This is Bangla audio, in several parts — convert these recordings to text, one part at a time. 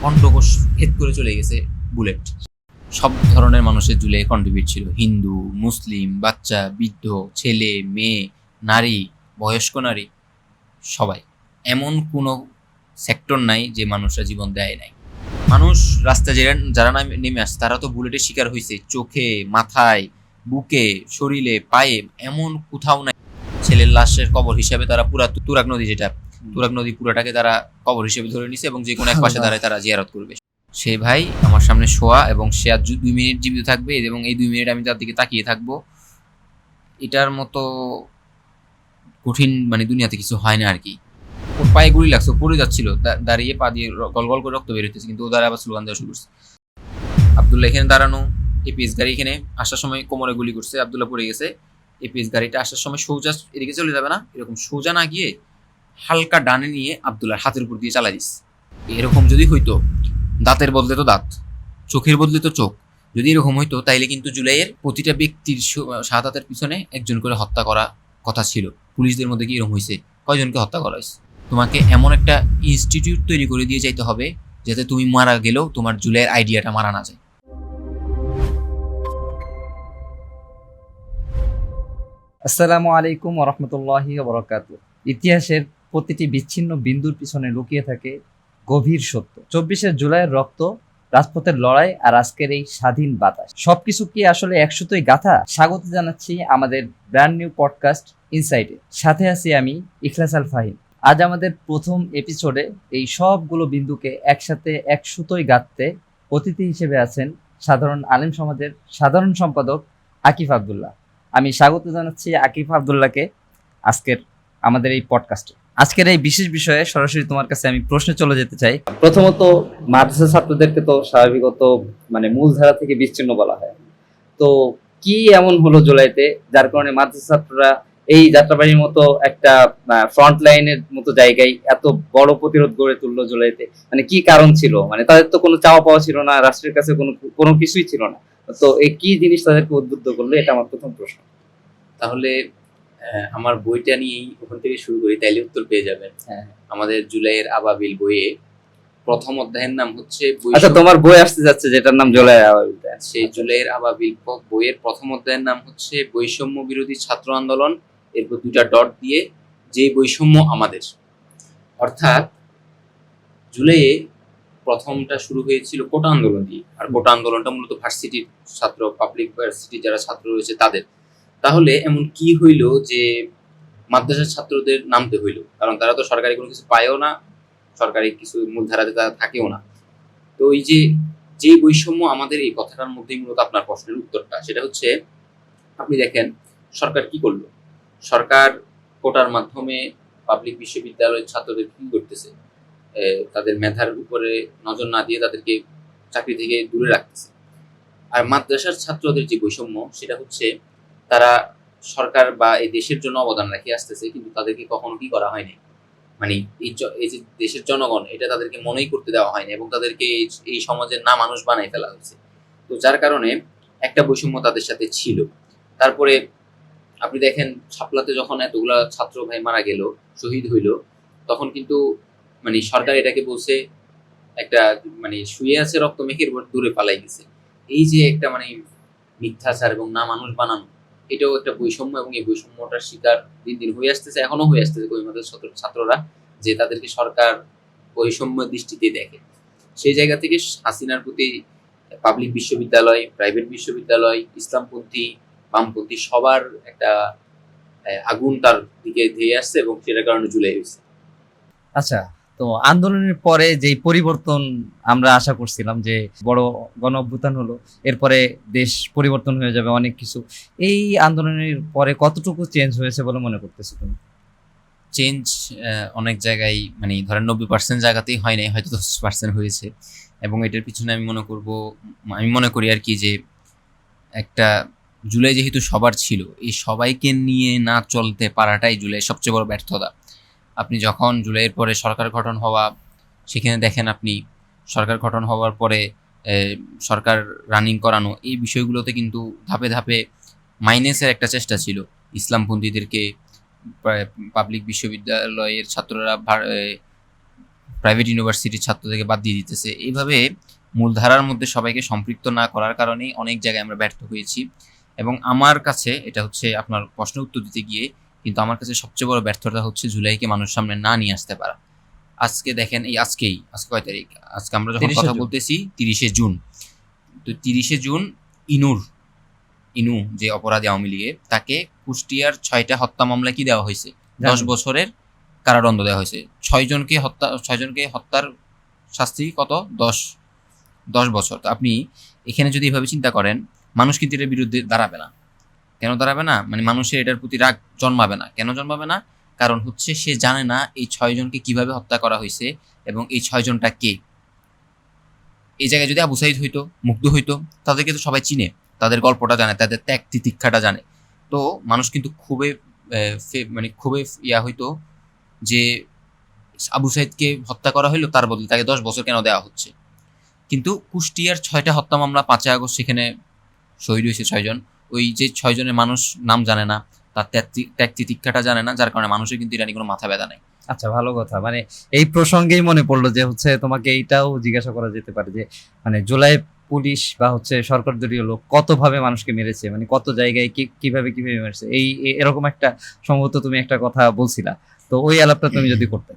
অন্ডকোষ ভেদ করে চলে গেছে বুলেট। সব ধরনের মানুষের জুলাই কন্ট্রিবিউট ছিল, হিন্দু, মুসলিম, বাচ্চা, বৃদ্ধ, ছেলে, মেয়ে, নারী, বয়স্ক নারী, সবাই। এমন কোনো সেক্টর নাই যে মানুষরা জীবন দেয় নাই। মানুষ রাস্তায় যারা নেমে আসছে তারা তো বুলেটের শিকার হয়েছে, চোখে, মাথায়, বুকে, শরীরে, পায়ে, এমন কোথাও নাই। ছেলের লাশের কবর হিসাবে তারা পুরা তুরাগ নদী, যেটা তুরাগ নদী পুরাটাকে তারা কবর হিসেবে ধরে নিছে এবং যে কোনো এক পাশে দাঁড়ায় তারা জিয়ারত করবে। সে ভাই আমার সামনে শোয়া এবং সে আর 2 মিনিট জীবিত থাকবে এবং এই 2 মিনিট আমি তার দিকে তাকিয়ে থাকবো। এটার মতো কঠিন দুনিয়াতে কিছু হয় না আর কি। ওর পায়ে গুলি লাগছে, পড়ে যাচ্ছিল, দাঁড়িয়ে পা দিয়ে গল গল করে রক্ত বের হইতেছে, কিন্তু ও দ্বারা আবার স্লোগান দেওয়া শুরু করছে। আবদুল্লাহ এখানে দাঁড়ানো, এপিএস গাড়ি এখানে আসার সময় কোমরে গুলি করছে, আবদুল্লাহ পড়ে গেছে। এপিএস গাড়িটা আসার সময় সোজা এদিকে চলে যাবে না, এরকম সোজা না গিয়ে হালকা ডানে নিয়ে আবদুল্লাহর হাতের উপর দিয়ে চালাই দিস। এরকম যদি হইতো, দাঁতের বদলে তো দাঁত, চোখের বদলে তো চোখ, যদি এরকম হইতো তাইলে কিন্তু জুলাইয়ের প্রতিটা ব্যক্তির শাহাদাতের পিছনে একজন করে হত্যা করা কথা ছিল। পুলিশদের মধ্যে কি এরকম হয়েছে? কয়জনকে হত্যা করা হয়েছে? তোমাকে এমন একটা ইনস্টিটিউট তৈরি করে দিয়ে যাইতে হবে যাতে তুমি মারা গেলেও তোমার জুলাইয়ের আইডিয়াটা মারা না যায়। আসসালামু আলাইকুম ওরহমতুল্লাহি ওবরাকাতুহ। ইতিহাসের প্রতিটি বিচ্ছিন্ন বিন্দুর পিছনে লুকিয়ে থাকে গভীর সত্য। 24শে জুলাইয়ের রক্ত, রাজপথের লড়াই আর আজকের এই স্বাধীন বাতাস, সবকিছু কি আসলে একসুতোই গাথা? স্বাগত জানাচ্ছি আমাদের ব্র্যান্ড নিউ পডকাস্ট ইনসাইটে। সাথে আছি আমি ইখলাস আল ফাহিম। আজ আমাদের প্রথম এপিসোডে এই সবগুলো বিন্দুকে একসাথে এক সুতোয় গাঁথতে অতিথি হিসেবে আছেন সাধারণ আলেম সমাজের সাধারণ সম্পাদক আকিফ আবদুল্লাহ। আমি স্বাগত জানাচ্ছি আকিফ আবদুল্লাহকে আজকের আমাদের এই পডকাস্টে। আজকের এই বিশেষ বিষয়ে সরাসরি তোমার কাছে আমি প্রশ্নে চলে যেতে চাই। প্রথমত, মাদ্রাসা ছাত্রদেরকে তো স্বাভাবিকত মূলধারা থেকে বিচ্ছিন্ন বলা হয়। তো কি এমন হলো জুলাইতে যার কারণে মাদ্রাসা ছাত্ররা এই যাত্রাবাড়ির মতো একটা ফ্রন্ট লাইনের মতো জায়গায় এত বড় প্রতিরোধ গড়ে তুললো জুলাইতে? কি কারণ ছিল? তাদের তো কোনো চাওয়া পাওয়া ছিল না, রাষ্ট্রের কাছে কোনো কিছুই ছিল না। তো এই কি জিনিস তাদেরকে উদ্বুদ্ধ করলো? এটা আমার প্রথম প্রশ্ন। তাহলে আমার বইটা নিয়েই ওখান থেকে শুরু করি, তাইলে উত্তর পেয়ে যাবেন। হ্যাঁ, আমাদের জুলাইয়ের আবাবিল বইয়ে প্রথম অধ্যায়ের নাম হচ্ছে আচ্ছা, তোমার বই আসতে যাচ্ছে যেটার নাম জুলাইয়ের আবাবিল। সেই জুলাইয়ের আবাবিল বইয়ের প্রথম অধ্যায়ের নাম হচ্ছে বৈষম্য বিরোধী ছাত্র আন্দোলন, এরপর 2টা ডট দিয়ে যে বৈষম্য আমাদের। অর্থাৎ জুলাইয়ে প্রথমটা শুরু হয়েছিল কোটা আন্দোলন দিয়ে, আর কোটা আন্দোলনটা মূলত ভার্সিটির ছাত্র, পাবলিক ভার্সিটি যারা ছাত্র রয়েছে তাদের। তাহলে এমন কি হইল যে মাদ্রাসার ছাত্রদের নামতে হইল? কারণ তারা তো সরকারি কোনো কিছু পায়ও না, সরকারি কিছু মূলধারাতে তারা থাকেও না। তো এই যে বৈষম্য আমাদের, এই কথাটার মধ্যেই মূলত আপনার প্রশ্নের উত্তরটা। সেটা হচ্ছে, আপনি দেখেন সরকার কি করলো। সরকার কোটার মাধ্যমে পাবলিক বিশ্ববিদ্যালয়ের ছাত্রদের কি করতেছে, তাদের মেধার উপরে নজর না দিয়ে তাদেরকে চাকরি থেকে দূরে রাখতেছে। আর মাদ্রাসার ছাত্রদের যে বৈষম্য, সেটা হচ্ছে তারা সরকার বা এই দেশের জন্য অবদান রেখে আসতেছে, কিন্তু তাদেরকে কখনো কি করা হয়নি, এই যে দেশের জনগণ, এটা তাদেরকে মনেই করতে দেওয়া হয়নি এবং তাদেরকে এই সমাজের না মানুষ বানাই ফেলা হয়েছে। তো যার কারণে একটা বৈষম্য তাদের সাথে ছিল। তারপরে আপনি দেখেন শাপলাতে যখন এতগুলা ছাত্র ভাই মারা গেল, শহীদ হইল, তখন কিন্তু সরকার এটাকে বলছে একটা শুয়ে আছে রক্ত মেখে দূরে পালাই গেছে। এই যে একটা মিথ্যাচার এবং না মানুষ বানানো, এটাও একটা বৈষম্য এবং এই বৈষম্যটার শিকার দিন দিন হয়ে আসতেছে, এখনো হয়ে আসতেছে কইমাদের ছাত্ররা, যে তাদেরকে সরকার বৈষম্য দৃষ্টিতে দেখে। সেই জায়গা থেকে হাসিনার প্রতি পাবলিক বিশ্ববিদ্যালয়, প্রাইভেট বিশ্ববিদ্যালয়, ইসলামপন্থী, বামপন্থী সবার একটা আগুন তার দিকে ধেয়ে আসছে এবং সেটার কারণে জুলাই হয়েছে। আচ্ছা, তো আন্দোলনের পরে যে পরিবর্তন আমরা আশা করছিলাম, যে বড় গণ অভ্যুত্থান হলো, এরপরে দেশ পরিবর্তন হয়ে যাবে অনেক কিছু, এই আন্দোলনের পরে কতটুকু চেঞ্জ হয়েছে বলে মনে করতেছো তুমি? চেঞ্জ অনেক জায়গায়, ধরেন 90% জায়গাতেই হয় নাই, হয়তো 10% হয়েছে। এবং এটার পিছনে আমি মনে করি আর কি, যে একটা জুলাই যেহেতু সবার ছিল, এই সবাইকে নিয়ে না চলতে পারাটাই জুলাই সবচেয়ে বড় ব্যর্থতা। আপনি যখন জুলাইয়ের পরে সরকার গঠন হওয়া, সেখানে দেখেন আপনি সরকার গঠন হওয়ার পরে সরকার রানিং করানো, এই বিষয়গুলোতে কিন্তু ধাপে ধাপে মাইনাসের একটা চেষ্টা ছিল। ইসলামপন্থীদেরকে পাবলিক বিশ্ববিদ্যালয়ের ছাত্ররা প্রাইভেট ইউনিভার্সিটির ছাত্রদেরকে বাদ দিয়ে দিতেছে। এইভাবে মূলধারার মধ্যে সবাইকে সম্পৃক্ত না করার কারণেই অনেক জায়গায় আমরা ব্যর্থ হয়েছি। এবং আমার কাছে এটা হচ্ছে আপনার প্রশ্নের উত্তর দিতে গিয়ে কিন্তু আমার কাছে সবচেয়ে বড় ব্যর্থতা হচ্ছে জুলাইকে মানুষের সামনে না নিয়ে আসতে পারা। আজকে দেখেন, আজকে কয় তারিখ? আজকে আমরা যখন 30 কথা জুন। বলতেছি 30শে জুন। তো 30শে জুন ইনু যে অপরাধী আওয়ামী লীগের, তাকে কুষ্টিয়ার 6টা হত্যা মামলা কি দেওয়া হয়েছে? 10 বছরের কারাদণ্ড দেওয়া হয়েছে। 6জনকে হত্যার শাস্তি কত? 10 বছর। তো আপনি এখানে যদি এভাবে চিন্তা করেন, মানুষ কিন্তু এটার বিরুদ্ধে দাঁড়াবে না। কেন দাঁড়াবে না? মানে মানুষের এটার প্রতি রাগ জন্মাবে না। কেন জন্মাবে না? কারণ হচ্ছে সে জানে না এই 6জনকে কিভাবে হত্যা করা হয়েছে এবং এই 6জনটা কে। এই জায়গায় যদি আবু সাইদ হইতো, মুগ্ধ হইতো, তাদেরকে তো সবাই চিনে, তাদের গল্পটা জানে, তাদের ত্যাগ তিতিক্ষাটা জানে। তো মানুষ কিন্তু খুবই হইতো যে আবু সাইদকে হত্যা করা হইলো, তার বদলে তাকে 10 বছর কেন দেওয়া হচ্ছে। কিন্তু কুষ্টিয়ার 6টা হত্যা মামলা 5 আগস্ট সেখানে শহীদ হয়েছে 6জন। ওই যে 6জনের মানুষ নাম জানে না, তার ত্যাগ তিতিক্ষাটা জানে না, যার কারণে মানুষের কিন্তু এটা নিয়ে কোনো মাথা ব্যথা নাই। আচ্ছা, ভালো কথা। মানে এই প্রসঙ্গেই মনে পড়লো যে হচ্ছে তোমাকে এইটাও জিজ্ঞাসা করা যেতে পারে যে মানে জুলাই পুলিশ বা হচ্ছে সরকার দলীয় লোক কতভাবে মানুষকে মেরেছে, মানে কত জায়গায় কিভাবে মেরেছে, এরকম একটা সম্ভবত তুমি একটা কথা বলছিলা। তো ওই আলাপটা তুমি যদি করতে।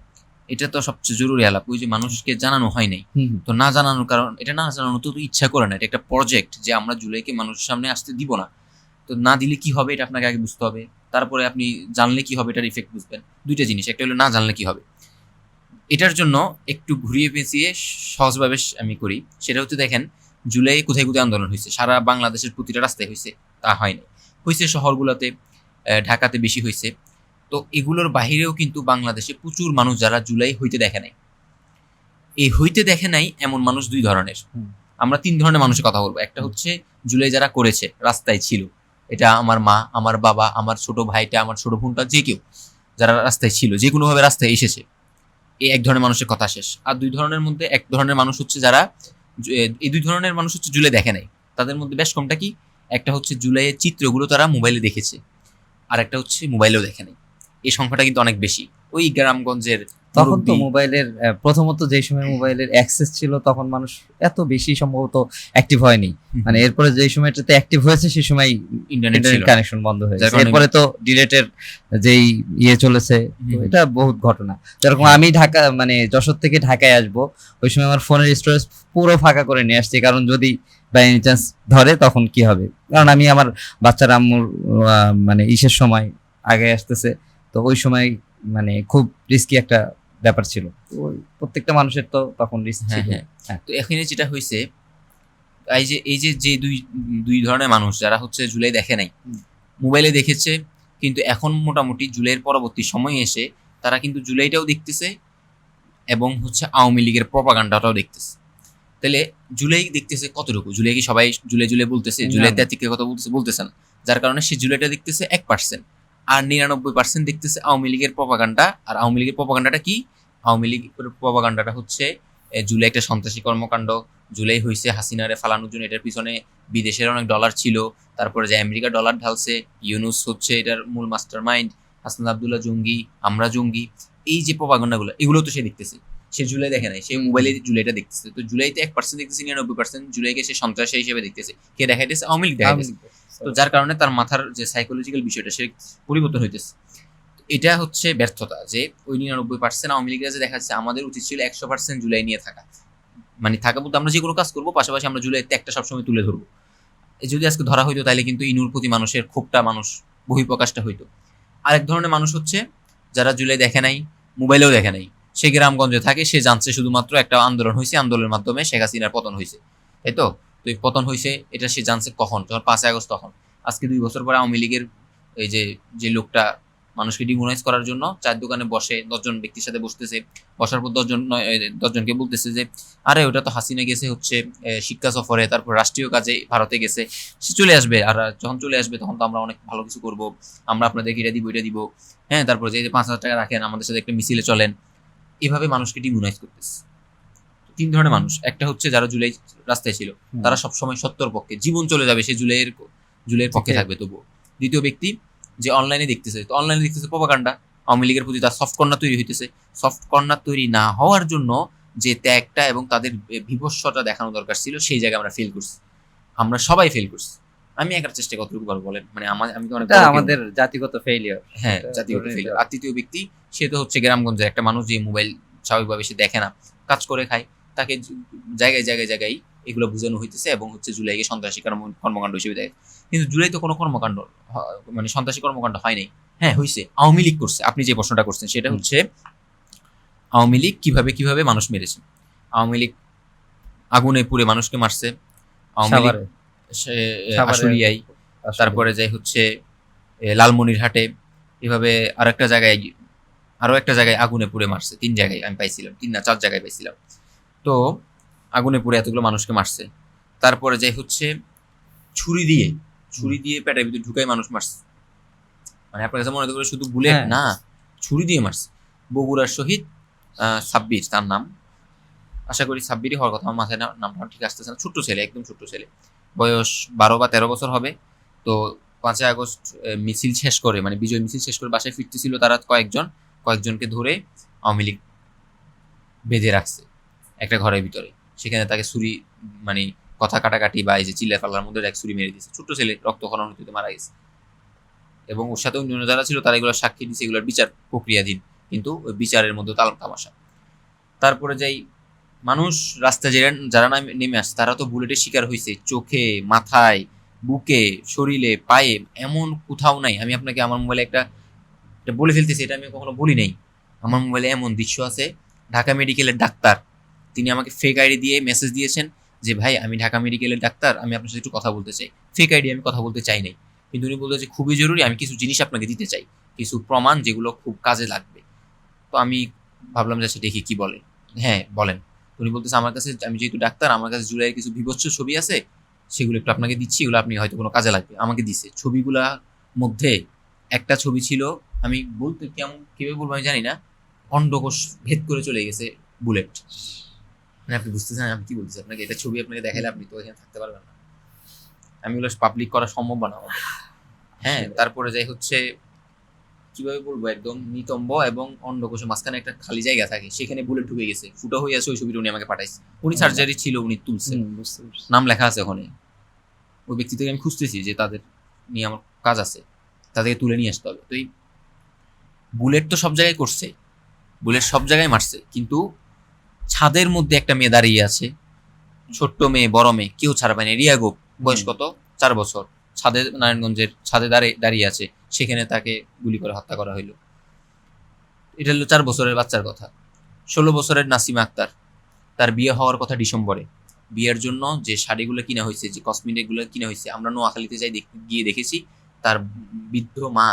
এটা তো সবচেয়ে জরুরি আলাপ। ওই যে মানুষকে জানানো হয় নাই, তো না জানানোর কারণ, এটা না জানানো তো ইচ্ছা করে না, এটা একটা প্রজেক্ট যে আমরা জুলাইকে মানুষের সামনে আসতে দিব না। তো না দিলে কি হবে এটা আপনাকে আগে বুঝতে হবে, তারপরে আপনি জানলে কি হবে এটার ইফেক্ট বুঝবেন। দুইটা জিনিস, একটা হলো না জানলে কি হবে। এটার জন্য একটু ঘুরিয়ে পেঁচিয়ে সহজভাবে আমি করি। সেটা হচ্ছে, দেখেন জুলাই কোথায় কোথায় আন্দোলন হয়েছে? সারা বাংলাদেশের প্রতিটা রাস্তায় হয়েছে? তা হয়নি। হয়েছে শহরগুলোতে, ঢাকাতে বেশি হয়েছে। তো এগুলোর বাহিরেও কিন্তু বাংলাদেশে প্রচুর মানুষ যারা জুলাই হইতে দেখে নাই। এই হইতে দেখে নাই এমন মানুষ 2 ধরনের। আমরা 3 ধরনের মানুষের কথা বলবো। একটা হচ্ছে জুলাই যারা করেছে, রাস্তায় ছিল, এটা আমার মা, আমার বাবা, আমার ছোট ভাইটা, আমার ছোট বোনটা, যে কেউ যারা রাস্তায় ছিল, যে কোনোভাবে রাস্তায় এসেছে, এই এক ধরনের মানুষের কথা শেষ। আর 2 ধরনের মধ্যে এক ধরনের মানুষ হচ্ছে যারা, এই 2 ধরনের মানুষ হচ্ছে জুলাই দেখে নাই। তাদের মধ্যে বেশ কমটা কি, একটা হচ্ছে জুলাইয়ের চিত্রগুলো তারা মোবাইলে দেখেছে, আর একটা হচ্ছে মোবাইলেও দেখে নাই। এই সংখ্যাটা কিন্তু অনেক বেশি। ওই গ্রামগঞ্জের তখন তো মোবাইলের প্রথমত যে সময় মোবাইলের অ্যাক্সেস ছিল তখন মানুষ এত বেশি সম্ভবত অ্যাক্টিভ হয়নি। মানে এরপরে যে সময়টাতে অ্যাক্টিভ হয়েছে সেই সময় ইন্টারনেট কানেকশন বন্ধ হয়ে গেছে। এরপরে তো ডিলেটের যেই চলেছে, তো এটা বহুত ঘটনা। যেরকম আমি ঢাকা মানে যশোর থেকে ঢাকায় আসবো, ওই সময় আমার ফোনের স্টোরেজ পুরো ফাঁকা করে নিয়ে আসছি, কারণ যদি বাই এনি চান্স ধরে তখন কি হবে। কারণ আমি আমার বাচ্চার আম্মুর মানে ইসের সময় আগে আসতেছে, তো ওই সময় মানে খুব রিস্কি একটা ব্যাপার ছিল। তো প্রত্যেকটা মানুষের তো তখন রিস্ক ছিল। তো এখানে যেটা হয়েছে, এই যে দুই ধরনের মানুষ যারা হচ্ছে জুলাই দেখে নাই, মোবাইলে দেখেছে, কিন্তু এখন মোটামুটি জুলাইয়ের পরবর্তী সময়ে এসে তারা কিন্তু জুলাইটাও দেখতেছে এবং হচ্ছে আওয়ামী লীগের প্রপাগান্ডাটাও দেখতেছে। তাহলে জুলাই দেখতেছে কতটুকু? জুলাই কি সবাই জুলাই বলতেছে? জুলাই ত্যাগের কথা বলতেছে না। যার কারণে সে জুলাইটা দেখতেছে 1%, আর 99% দেখতেছে আওয়ামী লীগের প্রপাগান্ডা। আর আওয়ামী লীগের প্রপাগান্ডাটা কি? আওয়ামী লীগের প্রপাগান্ডাটা হচ্ছে জুলাই একটা সন্ত্রাসী কর্মকাণ্ড, জুলাই হয়েছে হাসিনারে ফালানোর জন্য, এটার পিছনে বিদেশের অনেক ডলার ছিল, তারপরে যে আমেরিকা ডলার ঢালছে, ইউনুস হচ্ছে এটার মূল মাস্টার মাইন্ড, হাসনাত আব্দুল্লাহ জঙ্গি, আমরা জঙ্গি, এই যে প্রপাগান্ডাগুলো, এগুলো তো সে দেখতেছে। সে জুলাই দেখে নাই, সে মোবাইলে জুলাইটা দেখতেছে। তো জুলাইতে 1% দেখতেছে, 99% জুলাইকে সে সন্ত্রাসী হিসেবে দেখতেছে। কে দেখাইতেছে? আওয়ামী লীগ দেখাইতেছে। তো যার কারণে তার মাথার যে সাইকোলজিক্যাল বিষয়টা সে পরিবর্তন হইতেছে। এটা হচ্ছে ব্যর্থতা, যে ওই 99% আওয়ামী লীগরা যে দেখাচ্ছে। আমাদের উচিত ছিল 100% জুলাই নিয়ে থাকা, মানে থাকা বলতে আমরা যে কোনো কাজ করবো, পাশাপাশি আমরা জুলাইতে একটা সবসময় তুলে ধরবো। যদি আজকে ধরা হইতো তাহলে কিন্তু ইনুর প্রতি মানুষের ক্ষোভটা বহিঃপ্রকাশটা হইতো। আরেক ধরনের মানুষ হচ্ছে যারা জুলাই দেখে নাই, মোবাইলেও দেখে নাই, সে গ্রামগঞ্জে থাকে, সে জানছে শুধুমাত্র একটা আন্দোলন হয়েছে, আন্দোলনের মাধ্যমে শেখ হাসিনার পতন হয়েছে, তাই তো? তো এই পতন হয়েছে এটা সে জানছে কখন? যখন 5 আগস্ট। তখন আজকে 2 বছর পরে আওয়ামী লীগের এই যে লোকটা মানুষকে ডিমোনাইজ করার জন্য চায়ের দোকানে বসে 10 জন ব্যক্তির সাথে বসতেছে, বসার পর 10 জনকে বলতেছে যে আরে ওটা তো হাসিনা গেছে হচ্ছে শিক্ষা সফরে, তারপর রাষ্ট্রীয় কাজে ভারতে গেছে, সে চলে আসবে, আর যখন চলে আসবে তখন তো আমরা অনেক ভালো কিছু করব, আমরা আপনাদেরকে এটা দিব, হ্যাঁ, তারপর যে 5,000 টাকা রাখেন, আমাদের সাথে একটা মিছিলে চলেন। এভাবে মানুষকে ডিমোনাইজ করতেছে। 3 ধরনের মানুষ। একটা হচ্ছে যারা জুলাই রাস্তায় ছিল, তারা সবসময় সত্যর পক্ষে, জীবন চলে যাবে সে জুলাইয়ের পক্ষে থাকবে তবুও। দ্বিতীয় ব্যক্তি যে অনলাইনে দেখতেছে, তো অনলাইনে দেখতেছে প্রপাগান্ডা, আওয়ামী লীগের প্রতি তার সফট কর্নার তৈরি হইতেছে। সফট কর্নার তৈরি না হওয়ার জন্য যে ত্যাগটা এবং তাদের বিভৎসতা দেখানো দরকার ছিল, সেই জায়গায় আমরা ফেল করছি, আমরা সবাই ফেল করছি। আমি একার চেষ্টা কতটুকু পারবো বলেন, মানে আমি তো অনেক এটা বড় কেউ না। আমাদের জাতিগত ফেইলিয়ার। হ্যাঁ, জাতিগত ফেলিয়ার। আর তৃতীয় ব্যক্তি, সে তো হচ্ছে গ্রামগঞ্জের একটা মানুষ, যে মোবাইল স্বাভাবিকভাবে সে দেখে না, কাজ করে খায়, তাকে জায়গায় জায়গায় জায়গায় এগুলো বোঝানো হইতেছে এবং হচ্ছে জুলাইকে সন্ত্রাসী কর্মকাণ্ড হিসেবে দেখে। কিন্তু জুলাই তো কোনো কর্মকাণ্ড মানে সন্ত্রাসী কর্মকাণ্ড হয় নাই। হ্যাঁ হয়েছে, আওয়ামী লীগ করছে। আপনি যে প্রশ্নটা করছেন সেটা হচ্ছে আওয়ামী লীগ কিভাবে কিভাবে মানুষ মেরেছে। আওয়ামী লীগ আগুনে পুড়ে মানুষকে মারছে। আওয়ামী লীগ আশুলিয়ায়, তারপরে যাই হচ্ছে লালমনিরহাটে, এভাবে আরো একটা জায়গায় আগুনে পুড়ে মারছে। 3 জায়গায় আমি পাইছিলাম, 3 না 4 জায়গায় পাইছিলাম। তো আগুনে পুড়ে এতগুলো মানুষকে মারছে। তারপরে যাই হচ্ছে ছুরি দিয়ে পেটের ভিতরে ঢুকাই মানুষ মারছে। মানে আপনার কাছে মনে হতে শুধু বুলেট না, ছুরি দিয়ে মারছে। বগুড়ার শহীদ সাব্বির তার নাম, আশা করি সাব্বিরই হওয়ার কথা, আমার মাথায় নামটা ঠিক আসতেছে না। ছোট্ট ছেলে, একদম ছোট্ট ছেলে, বয়স 12 বা 13 বছর হবে। তো 5 আগস্ট মিছিল শেষ করে, মানে বিজয় মিছিল শেষ করে বাসায় ফিরতেছিল তারা কয়েকজনকে ধরে আওয়ামী লীগ বেঁধে রাখছে একটা ঘরের ভিতরে। সেখানে তাকে ছুরি, মানে কথা কাটাকাটি বা এই যে চিল্লা পাল্লার মধ্যে এক ছুরি মেরে দিয়েছে। ছোট্ট ছেলে, রক্তক্ষরণ হতে মারা গেছে। এবং ওর সাথে অন্যান্য যারা ছিল তারা এগুলো সাক্ষী দিচ্ছে, এগুলোর বিচার প্রক্রিয়াধীন, কিন্তু ওই বিচারের মধ্যে তালম তামাশা। তারপরে যাই মানুষ রাস্তায় যারা নেমে আসছে, তারা তো বুলেটের শিকার হয়েছে, চোখে, মাথায়, বুকে, শরীরে, পায়ে, এমন কোথাও নাই। আমি আপনাকে আমার মোবাইলে এটা বলে ফেলতেছি, এটা আমি কখনো বলি নাই। আমার মোবাইলে এমন দৃশ্য আছে, ঢাকা মেডিকেলের ডাক্তার, তিনি আমাকে ফেক আইডি দিয়ে মেসেজ দিয়েছেন যে ভাই আমি ঢাকা মেডিকেলের ডাক্তার, আমি আপনার সাথে একটু কথা বলতে চাই। ফেক আইডি, আমি কথা বলতে চাই নাই, কিন্তু উনি বলতে যে খুবই জরুরি, আমি কিছু জিনিস আপনাকে দিতে চাই, কিছু প্রমাণ যেগুলো খুব কাজে লাগবে। তো আমি ভাবলাম যে দেখি কি বলে। হ্যাঁ বলেন। উনি বলতেছে আমার কাছে, আমি যেহেতু ডাক্তার, আমার কাছে জুলাইয়ের কিছু বিভৎস ছবি আছে, সেগুলো একটু আপনাকে দিচ্ছি, এগুলো আপনি হয়তো কোনো কাজে লাগবে। আমাকে দিছে। ছবিগুলা মধ্যে একটা ছবি ছিল, আমি বলতে কিভাবে বলবো আমি জানি না, অন্ডকোষ ভেদ করে চলে গেছে বুলেট। মানে আপনি বুঝতেছেন আমি কি বলতেছি আপনাকে? এটা ছবি আপনাকে দেখাইলে আপনি তো এখানে থাকতে পারবেন না। আমি ওগুলো পাবলিক করা সম্ভব না আমাদের। হ্যাঁ, তারপরে যাই হচ্ছে কিভাবে বলবো, একদম নিতম্ব এবং অন্ডকোষের মাঝখানে একটা খালি জায়গা থাকে, সেখানে বুলেট ঢুকে গেছে, ফুটো হয়ে আছে। ওই ছবিটা উনি আমাকে পাঠাইছে। উনি সার্জারি ছিল, উনি তুলছে, নাম লেখা আছে ওখানে। ওই ব্যক্তি থেকে আমি খুঁজতেছি যে তাদের নিয়ে আমার কাজ আছে, তাদেরকে তুলে নিয়ে আসতে হবে। তো এই বুলেট তো সব জায়গায় করছে, বুলেট সব জায়গায় মারছে, কিন্তু ছাদের মধ্যে একটা মেয়ে দাঁড়িয়ে আছে, ছোট্ট মেয়ে, বড় মেয়ে, কেউ ছাড়া পায়নি। রিয়া গোপ, বয়স কত, 4 বছর, ছাদে, নারায়ণগঞ্জের ছাদে দাঁড়িয়ে আছে, সেখানে তাকে গুলি করে হত্যা করা হইলো। এটা হলো 4 বছরের বাচ্চার কথা। 16 বছরের নাসিমা আক্তার, তার বিয়ে হওয়ার কথা ডিসেম্বরে। বিয়ের জন্য যে শাড়িগুলো কিনা হয়েছে, যে কসমেটিকগুলো কিনা হয়েছে, আমরা নোয়াখালীতে গিয়ে দেখেছি তার বৃদ্ধ মা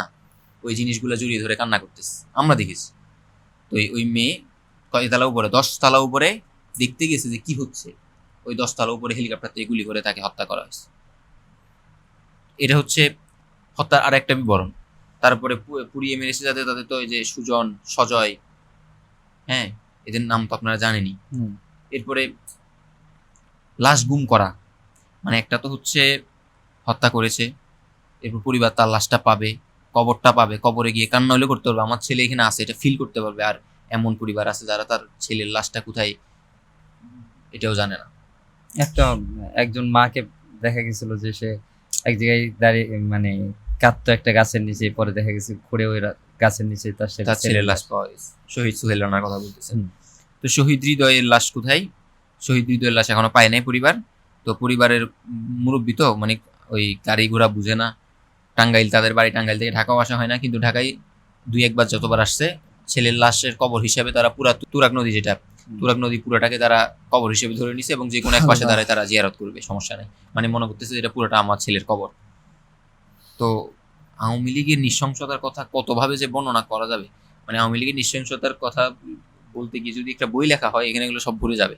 ওই জিনিসগুলো জড়িয়ে ধরে কান্না করতেছে, আমরা দেখেছি। তো ওই মেয়ে কয়তলা উপরে, 10 তলা উপরে দেখতে গেছে যে কি হচ্ছে। ওই 10 তলা উপরে হেলিকপ্টার থেকে গুলি করে তাকে হত্যা করা হয়েছে। এটা হচ্ছে হত্যার আর একটা বিবরণ। তারপরে পুড়িয়ে মেরেছে যাদের, তাদের তো ওই যে সুজন, সজয়, হ্যাঁ, এদের নাম তো আপনারা জানেনই। এরপরে লাশ গুম করা, মানে একটা তো হচ্ছে হত্যা করেছে, এরপর পরিবার তার লাশটা পাবে, কবরটা পাবে, কবরে গিয়ে কান্না হলে করতে পারবে আমার ছেলে এখানে আছে, এটা ফিল করতে পারবে। আর এমন পরিবার আছে যারা তার ছেলের লাশটা কোথায় এটাও জানে না। একজন মাকে দেখা গেছিল যে সে এক জায়গায় দাঁড়িয়ে, মানে কাঁদতো একটা গাছের নিচে, পরে দেখা গেছে ঘুরে ওই গাছের নিচে তার ছেলের লাশ পাওয়া গেছে। শহীদ সুহেল রানার কথা বলতেছেন। তো শহীদ হৃদয়ের লাশ কোথায়? শহীদ হৃদয়ের লাশ এখনো পায় নাই পরিবার। তো পরিবারের মুরব্বী তো, মানে ওই গাড়ি ঘোড়া বুঝে না, টাঙ্গাইল, তাদের বাড়ি টাঙ্গাইল থেকে ঢাকাও আসা হয় না, কিন্তু ঢাকায় 2-1 বার যতবার আসছে, ছেলের লাশের কবর হিসাবে তারা পুরা তুরাগ নদী, যেটা তুরাগ নদী পুরোটাকে তারা কবর হিসেবে ধরে নিছে, এবং যে কোনো এক পাশে দাঁড়ায় তারা জিয়ারত করবে, সমস্যা নেই। মানে মনে করতেছে এটা পুরোটা আমার ছেলের কবর। তো আওয়ামী লীগের নৃশংসতার কথা কতভাবে যে বর্ণনা করা যাবে, মানে আওয়ামী লীগের নৃশংসতার কথা বলতে গিয়ে যদি একটা বই লেখা হয়, এখানে এগুলো সব ভরে যাবে।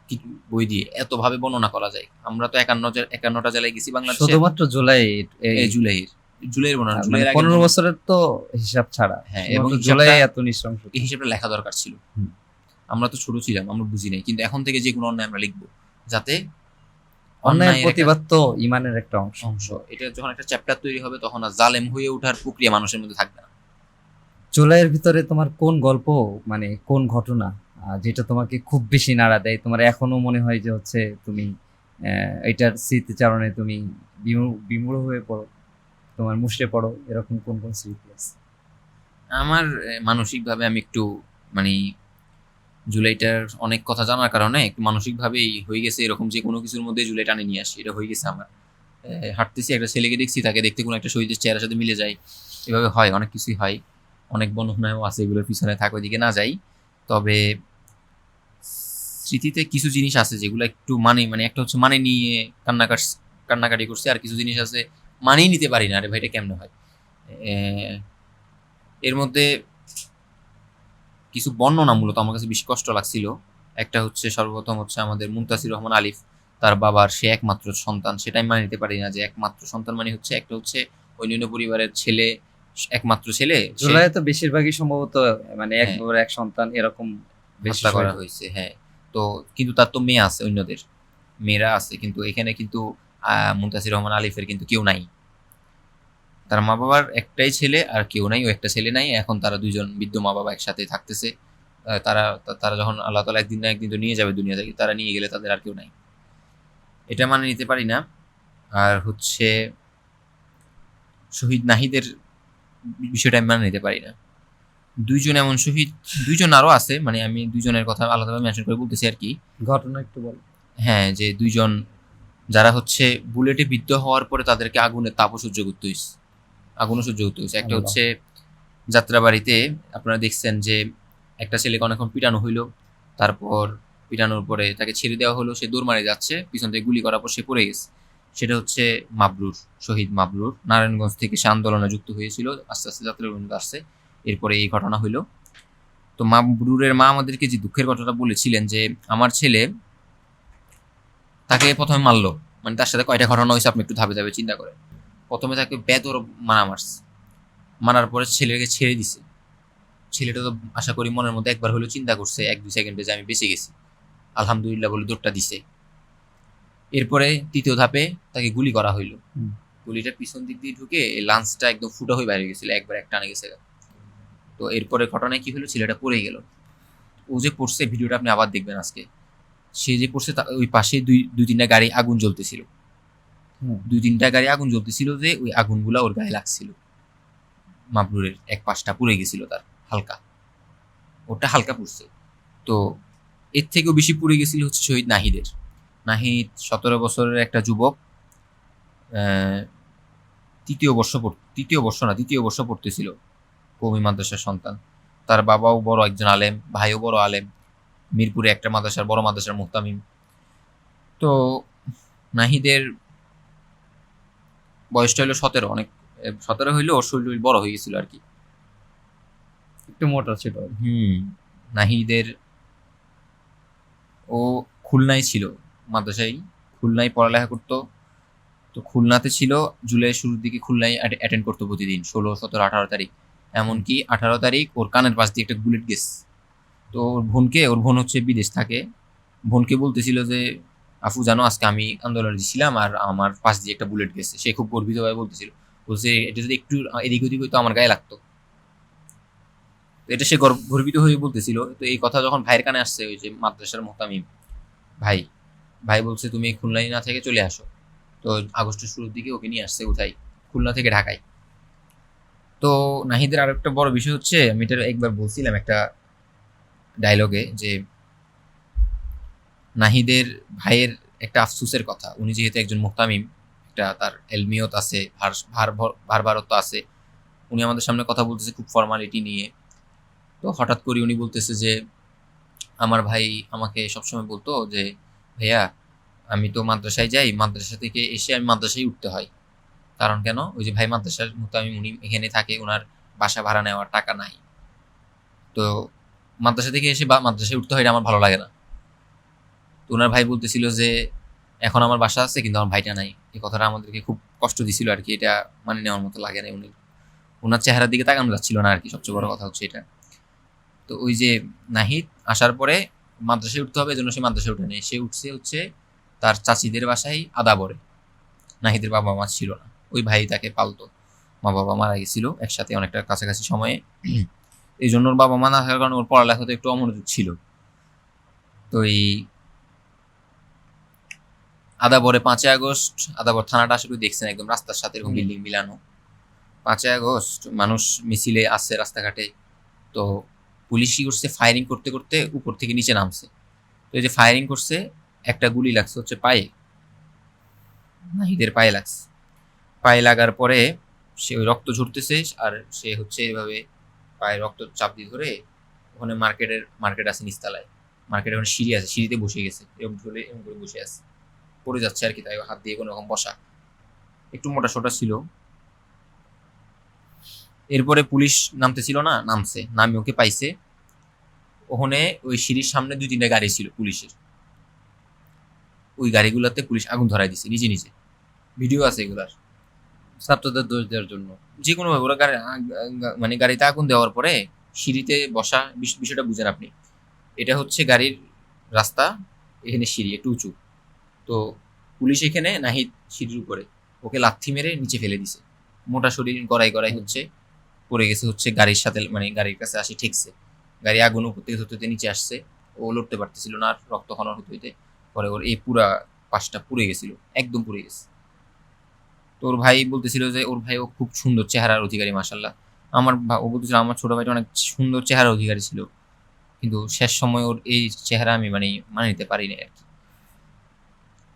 কি বই দিয়ে এতভাবে বর্ণনা করা যায়? আমরা তো 51টা জেলায় গেছি বাংলাদেশে, শুধুমাত্র জুলাইয়ের বর্ণনা, জুলাইয়ের 15 বছরের তো হিসাব ছাড়া। হ্যাঁ, এবং জুলাই এত নৃশংস, এই হিসাবটা লেখা দরকার ছিল। আমরা তো ছোট ছিলাম, আমরা বুঝি নাই, কিন্তু এখন থেকে যে কোনো অন্যায় আমরা লিখবো, যাতে অন্যায়ের প্রতিবাদ তো ইমানের একটা অংশ। এটা যখন একটা চ্যাপ্টার তৈরি হবে, তখন আর জালেম হয়ে ওঠার প্রক্রিয়া মানুষের মধ্যে থাকবে না। জুলাইয়ের ভিতরে তোমার কোন গল্প, মানে কোন ঘটনা যেটা তোমাকে খুব বেশি নাড়া দেয়, তোমার এখনো মনে হয় যে হচ্ছে তুমি এটার স্মৃতিচারণে তুমি বিমূঢ় হয়ে পড়ো, তোমার মুষড়ে পড়ো, এরকম কোন কোন স্মৃতি আছে? আমার মানসিকভাবে আমি একটু মানে জুলাইটার অনেক কথা জানার কারণে একটু মানসিকভাবেই হয়ে গেছে এরকম যে কোনো কিছুর মধ্যে জুলাই টানে নিয়ে আসি, এটা হয়ে গেছে আমার। হাঁটতেছি, একটা ছেলেকে দেখছি, তাকে দেখতে কোনো একটা শহীদের চেহারার সাথে মিলে যায়। এভাবে হয়, অনেক কিছুই হয়, অনেক বর্ণনাও আছে, এগুলোর পিছনে থাক, ওইদিকে না যাই। তবে স্মৃতিতে কিছু জিনিস আছে যেগুলো একটু মানে একটা হচ্ছে মানে নিয়ে কান্নাকাটি করছে, আর কিছু জিনিস আছে মানেই নিতে পারি না, আরে ভাই এটা কেমনে হয়। আহ, এর মধ্যে কিছু বর্ণনা মূলত আমার কাছে বেশি কষ্ট লাগছিল। একটা হচ্ছে, সর্বপ্রথম হচ্ছে আমাদের মুনতাসির রহমান আলিফ, তার বাবার সে একমাত্র সন্তান, সেটাই মানে নিতে পারি না যে একমাত্র সন্তান মানে হচ্ছে একটা হচ্ছে অন্যান্য পরিবারের ছেলে, একমাত্র ছেলে সে জুলাই তো বেশিরভাগই সম্ভবত মানে এক হ্যাঁ বাবার এক সন্তান এরকম বেশি হত্যা করা হয়তো। হয়েছে, হ্যাঁ। তো কিন্তু তার তো মেয়ে আছে, অন্যদের মেয়েরা আছে, কিন্তু এখানে কিন্তু মুনতাসির রহমান আলিফের কিন্তু কেউ নাই। তার মা বাবার একটাই ছেলে আর কেউ নাই, ও একটা ছেলে নাই, এখন তারা দুইজন বৃদ্ধ মা বাবা একসাথে থাকতেছে। তারা তারা যখন আল্লাহ তালা একদিন না একদিন তো নিয়ে যাবে দুনিয়া থেকে, তারা নিয়ে গেলে তাদের আর কেউ নাই, এটা মানে নিতে পারি না। আর হচ্ছে শহীদ নাহিদের বিষয়টা আমি মানে নিতে পারি না। দুইজন এমন শহীদ, দুইজন আরো আছে, মানে আমি দুইজনের কথা আলাদাভাবে মেনশন করে বলতেছি আর কি। ঘটনা একটু বল। হ্যাঁ, যে দুইজন যারা হচ্ছে বুলেটে বিদ্ধ হওয়ার পরে তাদেরকে আগুনের তাপও সহ্য করতে হয়েছে, আগুনও সহ্য করতে হয়েছে। একটা আল্লাহ। হচ্ছে যাত্রাবাড়িতে আপনারা দেখছেন যে একটা ছেলেকে অনেকক্ষণ পিটানো হইলো, তারপর পিটানোর পরে তাকে ছেড়ে দেওয়া হলো, সে দৌড় মারে যাচ্ছে, পিছন থেকে গুলি করার পর সে পড়ে গেছে। সেটা হচ্ছে মাবরুর, শহীদ মাবরুর। নারায়ণগঞ্জ থেকে সে আন্দোলনে যুক্ত হয়েছিল, আস্তে আস্তে যাত্রাবাড়ি আসছে, এরপরে এই ঘটনা হইলো। তো মাবরুরের মা আমাদেরকে যে দুঃখের কথাটা বলেছিলেন যে আমার ছেলে, তাকে প্রথমে মারলো, মানে তার সাথে কয়টা ঘটনা হয়েছে আপনি একটু ধাপে ধাপে চিন্তা করেন। প্রথমে তাকে বেদর মারা মারছে, মারার পরে ছেলেকে ছেড়ে দিছে। ছেলেটা তো আশা করি মনের মধ্যে একবার হলেও চিন্তা করছে 1-2 সেকেন্ডে যে আমি বেঁচে গেছি, আলহামদুলিল্লাহ বলে দৌড়টা দিছে। এরপরে তৃতীয় ধাপে তাকে গুলি করা হইলো, হুম। গুলিটা পিছন দিক দিয়ে ঢুকে এই লাঞ্চটা একদম ফুটো হয়ে বাইরে গেছিল, একবার একটা টানে গেছে। তো এরপরে ঘটনায় কি হলো, ছেলেটা পড়ে গেল। ও যে পড়ছে, ভিডিওটা আপনি আবার দেখবেন আজকে, সে যে পড়ছে ওই পাশে দুই তিনটা গাড়ি আগুন জ্বলতেছিল, হুম। 2-3টা গাড়ি আগুন জ্বলতেছিল, যে ওই আগুনগুলা ওর গায়ে লাগছিল। মাবরুরের এক পাশটা পুড়ে গেছিল, তার হালকা, ওটা হালকা পুড়ছে। তো এর থেকেও বেশি পুড়ে গেছিল হচ্ছে শহীদ নাহিদের। নাহিদ 17 বছরের একটা যুবক, আহ, দ্বিতীয় বর্ষ পড়তেছিল, কওমি মাদ্রাসার সন্তান। তার বাবাও বড় একজন আলেম, ভাইও বড় আলেম, মিরপুরে একটা মাদ্রাসার বড় মাদ্রাসার মুহতামিম। তো নাহিদের বয়সটা হলো 17, অনেক 17 হইলে ওর শরীর বড় হয়ে গেছিল আর কি। একটু মোটা ছিল। নাহিদের, ও খুলনায় ছিল, মাদ্রাসায় খুলনায় পড়ালেখা করতো। তো খুলনাতে ছিল, জুলাইয়ের শুরুর দিকে খুলনায় অ্যাটেন্ড করতো প্রতিদিন, 16, 17, 18 তারিখ। এমনকি 18 তারিখ ওর কানের পাশ দিয়ে একটা বুলেট গেছে। তো ওর বোন হচ্ছে বিদেশ থাকে, বোনকে বলতেছিল যে আফু জানো আজকে আমি আন্দোলনে দিছিলাম আর আমার পাশ দিয়ে একটা বুলেট গেছে। সে খুব গর্বিতভাবে বলতেছিল, বলছে এটা যদি একটু এদিক ওদিক হইতো আমার গায়ে লাগতো। তো এটা সে গর্বিত হয়ে বলতেছিল। তো এই কথা যখন ভাইয়ের কানে আসছে, ওই যে মাদ্রাসার মোহতামিম ভাই, ভাই বলছে তুমি খুলনায় না থেকে চলে আসো। তো আগস্টের শুরুর দিকে ওকে নিয়ে আসছে কোথায়, খুলনা থেকে ঢাকায়। তো নাহিদের আরো একটা বড় বিষয় হচ্ছে, আমি এটা একবার বলছিলাম একটা ডায়লগে, যে নাহিদের ভাইয়ের একটা আফসোসের কথা, উনি যেহেতু একজন মুহতামিম, একটা তার এলমিয়ত আছে, ভারভারত্ব আছে, উনি আমাদের সামনে কথা বলতেছে খুব ফর্মালিটি নিয়ে। তো হঠাৎ করে উনি বলতেছে যে আমার ভাই আমাকে সবসময় বলতো যে ভাইয়া আমি তো মাদ্রাসায় যাই, মাদ্রাসা থেকে এসে আমি মাদ্রাসায় উঠতে হয়। কারণ কেন, ওই যে ভাই মাদ্রাসার মুহতামিম, উনি এখানে থাকে, ওনার বাসা ভাড়া নেওয়ার টাকা নাই। তো মাদ্রাসা থেকে এসে মাদ্রাসায় উঠতে হয়, এটা আমার ভালো লাগে না। তো ওনার ভাই বলতেছিল যে এখন আমার বাসা আছে কিন্তু আমার ভাইটা নাই। এই কথাটা আমাদেরকে খুব কষ্ট দিছিল আর কি, এটা মানে নেওয়ার মতো লাগে না। উনি, ওনার চেহারার দিকে তাকানো যাচ্ছিল না আর কি, সবচেয়ে বড় কথা হচ্ছে এটা। তো ওই যে নাহিদ আসার পরে মাদ্রাসায় উঠতে হবে, এজন্য সে মাদ্রাসায় উঠে নেই, সে উঠছে হচ্ছে তার চাচিদের বাসায় আদাবরে। নাহিদের বাবা মা ছিল না, ওই ভাই তাকে পালতো, মা বাবা মারা গেছিল একসাথে অনেকটা কাছাকাছি সময়ে। এই জন্য ওর বাবা মা না থাকার কারণে ওর পড়ালেখাতে একটু অমনোযোগ ছিল। তো এই আদাবরে 5ই আগস্ট, আদাবর থানাটা আসলে দেখছেন একদম রাস্তার সাথে এরকম বিল্ডিং মিলানো। 5ই আগস্ট মানুষ মিছিলে আসছে রাস্তাঘাটে। তো পুলিশ কি করছে, ফায়ারিং করতে করতে উপর থেকে নিচে নামছে। তো এই যে ফায়ারিং করছে, একটা গুলি লাগছে হচ্ছে পায়ে, নাহিদের পায়ে লাগছে। পায়ে লাগার পরে সে ওই রক্ত ঝরতেছে, আর সে হচ্ছে এভাবে পায়ে রক্ত চাপ দিয়ে ধরে ওখানে মার্কেট আছে নিচতলায়, মার্কেটে ওখানে সিঁড়ি আছে, সিঁড়িতে বসে গেছে, এরকম ধরে এরকম করে বসে আছে, পড়ে যাচ্ছে আর কি, তাই হাত দিয়ে কোনো রকম বসা, একটু মোটা সোটা ছিল। এরপরে পুলিশ নামতেছিল না, নামছে, নামি ওকে পাইছে। ওখানে ওই সিঁড়ির সামনে 2-3টা গাড়ি ছিল পুলিশের, ওই গাড়িগুলোতে পুলিশ আগুন ধরাই দিছে নিজে নিজে, ভিডিও আছে এগুলার। ছাত্রদের দোষ দেওয়ার জন্য। যে কোনো ভাবে ওরা মানে গাড়িতে আগুন দেওয়ার পরে সিঁড়িতে বসা, বিষয়টা বুঝেন আপনি, এটা হচ্ছে গাড়ির রাস্তা, এখানে সিঁড়ি একটু উঁচু। তো পুলিশ এখানে নাহিদ সিঁড়ির উপরে, ওকে লাথি মেরে নিচে ফেলে দিছে, মোটা শরীর গড়াই গড়াই হচ্ছে পড়ে গেছে হচ্ছে গাড়ির সাথে, মানে গাড়ির কাছে আসি ঠেকছে, গাড়ি আগুন উপর থেকে ধরতে নিচে আসছে, ও লড়তে পারতেছিল না আর, রক্ত খনন হতে হইতে পরে ওর এই পুরা পাশটা পুড়ে গেছিল, একদম পুড়ে গেছে। তো ওর ভাই বলতেছিল যে ওর ভাই ও খুব সুন্দর চেহারার অধিকারী, মাশাল্লাহ। ও বলতেছিল আমার ছোট ভাইটা অনেক সুন্দর চেহারার অধিকারী ছিল, কিন্তু শেষ সময় ওর এই চেহারা আমি মানে নিতে পারি না আর কি।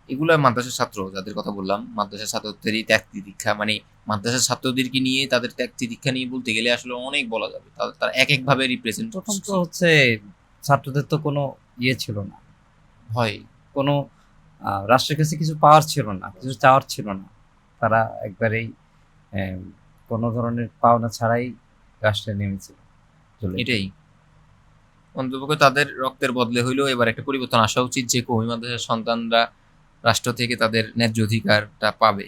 এগুলো মাদ্রাসার ছাত্র যাদের কথা বললাম, মাদ্রাসার ছাত্রদেরই ত্যাগ তিতিক্ষা, মানে মাদ্রাসার ছাত্রদেরকে নিয়ে তাদের ত্যাগ তিতিক্ষা নিয়ে বলতে গেলে আসলে অনেক বলা যাবে, তারা এক এক ভাবে রিপ্রেজেন্ট প্রথম তো হচ্ছে ছাত্রদের তো কোনো ইয়ে ছিল না, হয়, কোনো রাষ্ট্রের কাছে কিছু পাওয়ার ছিল না, কিছু চাওয়ার ছিল না। তারা একবারেই আহ, কোনো ধরনের পাওনা ছাড়াই রাষ্ট্রে নেমেছিল। এটাই অন্ততপক্ষে তাদের রক্তের বদলে হইলেও এবার একটা পরিবর্তন আসা উচিত, যে কওমি মাদ্রাসার সন্তানরা রাষ্ট্র থেকে তাদের ন্যায্য অধিকারটা পাবে।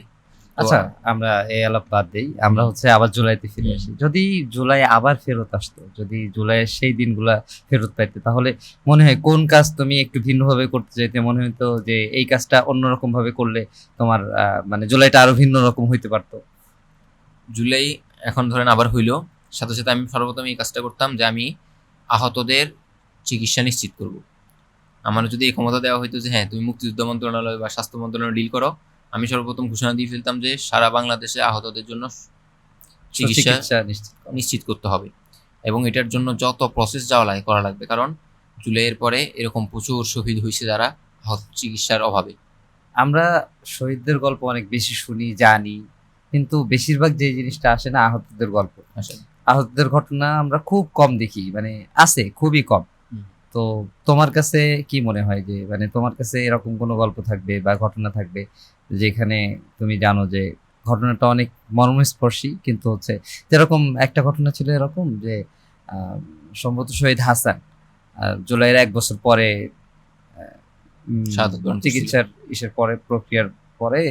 আচ্ছা, আমরা এই আলাপ বাদ দিই, আমরা হচ্ছে আবার জুলাইতে ফিরে আসি। যদি জুলাই আবার ফেরত আসতো, যদি জুলাইয়ের সেই দিনগুলা ফেরত পাইতে, তাহলে মনে হয় কোন কাজ তুমি একটু ভিন্নভাবে করতে চাইতে? মনে হতো যে এই কাজটা অন্যরকম ভাবে করলে তোমার মানে জুলাইটা আরো ভিন্ন রকম হইতে পারতো। জুলাই এখন ধরেন আবার হইলো, সাথে সাথে আমি সর্বপ্রথম এই কাজটা করতাম যে আমি আহতদের চিকিৎসা নিশ্চিত করব। আমার যদি এই ক্ষমতা দেওয়া হইতো যে হ্যাঁ তুমি মুক্তিযুদ্ধ মন্ত্রণালয় বা স্বাস্থ্য মন্ত্রণালয় ডিল করো, আমি সর্বপ্রথম ঘোষণা দিয়ে ফেলতাম যে সারা বাংলাদেশে আহতদের জন্য চিকিৎসা নিশ্চিত করতে হবে, এবং এটার জন্য যত প্রসেস করা লাগবে, কারণ জুলাইয়ের পরে এরকম প্রচুর শহীদ হয়েছে যারা চিকিৎসার অভাবে। আমরা শহীদদের গল্প অনেক বেশি শুনি, জানি, কিন্তু বেশিরভাগ যে জিনিসটা আসে না আহতদের গল্প, আহতদের ঘটনা আমরা খুব কম দেখি, মানে আছে খুবই কম। তো তোমার কাছে কি মনে হয় যে মানে তোমার কাছে এরকম কোনো গল্প থাকবে বা ঘটনা থাকবে যেখানে তুমি জানো যে ঘটনাটা অনেক মর্মস্পর্শী, কিন্তু হচ্ছে যেরকম একটা ঘটনা ছিল এরকম যে সম্ভবত শহীদ হাসান জুলাইয়ের 1 বছর পরে চিকিৎসার ইসের পরে, প্রক্রিয়ার পরে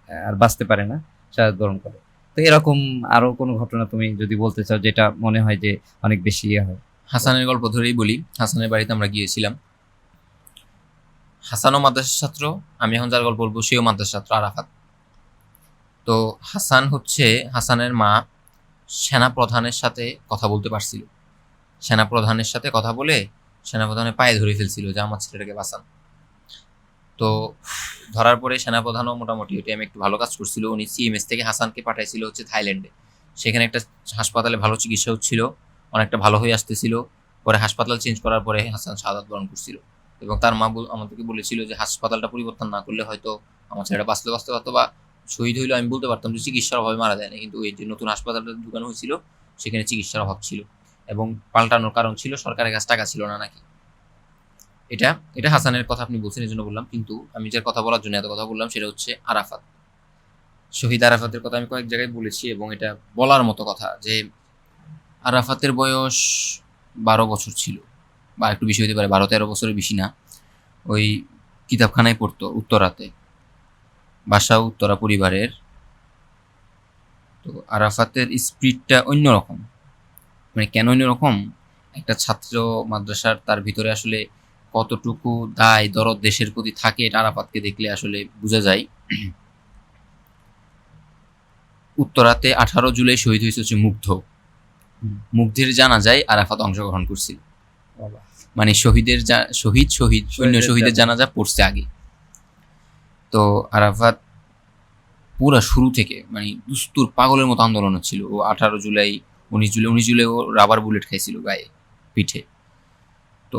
আর বাঁচতে পারে না, শাহাদাত বরণ করে। তো এরকম আরো কোনো ঘটনা তুমি যদি বলতে চাও যেটা মনে হয় যে অনেক বেশি ইয়ে হয়? হাসানের গল্প ধরেই বলি, হাসানের বাড়িতে আমরা গিয়েছিলাম, হাসানও মাদ্রাসার ছাত্র, আমি এখন যার গল্প বলবো সেও মাদ্রাসার ছাত্র, আরাফাত। তো হাসানের মা সেনাপ্রধানের সাথে কথা বলতে পারছিল, সেনাপ্রধানের সাথে কথা বলে সেনাপ্রধানের পায়ে ধরে ফেলছিল যে আমার ছেলেটাকে বাঁচান। তো ধরার পরে সেনাপ্রধানও মোটামুটি ওই টাইমে একটু ভালো কাজ করছিল, উনি সিএমএস থেকে হাসানকে পাঠাইছিল হচ্ছে থাইল্যান্ডে, সেখানে একটা হাসপাতালে ভালো চিকিৎসা হচ্ছিল, অনেকটা ভালো হয়ে আসতেছিল। পরে হাসপাতাল চেঞ্জ করার পরে হাসান শাহাদাত বরণ করছিল, এবং তার মা আমাদেরকে বলেছিল যে হাসপাতালটা পরিবর্তন না করলে হয়তো আমার ছেলেটা বাঁচতে পারতো, বা শহীদ হইলেও আমি বলতে পারতাম যে চিকিৎসার অভাবে মারা যায় না, কিন্তু এই যে নতুন হাসপাতালটা ঢুকানো হয়েছিল সেখানে চিকিৎসার অভাব ছিল, এবং পাল্টানোর কারণ ছিল সরকারের কাছে টাকা ছিল না নাকি। এটা হাসানের কথা আপনি বলছেন, এই জন্য বললাম। কিন্তু আমি যার কথা বলার জন্য এত কথা বললাম সেটা হচ্ছে আরাফাত, শহীদ আরাফাতের কথা আমি কয়েক জায়গায় বলেছি, এবং এটা বলার মতো কথা যে আরাফাতের বয়স 12 বছর ছিল, বা একটু বেশি হতে পারে, 12-13 বছরের বেশি না। ওই কিতাবখানায় পড়তো উত্তরাতে, বাসা উত্তরা পরিবারের। তো আরাফাতের স্পিরিটটা অন্যরকম, মানে কেন অন্যরকম, একটা ছাত্র মাদ্রাসার তার ভিতরে আসলে কতটুকু দায় দরদ দেশের প্রতি থাকে এটা আরাফাতকে দেখলে আসলে বোঝা যায়। উত্তরাতে 18 জুলাই শহীদ হয়েছে হচ্ছে মুগ্ধ, হুম। মুগ্ধের জানাজায় আরাফাত অংশগ্রহণ করছিল। বাবা। মানে শহীদ অন্য শহীদের জানাজা পড়ছে আগে। তো আরাফাত পুরা শুরু থেকে মানে দুস্তুর পাগলের মতো আন্দোলন হচ্ছিল। ও 19 জুলাই ও রাবার বুলেট খাইছিল গায়ে, পিঠে। তো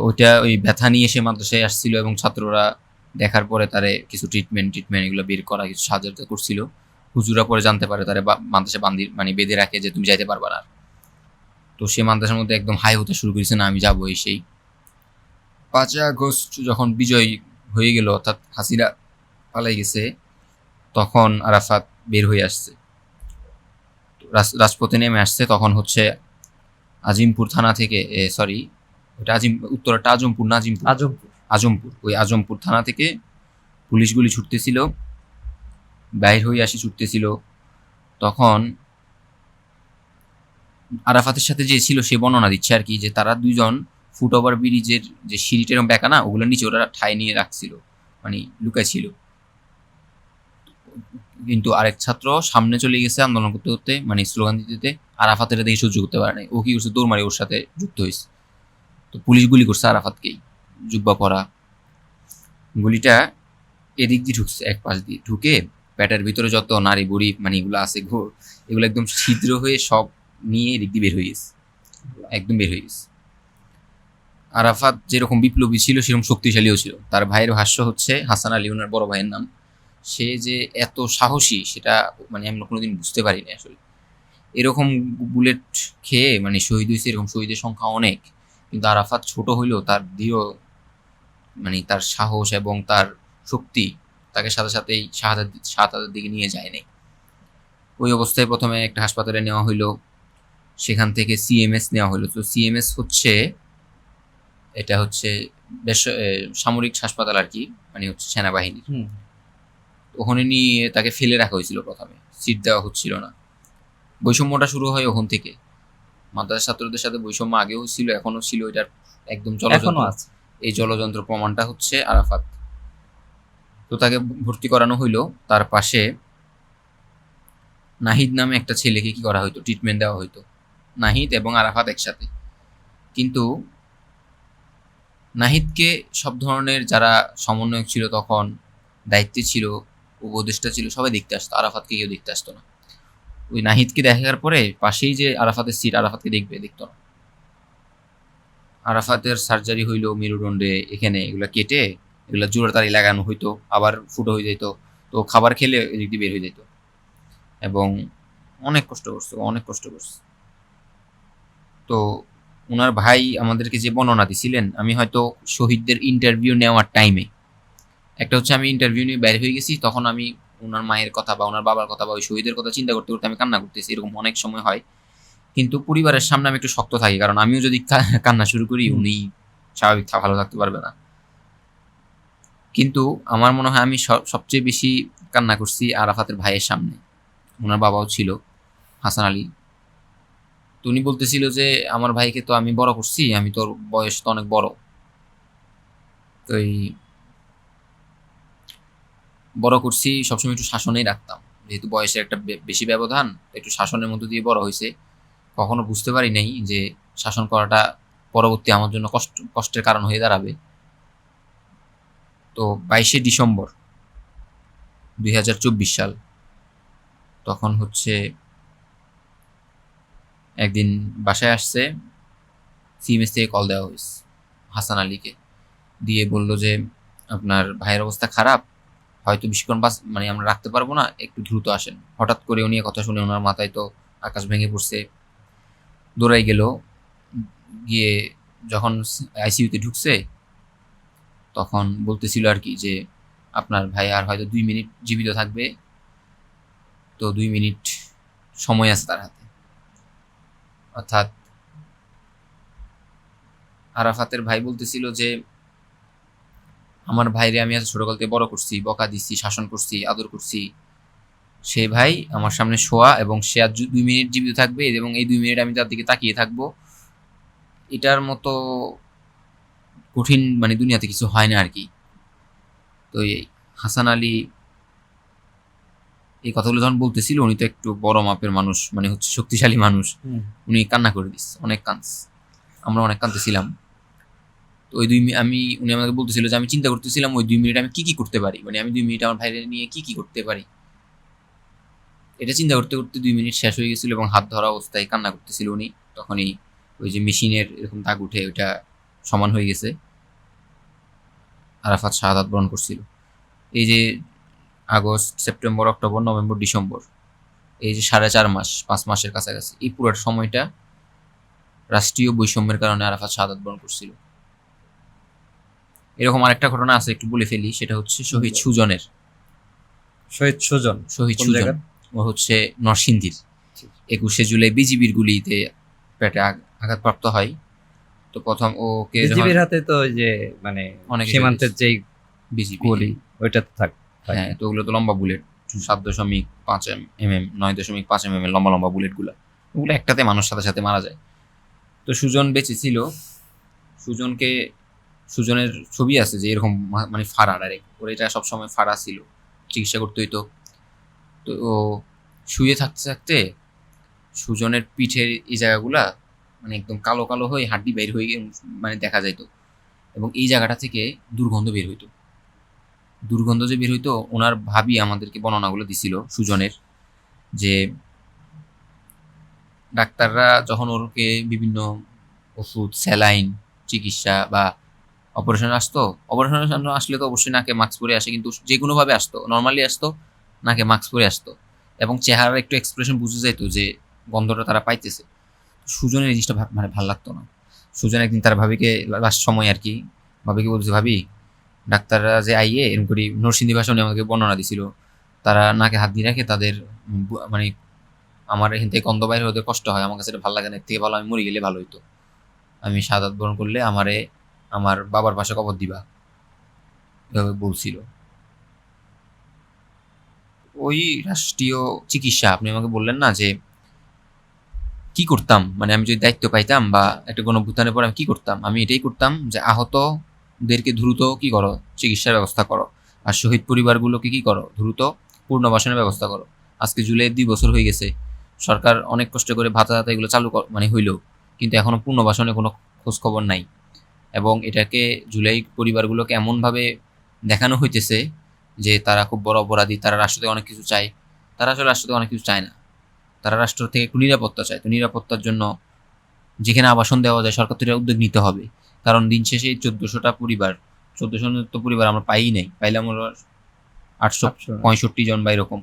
ওই ব্যথা নিয়ে সে মাদ্রাসায় আসছিল এবং ছাত্ররা দেখার পরে তারে কিছু ট্রিটমেন্ট এগুলো বের করা, কিছু সাহায্য করছিল। হুজুরা পরে জানতে পারে তারে মাদ্রাসা বেঁধে রাখে যে তুমি যাইতে পারবা না। তো সে মাদ্রাসার মধ্যে একদম হাই হতে শুরু করেছে, না আমি যাবো। সেই 5 আগস্ট যখন বিজয় হয়ে গেল, অর্থাৎ হাসিনা পালাই গেছে, তখন আরাফাত বের হয়ে আসছে, রাজপথে নেমে আসছে। তখন হচ্ছে আজিমপুর থানা থেকে, সরি ওটা উত্তরটা আজমপুর, আজমপুর, ওই আজমপুর থানা থেকে পুলিশগুলি ছুটতেছিল, বাইর হয়ে আসি ছুটতেছিল। তখন আরাফাতের সাথে যে ছিল সে বর্ণনা দিচ্ছে আর কি, যে তারা দুইজন ফুটওভার ব্রিজের যে সিঁড়িটা এরকম বেঁকা না, ওগুলোর নিচে ওরা ঠাই নিয়ে রাখছিল, মানে লুকাইছিল। কিন্তু আরেক ছাত্র সামনে চলে গেছে আন্দোলন করতে করতে, মানে স্লোগান দিতে দিতে। আরাফাতের দেখে সহ্য করতে পারে নাই, ও কি করছে, দৌড় মারি ওর সাথে যুক্ত হয়েছে। তো পুলিশ গুলি করছে আরাফাতকেই, জুব্বা পরা। গুলিটা এদিক দিয়ে ঢুকছে, এক পাশ দিয়ে ঢুকে পেটের ভিতরে যত নারী বুড়ি মানে এগুলো আছে এগুলো একদম ছিদ্র হয়ে সব নিয়ে এদিক দিয়ে বের হয়ে গেছে, একদম বের হয়ে গেছে। আরাফাত যেরকম বিপ্লবী ছিল সেরকম শক্তিশালীও ছিল। তার ভাইয়ের ভাষ্য হচ্ছে, হাসান আলী ওনার বড় ভাইয়ের নাম, সে যে এত সাহসী সেটা মানে আমরা কোনোদিন বুঝতে পারিনি আসলে। এরকম বুলেট খেয়ে মানে শহীদ হয়েছে, এরকম শহীদের সংখ্যা অনেক। কিন্তু আরাফাত ছোট হইলেও তার দৃঢ় মানে তার সাহস এবং তার শক্তি তাকে সাথে সাথেই শাহাদাতের দিকে নিয়ে যায় নাই। ওই অবস্থায় প্রথমে একটা হাসপাতালে নেওয়া হইলো, সেখান থেকে সিএমএস নেওয়া হলো। তো সিএমএস হচ্ছে, এটা হচ্ছে বেশ সামরিক হাসপাতাল আর কি, মানে হচ্ছে সেনাবাহিনীর। ওখানে নিয়ে তাকে ফেলে রাখা হয়েছিল, প্রথমে সিট দেওয়া হচ্ছিল না। বৈষম্যটা শুরু হয় ওখান থেকে। মাদ্রাসা ছাত্রদের সাথে বৈষম্য আগেও ছিল, এখনো ছিল, এটার একদম জলযন্ত্র আছে। এই জলযন্ত্র প্রমাণটা হচ্ছে আরাফাত। তো তাকে ভর্তি করানো হইলো। তার পাশে নাহিদ নামে একটা ছেলেকে কি করা হইতো, ট্রিটমেন্ট দেওয়া হইতো, নাহিদ এবং আরাফাত একসাথে। কিন্তু নাহিদকে সব ধরনের যারা সমন্বয়ক ছিল তখন, দায়িত্বে ছিল, উপদেষ্টা ছিল, সবাই দেখতে আসতো, আরাফাতকে কেউ দেখতে আসতো না। ওই নাহিদকে দেখার পরে পাশেই যে আরাফাতের সিট, আরাফাতকে দেখতো না। আরাফাতের সার্জারি হইলো মেরুদণ্ডে, এখানে এগুলো কেটে এগুলো জোড়াতাড়ি লাগানো হইতো, আবার ফুটো হয়ে যেত। তো খাবার খেলে এদিক দিয়ে বের হয়ে যেত এবং অনেক কষ্ট করছে। তো ওনার ভাই আমাদেরকে যে বর্ণনা দিছিলেন, আমি হয়তো শহীদদের ইন্টারভিউ নেওয়ার টাইমে, একটা হচ্ছে আমি ইন্টারভিউ নিয়ে বের হয়ে গেছি, তখন আমি ওনার মায়ের কথা বা ওনার বাবার কথা বা ওই শহীদের কথা চিন্তা করতে করতে আমি কান্না করতেছি, এরকম অনেক সময় হয়। কিন্তু পরিবারের সামনে আমি একটু শক্ত থাকি, কারণ আমিও যদি কান্না শুরু করি উনি স্বাভাবিক ভালো থাকতে পারবে না। কিন্তু আমার মনে হয় আমি সবচেয়ে বেশি কান্না করছি আরাফাতের ভাইয়ের সামনে। ওনার বাবাও ছিল, হাসান আলী। তো উনি বলতেছিল যে আমার ভাইকে তো আমি বড় করছি, আমি তোর বয়স তো অনেক বড়, তো এই বড় করছি সবসময় একটু শাসনেই রাখতাম, যেহেতু বয়সের একটা বেশি ব্যবধান, একটু শাসনের মধ্যে দিয়ে বড় হয়েছে। কখনো বুঝতে পারি নাই যে শাসন করাটা পরবর্তী আমার জন্য কষ্টের কারণ হয়ে দাঁড়াবে। তো 22শে ডিসেম্বর 2024 সাল, তখন হচ্ছে একদিন বাসায় আসছে, সিএমএস থেকে কল দেওয়া হয়েছে হাসান আলীকে, দিয়ে বলল যে আপনার ভাইয়ের অবস্থা খারাপ, হয়তো বেশিক্ষণ মানে আমরা রাখতে পারবো না, একটু দ্রুত আসেন। হঠাৎ করে উনি কথা শুনে ওনার মাথায় তো আকাশ ভেঙে পড়ছে, দৌড়াই গেল। গিয়ে যখন আইসিইউতে ঢুকছে তখন বলতেছিল আর কি যে আপনার ভাই আর হয়তো 2 মিনিট জীবিত থাকবে, তো 2 মিনিট সময় আছে তার হাতে। অর্থাৎ আরাফাতের ভাই বলতেছিল যে আমার ভাইরে আমি আজ ছোটকাল থেকে বড় করছি, বকা দিচ্ছি, শাসন করছি, আদর করছি, সে ভাই আমার সামনে শোয়া এবং সে আর 2 মিনিট জীবিত থাকবে এবং এই 2 মিনিট আমি তার দিকে তাকিয়ে থাকবো, এটার মতো কঠিন মানে দুনিয়াতে কিছু হয় না আর কি। তো এই হাসান আলী এই কথাগুলো যখন বলতেছিল, উনি তো একটু বড় মাপের মানুষ, মানে হচ্ছে শক্তিশালী মানুষ, উনি কান্না করে দিস, অনেক কাঁদছে, আমরা অনেক কাঁদতেছিলাম। তো ওই উনি আমাকে বলতেছিল যে আমি চিন্তা করতেছিলাম ওই 2 মিনিট আমি কি কি করতে পারি, মানে আমি 2 মিনিট আমার ভাইরে নিয়ে কি কি করতে পারি, এটা চিন্তা করতে করতে 2 মিনিট শেষ হয়ে গেছিল এবং হাত ধরা অবস্থায় কান্না করতেছিল উনি। তখনই ওই যে মেশিনের এরকম দাগ উঠে ওইটা সমান হয়ে গেছে, আরাফাত শাহাদাত বরণ করছিল। এই যে August, September, October, November, December, এই যে 4.5 মাস, 5 মাসের কাছাকাছি, এই পুরো সময়টা রাষ্ট্রীয় বৈষম্যের কারণে আরাফাত শাহাদাত বরণ করছিল। এরকম আরেকটা ঘটনা আছে, একটু বলে ফেলি, সেটা হচ্ছে শহীদ সুজনের। শহীদ সুজন শহীদ কোন সুজন জায়গার? ও হচ্ছে নরসিংদীর। 21শে জুলাই বিজিবির গুলিতে পেটে আঘাতপ্রাপ্ত হয়। তো প্রথম ওকে বিজিবির হাতে তো ওই যে মানে অনেক সীমান্তের যেই বিজিবি, গুলি ওইটা তো থাকে। হ্যাঁ, তো ওগুলো তো লম্বা বুলেট, 7.5 mm, 9.5 mm লম্বা লম্বা বুলেটগুলো, ওগুলো একটাতে মানুষ সাথে সাথে মারা যায়। তো সুজন বেঁচে ছিল। সুজনের ছবি আছে যে এরকম মানে ফাড়া ডাইরেক্ট, ওর এটা সবসময় ফাড়া ছিল, চিকিৎসা করতে হইতো। তো ও শুয়ে থাকতে থাকতে সুজনের পিঠের এই জায়গাগুলা মানে একদম কালো কালো হয়ে হাড্ডি বের হয়ে মানে দেখা যাইতো, এবং এই জায়গাটা থেকে দুর্গন্ধ বের হইতো। দুর্গন্ধ যে বের হইতো, ওনার ভাবি আমাদেরকে বর্ণনাগুলো দিছিল সুজনের, যে ডাক্তাররা যখন ওরকে বিভিন্ন ওষুধ, স্যালাইন, চিকিৎসা বা অপারেশনে আসতো, অপারেশনের জন্য আসলে তো অবশ্যই নাকে মাস্ক পরে আসে, কিন্তু যে কোনোভাবে আসতো, নর্মালি আসতো, নাকে মাস্ক পরে আসতো, এবং চেহারার একটু এক্সপ্রেশন বুঝে যেত যে গন্ধটা তারা পাইতেছে। সুজনের এই জিনিসটা মানে ভাল লাগতো না। সুজন একদিন তার ভাবিকে লাস্ট সময় আর কি, ভাবিকে বলছে, ভাবি ডাক্তাররা যে আইয়ে এরকম করি, নরসিংদী ভাষা উনি আমাকে বর্ণনা দিছিল, তারা নাকে হাত দিয়ে রাখে, তাদের মানে আমার এখান থেকে গন্ধ বাইরে হতে কষ্ট হয়, আমার কাছে এটা ভালো লাগে না, এর থেকে ভালো আমি মরে গেলে ভালো হইতো, আমি শাহাদাত বরণ করলে আমারে আমার বাবার পাশে কবর দিবা, এভাবে বলছিল। ওই রাষ্ট্রীয় চিকিৎসা, আপনি আমাকে বললেন না যে কি করতাম, মানে আমি যদি দায়িত্ব পাইতাম বা একটা গণভ্যুত্থানের পর আমি কি করতাম, আমি এটাই করতাম যে আহতদেরকে দ্রুত কি করো, চিকিৎসার ব্যবস্থা করো, আর শহীদ পরিবারগুলোকে কি করো, দ্রুত পুনর্বাসনের ব্যবস্থা করো। আজকে জুলাই 2 বছর হয়ে গেছে, সরকার অনেক কষ্ট করে ভাতা ভাতা এগুলো চালু মানে হইলো, কিন্তু এখনো পুনর্বাসনে কোনো খোঁজ খবর নাই। এবং এটাকে জুলাই পরিবারগুলোকে এমনভাবে দেখানো হইতেছে যে তারা খুব বড় অপরাধী, তারা রাষ্ট্র থেকে অনেক কিছু চায়। তারা আসলে রাষ্ট্র থেকে অনেক কিছু চায় না, তারা রাষ্ট্র থেকে একটু নিরাপত্তা চায়। তো নিরাপত্তার জন্য যেখানে আবাসন দেওয়া যায় সরকার থেকে উদ্যোগ নিতে হবে, কারণ দিন শেষে 1400টা পরিবার, 1400 তো পরিবার আমরা পাই নাই, পাইলাম আমরা 865 জন বা এরকম।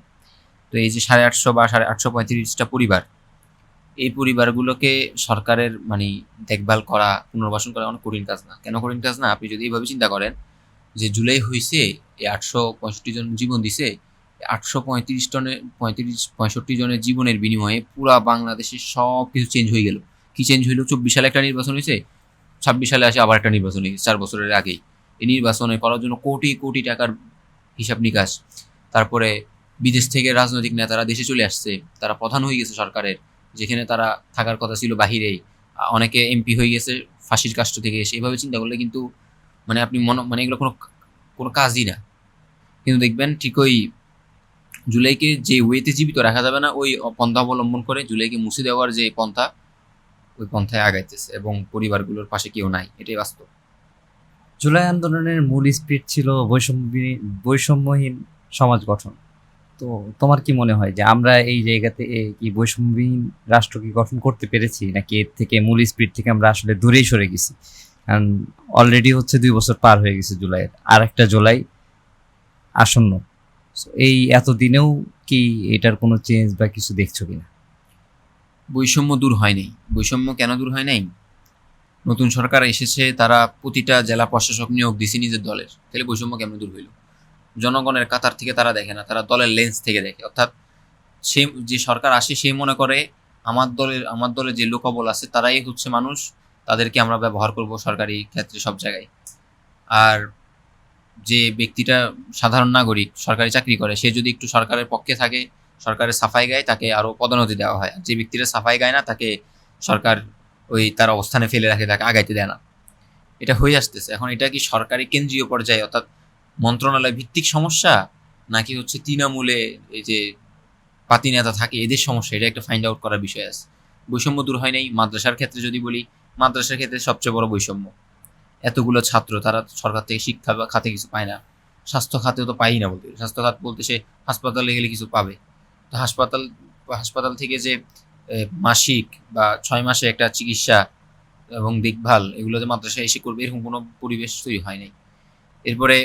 তো এই যে 850 বা 835টা পরিবার, এই পরিবারগুলোকে সরকারের মানে দেখভাল করা, পুনর্বাসন করা অনেক কঠিন কাজ না। কেন কঠিন কাজ না? আপনি যদি এইভাবে চিন্তা করেন যে জুলাই হয়েছে, এই 865 জন জীবন দিছে, 835 জনের জীবনের বিনিময়ে পুরা বাংলাদেশের সব কিছু চেঞ্জ হয়ে গেল। কি চেঞ্জ হইলো? 24 সালে একটা নির্বাচন হয়েছে, 26 সালে আসে আবার একটা নির্বাচন হয়েছে, 4 বছরের আগেই। এই নির্বাচনে করার জন্য কোটি কোটি টাকার হিসাব নিকাশ, তারপরে বিদেশ থেকে রাজনৈতিক নেতারা দেশে চলে আসছে, তারা প্রধান হয়ে গেছে সরকারের, যেখানে তারা থাকার কথা ছিল বাহিরেই। অনেকে এমপি হয়ে গেছে ফাঁসির কাষ্ট থেকে এসে। এভাবে চিন্তা করলে কিন্তু মানে আপনি মানে এগুলো কোনো কোনো কাজই না। কিন্তু দেখবেন ঠিক ওই জুলাইকে যে ওয়েতে জীবিত রাখা যাবে না, ওই পন্থা অবলম্বন করে জুলাইকে মুছে দেওয়ার যে পন্থা, ওই পন্থায় আগাইতেছে, এবং পরিবারগুলোর পাশে কেউ নাই, এটাই বাস্তব। জুলাই আন্দোলনের মূল স্পিরিট ছিল বৈষম্যহীন সমাজ গঠন। তো তোমার কি মনে হয় যে আমরা এই জায়গাতে কি বৈষম্যহীন রাষ্ট্র কি গঠন করতে পেরেছি, নাকি এর থেকে মূল স্পিরিট থেকে আমরা আসলে দূরেই সরে গেছি? কারণ অলরেডি হচ্ছে 2 বছর পার হয়ে গেছে জুলাইয়ের, আর একটা জুলাই আসন্ন। So, এই এতদিনেও কি এটার কোনো চেঞ্জ বা কিছু দেখছো কিনা? বৈষম্য দূর হয় নাই। বৈষম্য কেন দূর হয় নাই? নতুন সরকার এসেছে, তারা প্রতিটা জেলা প্রশাসক নিয়োগ দিছে নিজের দলের, তাহলে বৈষম্য কেমন দূর হইল? জনগণের কাতার থেকে তারা দেখে না, তারা দলের লেন্স থেকে দেখে। অর্থাৎ সে যে সরকার আসে সে মনে করে আমার দলের যে লোকবল আছে তারাই হচ্ছে মানুষ, তাদেরকে আমরা ব্যবহার করব সরকারি ক্ষেত্রে সব জায়গায়। আর যে ব্যক্তিটা সাধারণ নাগরিক সরকারি চাকরি করে, সে যদি একটু সরকারের পক্ষে থাকে, সরকারের সাফাই গায়, তাকে আরো পদোন্নতি দেওয়া হয়। আর যে ব্যক্তিরা সাফাই গায় না, তাকে সরকার ওই তার অবস্থানে ফেলে রাখে, তাকে আগাইতে দেয় না। এটা হয়ে আসতেছে। এখন এটা কি সরকারি কেন্দ্রীয় পর্যায়ে অর্থাৎ মন্ত্রণালয় ভিত্তিক সমস্যা, নাকি হচ্ছে তৃণমূলে এই যে পাতি নেতা থাকে, এদের সমস্যা, এটা একটা ফাইন্ড আউট করার বিষয় আছে। বৈষম্য দূর হয় নাই। মাদ্রাসার ক্ষেত্রে যদি বলি, মাদ্রাসার ক্ষেত্রে সবচেয়ে বড় বৈষম্য, এতগুলো ছাত্র, তারা সরকার থেকে শিক্ষা খাতে কিছু পায় না। স্বাস্থ্য খাতেও তো পাই না বলতে, স্বাস্থ্য খাত বলতে সে হাসপাতালে গেলে কিছু পাবে, তো হাসপাতাল থেকে যে মাসিক বা 6 মাসে একটা চিকিৎসা এবং দেখভাল, এগুলো যে মাদ্রাসায় এসে করবে, এরকম কোনো পরিবেশ তৈরি হয় নাই। এরপরে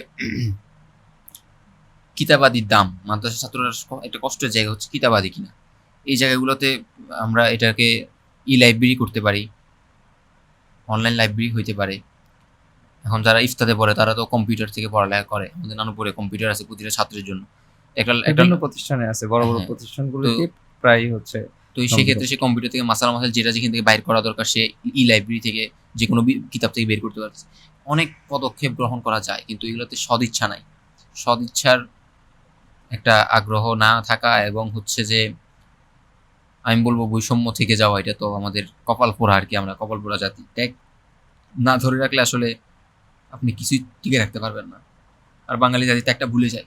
কিতাবাদির দাম, মাদ্রাসা ছাত্ররা একটা কষ্টের জায়গা হচ্ছে কিতাবাদি কিনা। এই জায়গাগুলোতে আমরা এটাকে লাইব্রেরি করতে পারি, অনলাইন লাইব্রেরি হইতে পারে। এখন যারা ইফতাতে পড়ে তারা তো কম্পিউটার থেকে পড়ালেখা করে, আমাদের নানুপুরে কম্পিউটার আছে প্রতিটা ছাত্রের জন্য। একটা বিভিন্ন প্রতিষ্ঠানে আছে, বড় বড় হ্যাঁ, প্রতিষ্ঠানগুলোতে প্রায় হচ্ছে। তো সেক্ষেত্রে সে কম্পিউটার থেকে মাসালা যেটা যেখান থেকে বাইর করা দরকার, সে লাইব্রেরি থেকে যে কোনো কিতাব থেকে বের করতে পারছে। অনেক পদক্ষেপ গ্রহণ করা যায়, কিন্তু এগুলোতে সদিচ্ছা নাই। সদিচ্ছার একটা আগ্রহ না থাকা এবং হচ্ছে যে আমি বলবো বৈষম্য থেকে যাওয়া, এটা তো আমাদের কপাল পোড়া আর কি। আমরা কপাল পোড়া জাতি, ট্যাগ না ধরে রাখলে আসলে আপনি কিছুই টিকে রাখতে পারবেন না। আর বাঙালি জাতি ত্যাগটা ভুলে যায়।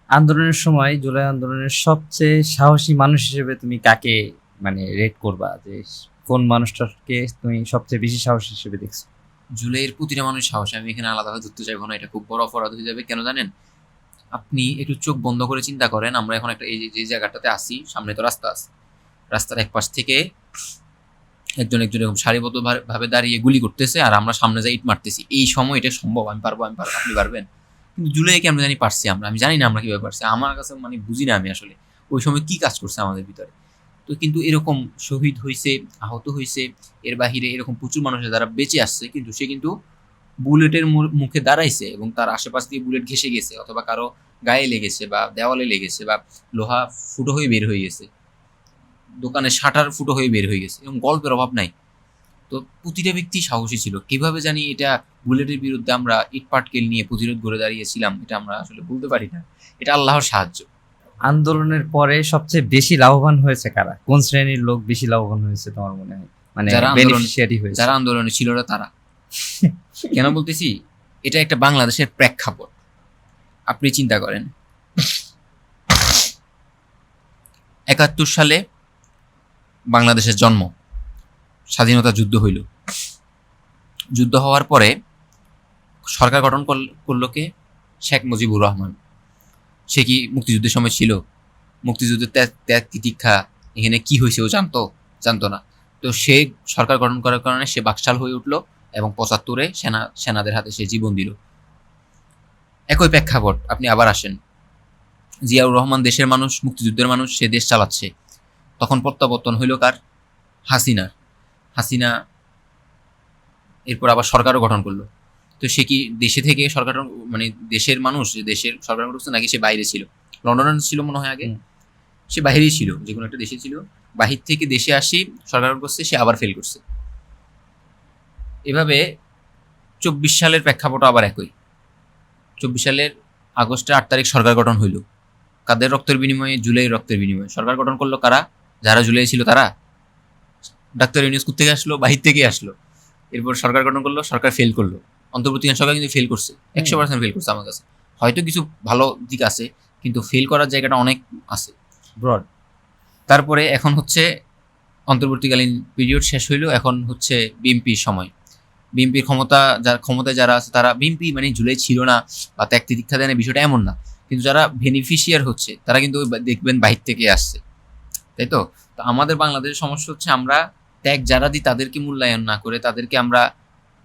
আন্দোলনের সময়, জুলাই আন্দোলনের সবচেয়ে সাহসী মানুষ হিসেবে তুমি কাকে মানে রেট করবা, যে কোন মানুষটাকে তুমি সবচেয়ে বেশি সাহসী হিসেবে দেখছো? জুলাইয়ের প্রতিটা মানুষ সাহসী, আমি এখানে আলাদাভাবে ধরতে চাইবো না, এটা খুব বড় অপরাধ হয়ে যাবে। কেন জানেন? আপনি একটু চোখ বন্ধ করে চিন্তা করেন, আমরা এখন একটা এই যে জায়গাটাতে আসি, সামনে তো রাস্তা আছে, রাস্তার এক পাশ থেকে একজন এরকম সারিবদ্ধ ভাবে দাঁড়িয়ে গুলি করতেছে, আর আমরা সামনে যাই ইট মারতেছি। এই সময় এটা সম্ভব? আমি পারবো, আপনি পারবেন? কিন্তু জুলাইকে আমরা জানি পারছি, আমি জানি না আমরা কিভাবে পারছি। আমার কাছে মানে বুঝি না আমি আসলে ওই সময় কি কাজ করছে আমাদের ভিতরে। তো কিন্তু এরকম শহীদ হয়েছে, আহত হয়েছে, এর বাহিরে এরকম প্রচুর মানুষের যারা বেঁচে আসছে, কিন্তু সে কিন্তু বুলেটের মুখে দাঁড়াইছে এবং তার আশেপাশ দিয়ে বুলেট ঘেসে গেছে, অথবা কারো গায়ে লেগেছে বা দেওয়ালে লেগেছে, বা লোহা ফুটো হয়ে বের হয়ে গেছে, দোকানে শাটার ফুটো হয়ে বের হয়ে গেছে, এবং গল্পের অভাব নাই। তো প্রতিটা ব্যক্তি সাহসী ছিল। কিভাবে জানি এটা বুলেটের বিরুদ্ধে আমরা ইট পাটকেল নিয়ে প্রতিরোধ করে দাঁড়িয়েছিলাম, এটা আমরা আসলে বলতে পারি না। এটা আল্লাহর সাহায্য। আন্দোলনের পরে সবচেয়ে বেশি লাভবান হয়েছে কারা? কোন শ্রেণীর লোক বেশি লাভবান হয়েছে তোমার মনে হয়? মানে বেনিফিশিয়ারি হয়েছে যারা আন্দোলনে ছিল না তারা। কেন বলতেছি? এটা একটা বাংলাদেশের প্রেক্ষাপট। আপনি চিন্তা করেন, ৭১ সালে বাংলাদেশের জন্ম, স্বাধীনতা যুদ্ধ হইল। যুদ্ধ হওয়ার পরে সরকার গঠন করলো কে? শেখ মুজিবুর রহমান। সে কি মুক্তিযুদ্ধের সময় ছিল? মুক্তিযুদ্ধের ত্যাগ তিতিক্ষা এখানে কি হয়েছে ও জানতো না। তো সে সরকার গঠন করার কারণে সে বাকশাল হয়ে উঠলো এবং ৭৫-এ সেনাদের হাতে সে জীবন দিল। একই প্রেক্ষাপট আপনি আবার আসেন, জিয়াউর রহমান দেশের মানুষ, মুক্তিযুদ্ধের মানুষ, সে দেশ চালাচ্ছে। তখন প্রত্যাবর্তন হইল কার? হাসিনা এরপর আবার সরকারও গঠন করলো। তো সে কি দেশে থেকে সরকার, মানে দেশের মানুষ দেশের সরকার করছে, নাকি সে বাইরে ছিল? লন্ডনে ছিল মনে হয় আগে, সে বাইরেই ছিল, যে কোনো একটা দেশে ছিল। বাহির থেকে দেশে আসি সরকার করছে, সে আবার ফেল করছে। এভাবে ২৪ সালের প্রেক্ষাপট আবার একই। ২৪ সালের আগস্টের ৮ তারিখ সরকার গঠন হইল। কাদের রক্তের বিনিময়ে? জুলাই রক্তের বিনিময়ে। সরকার গঠন করলো কারা? যারা জুলাই ছিল তারা। ডাক্তার ইউনূস থেকে আসলো, বাহির থেকে আসলো। এরপর সরকার গঠন করলো, সরকার ফেল করলো। অন্তর্বর্তীকালীন সরকার কিন্তু ফেল করছে, ১০০% ফেল করছে আমার কাছে। হয়তো কিছু ভালো দিক আছে, কিন্তু ফেল করার জায়গাটা অনেক আছে, ব্রড। তারপরে এখন হচ্ছে অন্তর্বর্তীকালীন পিরিয়ড শেষ হইলো, এখন হচ্ছে বিএনপির সময়। বিএনপির ক্ষমতায় যারা আছে তারা, বিএনপি মানে জুলাই ছিল না বা ত্যাগ তিতিক্ষা দেয় না, বিষয়টা এমন না, কিন্তু যারা বেনিফিশিয়ার হচ্ছে তারা কিন্তু দেখবেন বাহির থেকে আসছে, তাই তো? তো আমাদের বাংলাদেশের সমস্যা হচ্ছে আমরা ত্যাগ যারা দিই তাদেরকে মূল্যায়ন না করে, তাদেরকে আমরা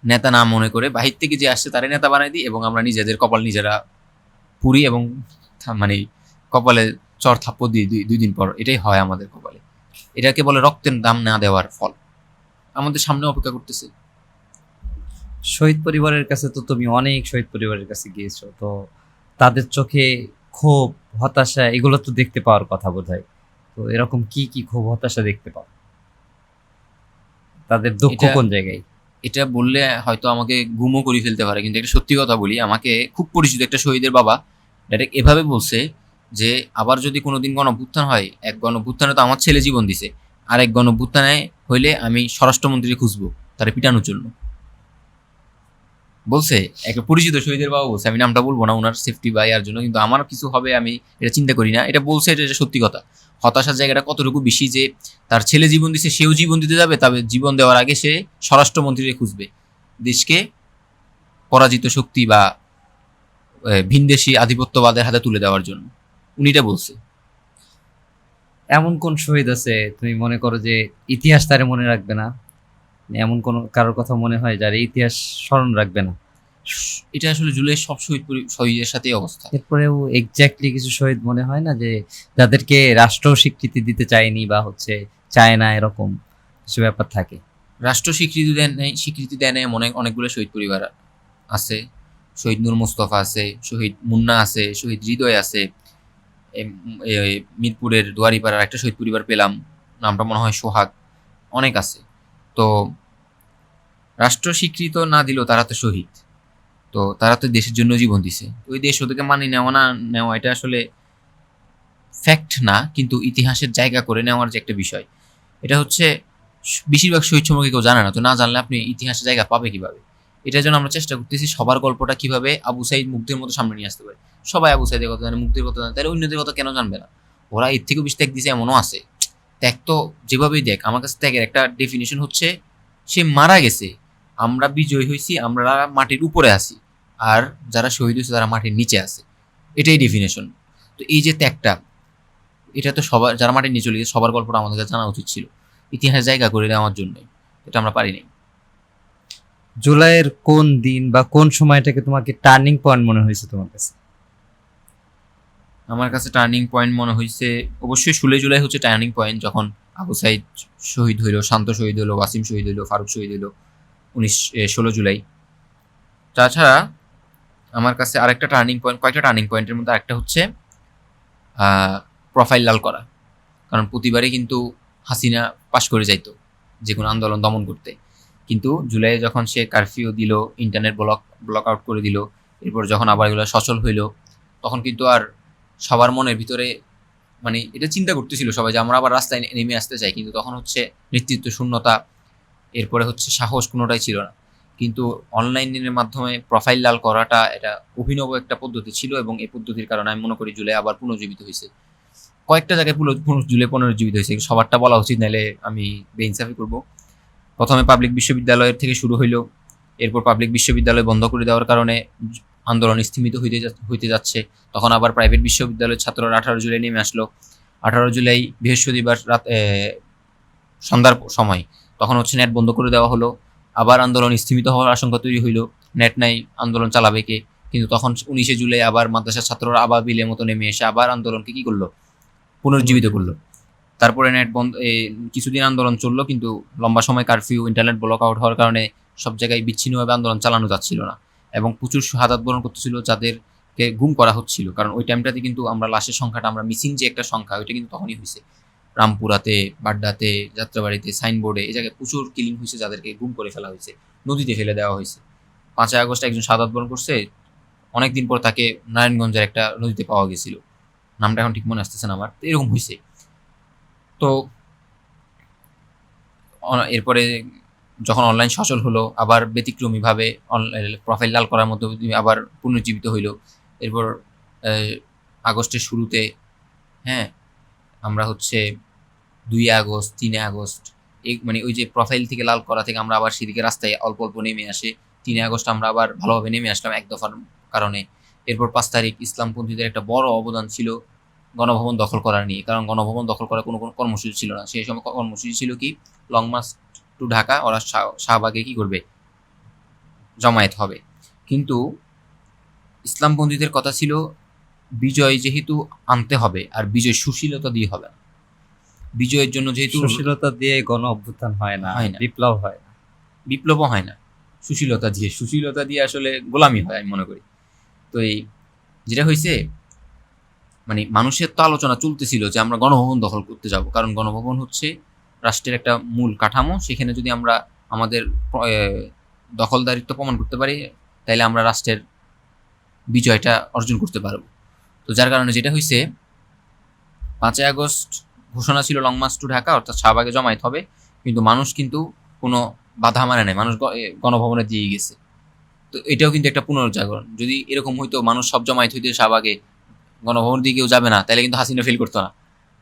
নেতা না মনে করে, বাহির থেকে যে আসছে তারাই নেতা বানাই দিই, এবং আমরা নিজেদের কপাল নিজেরা পুরি, এবং মানে কপালে চর থাপ্পড় দিই ২ দিন পর। এটাই হয় আমাদের কপালে। এটাকে বলে রক্তের দাম না দেওয়ার ফল। আমাদের সামনে অপেক্ষা করতেছে। শহীদ পরিবারের কাছে তো তুমি অনেক শহীদ পরিবারের কাছে গিয়েছো, তো তাদের চোখে ক্ষোভ, হতাশা এগুলো তো দেখতে পাওয়ার কথা বোধহয়। তো এরকম কি ক্ষোভ, হতাশা দেখতে পাও? তাদের দুঃখ কোন জায়গায়? এটা বললে হয়তো আমাকে গুমও করে ফেলতে পারে, কিন্তু একটা সত্যি কথা বলি। আমাকে খুব পরিচিত একটা শহীদের বাবা ডাইরেক্ট এভাবে বলছে যে আবার যদি কোনোদিন গণঅভ্যুত্থান হয়, এক গণঅভ্যুত্থানে তো আমার ছেলে জীবন দিছে, আর এক গণঅভ্যুত্থানে হইলে আমি স্বরাষ্ট্রমন্ত্রী খুঁজবো তারে পিটানোর জন্য। বলছে একটা পরিচিত শহীদের বাবা বলছে, আমি নামটা বলবো না ওনার সেফটি বা ইয়ার জন্য, কিন্তু আমার কিছু হবে আমি এটা চিন্তা করি না, এটা বলছে, এটা সত্যি কথা। হতাশার জায়গাটা কতটুকু বেশি যে তার ছেলে জীবন দিছে, সেও জীবন দিতে যাবে, তবে জীবন দেওয়ার আগে সে স্বরাষ্ট্রমন্ত্রীকে খুঁজবে দেশকে পরাজিত শক্তি বা ভিনদেশী আধিপত্যবাদের হাতে তুলে দেওয়ার জন্য, উনি এটা বলছে। এমন কোন শহীদ আছে তুমি মনে করো যে ইতিহাস তারে মনে রাখবে না? এমন কোন কারোর কথা মনে হয় যার ইতিহাস স্মরণ রাখবে না? এটা আসলে জুলাইয়ের সব শহীদের সাথেই অবস্থা। এরপরেও এক্স্যাক্টলি কিছু শহীদ মনে হয় না যে যাদেরকে রাষ্ট্র স্বীকৃতি দিতে চায়নি বা হচ্ছে চায় না, এরকম কিছু ব্যাপার থাকে? রাষ্ট্র স্বীকৃতি দেয় নাই অনেকগুলো শহীদ পরিবার আছে। শহীদ নূর মুস্তফা আছে, শহীদ মুন্না আছে, শহীদ হৃদয় আছে। মিরপুরের দুয়ারিপাড়ার একটা শহীদ পরিবার পেলাম, নামটা মনে হয় সোহাগ। অনেক আছে। তো রাষ্ট্র স্বীকৃত না দিলেও তারা তো শহীদ, তো তারা তো দেশের জন্য জীবন দিছে। ওই দেশ ওদেরকে মানি নেওয়া না নেওয়া এটা আসলে ফ্যাক্ট না, কিন্তু ইতিহাসের জায়গা করে নেওয়ার যে একটা বিষয়, এটা হচ্ছে বেশিরভাগ শহীদ সম্পর্কে কেউ জানে না। তো না জানলে আপনি ইতিহাসের জায়গা পাবে কিভাবে? এটার জন্য আমরা চেষ্টা করতেছি সবার গল্পটা কিভাবে আবু সাইদ মুগ্ধের মতো সামনে নিয়ে আসতে পারে। সবাই আবু সাইদের কথা জানে, মুগ্ধের কথা জানে, তাহলে অন্যদের কথা কেন জানবে না? ওরা এর থেকেও বেশি ত্যাগ দিছে এমনও আছে। ত্যাগ তো যেভাবেই দেখ, আমার কাছে ত্যাগের একটা ডেফিনেশন হচ্ছে সে মারা গেছে, আমরা বিজয়ী হয়েছি, আমরা মাটির উপরে আছি, আর যারা শহীদ হয়েছে তারা মাটির নিচে আছে, এটাই ডেফিনেশন। তো এই যে ত্যাগটা, এটা তো সবার, যারা মাটির নিচে চলে গেছে সবার গল্পটা আমাদের কাছে জানা উচিত ছিল, ইতিহাস জায়গা করে নেওয়ার জন্য। এটা আমরা পারিনি। জুলাইয়ের কোন দিন বা কোন সময়টাকে তোমাকে টার্নিং পয়েন্ট মনে হয়েছে তোমার কাছে? আমার কাছে টার্নিং পয়েন্ট মনে হয়েছে অবশ্যই 16 জুলাই হচ্ছে টার্নিং পয়েন্ট, যখন আবু সাইদ শহীদ হইল, শান্ত শহীদ হইল, ওয়াসিম শহীদ হইল, ফারুক শহীদ হইল 16 জুলাই। তাছাড়া আমার কাছে আরেকটা টার্নিং পয়েন্ট, কয়েকটা টার্নিং পয়েন্টের মধ্যে আরেকটা হচ্ছে প্রোফাইল লাল করা। কারণ প্রতিবারই কিন্তু হাসিনা পাশ করে যাইতো যে কোনো আন্দোলন দমন করতে, কিন্তু জুলাইয়ে যখন সে কারফিউ দিল, ইন্টারনেট ব্লক আউট করে দিল, এরপর যখন আবার এগুলো সচল হইল, তখন কিন্তু আর সবার মনের ভিতরে মানে এটা চিন্তা করতেছিল সবাই যে আমরা আবার রাস্তায় নেমে আসতে চাই, কিন্তু তখন হচ্ছে নেতৃত্ব শূন্যতা, এরপরে হচ্ছে সাহস কোনোটাই ছিল না। কিন্তু অনলাইনের মাধ্যমে প্রোফাইল লাল করাটা এটা অভিনব একটা পদ্ধতি ছিল, এবং এই পদ্ধতির কারণে আমি মনে করি জুলাই আবার পুনর্জীবিত হয়েছে। কয়েকটা জায়গায় জুলাই পুনর্জীবিত হয়েছে, সবারটা বলা উচিত, নাহলে আমি বেইনসাফি করব। প্রথমে পাবলিক বিশ্ববিদ্যালয়ের থেকে শুরু হইলো, এরপর পাবলিক বিশ্ববিদ্যালয় বন্ধ করে দেওয়ার কারণে আন্দোলন স্থিমিত হইতে যাচ্ছে। তখন আবার প্রাইভেট বিশ্ববিদ্যালয়ের ছাত্ররা 18 জুলাই নেমে আসলো। 18 জুলাই বৃহস্পতিবার রাত সন্ধ্যার সময় তখন হচ্ছে নেট বন্ধ করে দেওয়া হলো। আবার আন্দোলন স্থিমিত হওয়ার আশঙ্কা তৈরি হইলো, নেট নাই, আন্দোলন চালাবে কে? কিন্তু তখন 19 জুলাই আবার মাদ্রাসার ছাত্ররা আবার বিলের মতো নেমে এসে আবার আন্দোলনকে কি করলো? পুনর্জীবিত করলো। তারপরে নেট বন্ধ, কিছুদিন আন্দোলন চললো, কিন্তু লম্বা সময় কারফিউ, ইন্টারনেট ব্লক আউট হওয়ার কারণে সব জায়গায় বিচ্ছিন্নভাবে আন্দোলন চালানো যাচ্ছিল না, এবং প্রচুর শাহাদাত বরণ করতেছিল যাদেরকে গুম করা হচ্ছিল। কারণ ওই টাইমটাতে কিন্তু আমরা লাশের সংখ্যাটা, আমরা মিসিং যে একটা সংখ্যা, ওইটা কিন্তু তখনই হয়েছে। রামপুরাতে, বাড্ডাতে, যাত্রাবাড়িতে, সাইনবোর্ডে, এই জায়গায় প্রচুর কিলিং হয়েছে, যাদেরকে গুম করে ফেলা হয়েছে, নদীতে ফেলে দেওয়া হয়েছে। 5 আগস্ট একজন শাহাদাত বরণ করছে, অনেকদিন পর তাকে নারায়ণগঞ্জের একটা নদীতে পাওয়া গেছিল, নামটা এখন ঠিক মনে আসতেছে না আমার। এরকম হয়েছে। তো এরপরে যখন অনলাইন সচল হলো, আবার ব্যতিক্রমীভাবে প্রোফাইল লাল করার মধ্যে আবার পুনর্জীবিত হইলো। এরপর আগস্টের শুরুতে, হ্যাঁ, আমরা হচ্ছে 2 আগস্ট, 3 আগস্ট, এই মানে ওই যে প্রোফাইল থেকে লাল করা থেকে আমরা আবার সেদিকে রাস্তায় অল্প অল্প নেমে আসে। 3 আগস্ট আমরা আবার ভালোভাবে নেমে আসলাম এক দফার কারণে। এরপর 5 তারিখ ইসলামপন্থীদের একটা বড় অবদান ছিল গণভবন দখল করা নিয়ে, কারণ গণভবন দখল করার কোনো কর্মসূচি ছিল না সেই সময়। কর্মসূচি ছিল কি? লং মার্চ টু ঢাকা, ওরা শাহবাগে কি করবে? জমায়েত হবে। কিন্তু ইসলামপন্থীদের কথা ছিল বিজয় যেহেতু আনতে হবে, আর বিজয় সুশীলতা দিয়ে হবে না। বিজয়ের জন্য যেহেতু সুশীলতা দিয়ে গণ অভ্যুত্থান হয় না, বিপ্লব হয় না। বিপ্লবও হয় না সুশীলতা দিয়ে আসলে গোলামি হয় আমি মনে করি। তো এই যেটা হয়েছে, মানে মানুষের তো আলোচনা চলতেছিল যে আমরা গণভবন দখল করতে যাব, কারণ গণভবন হচ্ছে রাষ্ট্রের একটা মূল কাঠামো, সেখানে যদি আমরা আমাদের দখলদারিত্ব প্রমাণ করতে পারি, তাইলে আমরা রাষ্ট্রের বিজয়টা অর্জন করতে পারবো। তো যার কারণে যেটা হয়েছে, 5 আগস্ট ঘোষণা ছিল লং মার্চ টু ঢাকা, অর্থাৎ শাহবাগে জমায়েত হবে, কিন্তু মানুষ কিন্তু কোনো বাধা মানে নাই, মানুষ গণভবনে দিয়ে গেছে। তো এটাও কিন্তু একটা পুনর্জাগরণ। যদি এরকম হইতো মানুষ সব জমায়েত হইতো শাহবাগে, গণভবন দিয়ে কেউ যাবে না, তাহলে কিন্তু হাসিনা ফেল করতো না।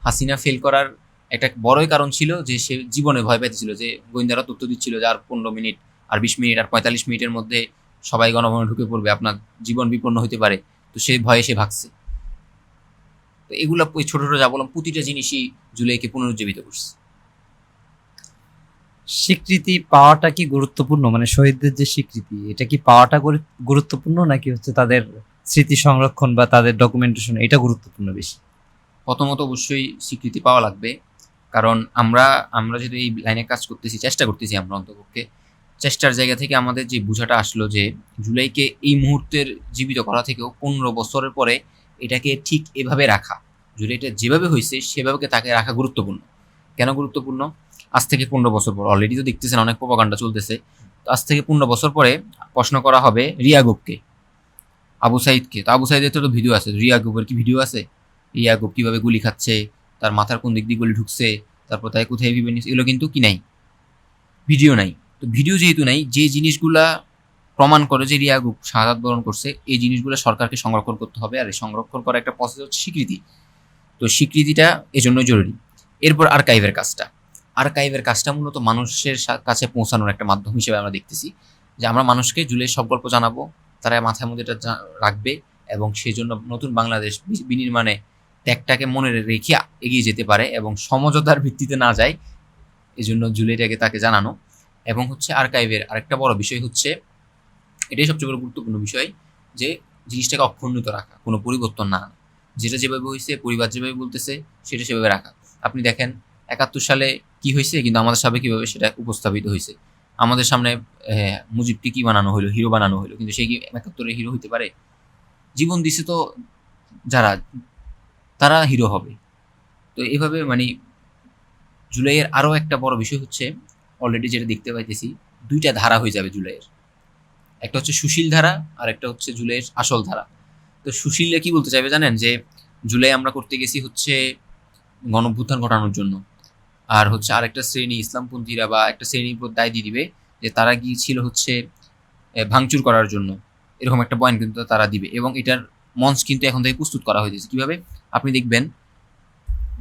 হাসিনা ফেল করার একটা বড়ই কারণ ছিল যে সে জীবনে ভয় পাইতেছিল, যে গোয়েন্দারা তথ্য দিচ্ছিল যে আর 15 মিনিট, আর 20 মিনিট, আর 45 মিনিটের মধ্যে সবাই গণভবনে ঢুকে পড়বে, আপনার জীবন বিপন্ন হতে পারে। তো সে ভয়ে সে ভাগছে। তো এগুলা ওই ছোট ছোট যা বললাম প্রতিটা জিনিসই জুলাইকে পুনরুজ্জীবিত করছে। স্বীকৃতি পাওয়াটা কি গুরুত্বপূর্ণ, মানে শহীদদের যে স্বীকৃতি, এটা কি পাওয়াটা গুরুত্বপূর্ণ, নাকি হচ্ছে তাদের স্মৃতি সংরক্ষণ বা তাদের ডকুমেন্টেশন এটা গুরুত্বপূর্ণ বেশি? প্রথমত অবশ্যই স্বীকৃতি পাওয়া লাগবে, কারণ আমরা আমরা যদি এই লাইনে কাজ করতেছি, চেষ্টা করতেছি, আমরা অন্তপক্ষে চেষ্টার জায়গা থেকে আমাদের যে বোঝাটা আসলো যে জুলাইকে এই মুহূর্তের জীবিত করা থেকেও 15 বছরের পরে এটাকে ঠিক এভাবে রাখা, জুলাইটা যেভাবে হয়েছে সেভাবে তাকে রাখা গুরুত্বপূর্ণ। কেন গুরুত্বপূর্ণ? আজ থেকে 15 বছর পর, অলরেডি তো দেখতেছেন অনেক প্রোপাগান্ডা চলতেছে, তো আজ থেকে 15 বছর পরে প্রশ্ন করা হবে রিয়াগুবকে, আবু সাইদকে। তো আবু সাইদের তো ভিডিও আছে, রিয়াগুবের কি ভিডিও আছে? রিয়াগুব কিভাবে গুলি খাচ্ছে, তার মাথার কোন দিক দিয়ে গুলি ঢুকছে, তারপর তাই কোথায় বিভিন্ন, এগুলো কিন্তু কি নাই, ভিডিও নাই। তো ভিডিও যেহেতু নাই, যে জিনিসগুলা প্রমাণ করে যে রিয়াগুব শাহাদাত বরণ করছে, এই জিনিসগুলো সরকারকে সংরক্ষণ করতে হবে। আর এই সংরক্ষণ করার একটা প্রসেস হচ্ছে স্বীকৃতি। তো স্বীকৃতিটা এজন্য জরুরি। এরপর আর্কাইভের কাজটা মূলত মানুষের কাছে পৌঁছানোর একটা মাধ্যম হিসেবে আমরা দেখতেছি, যে আমরা মানুষকে জুলাই সব গল্প জানাবো, তারা মাথার মধ্যে এটা রাখবে, এবং সেই জন্য নতুন বাংলাদেশ বিনির্মাণে ত্যাগটাকে মনে রেখে এগিয়ে যেতে পারে এবং সমঝোতার ভিত্তিতে না যায়, এই জন্য জুলাইটাকে তাকে জানানো। এবং হচ্ছে আর্কাইভের আরেকটা বড় বিষয় হচ্ছে, এটাই সবচেয়ে বড় গুরুত্বপূর্ণ বিষয়, যে জিনিসটাকে অক্ষুণ্ণিত রাখা, কোনো পরিবর্তন না আনা, যেটা যেভাবে হয়েছে, পরিবার যেভাবে বলতেছে সেটা সেভাবে রাখা। আপনি দেখেন 71 সালে কি হয়েছে, কিন্তু আমাদের সামনে কিভাবে সেটা উপস্থাপিত হয়েছে। আমাদের সামনে মুজিবকে কি বানানো হলো, হিরো বানানো হলো, কিন্তু সে কি 71-এর হিরো হইতে পারে? জীবন দিছে তো যারা, তারা হিরো হবে। তো এইভাবে মানে জুলাইয়ের আরও একটা বড় বিষয় হচ্ছে, অলরেডি যেটা দেখতে পাইতেছি, 2টা ধারা হয়ে যাবে জুলাইয়ের। একটা হচ্ছে সুশীল ধারা, আর একটা হচ্ছে জুলাইয়ের আসল ধারা। তো সুশীলে কি বলতে চাইবে জানেন? যে জুলাই আমরা করতে গেছি হচ্ছে গণঅভ্যুত্থান ঘটানোর জন্য, আর হচ্ছে আরেকটা শ্রেণী ইসলামপন্থীরা বা একটা শ্রেণীর উপর দায় দিয়ে দিবে যে তারা গিয়েছিল হচ্ছে ভাঙচুর করার জন্য, এরকম একটা পয়েন্ট কিন্তু তারা দিবে। এবং এটার মঞ্চ কিন্তু এখন থেকে প্রস্তুত করা হয়েছে। কিভাবে? আপনি দেখবেন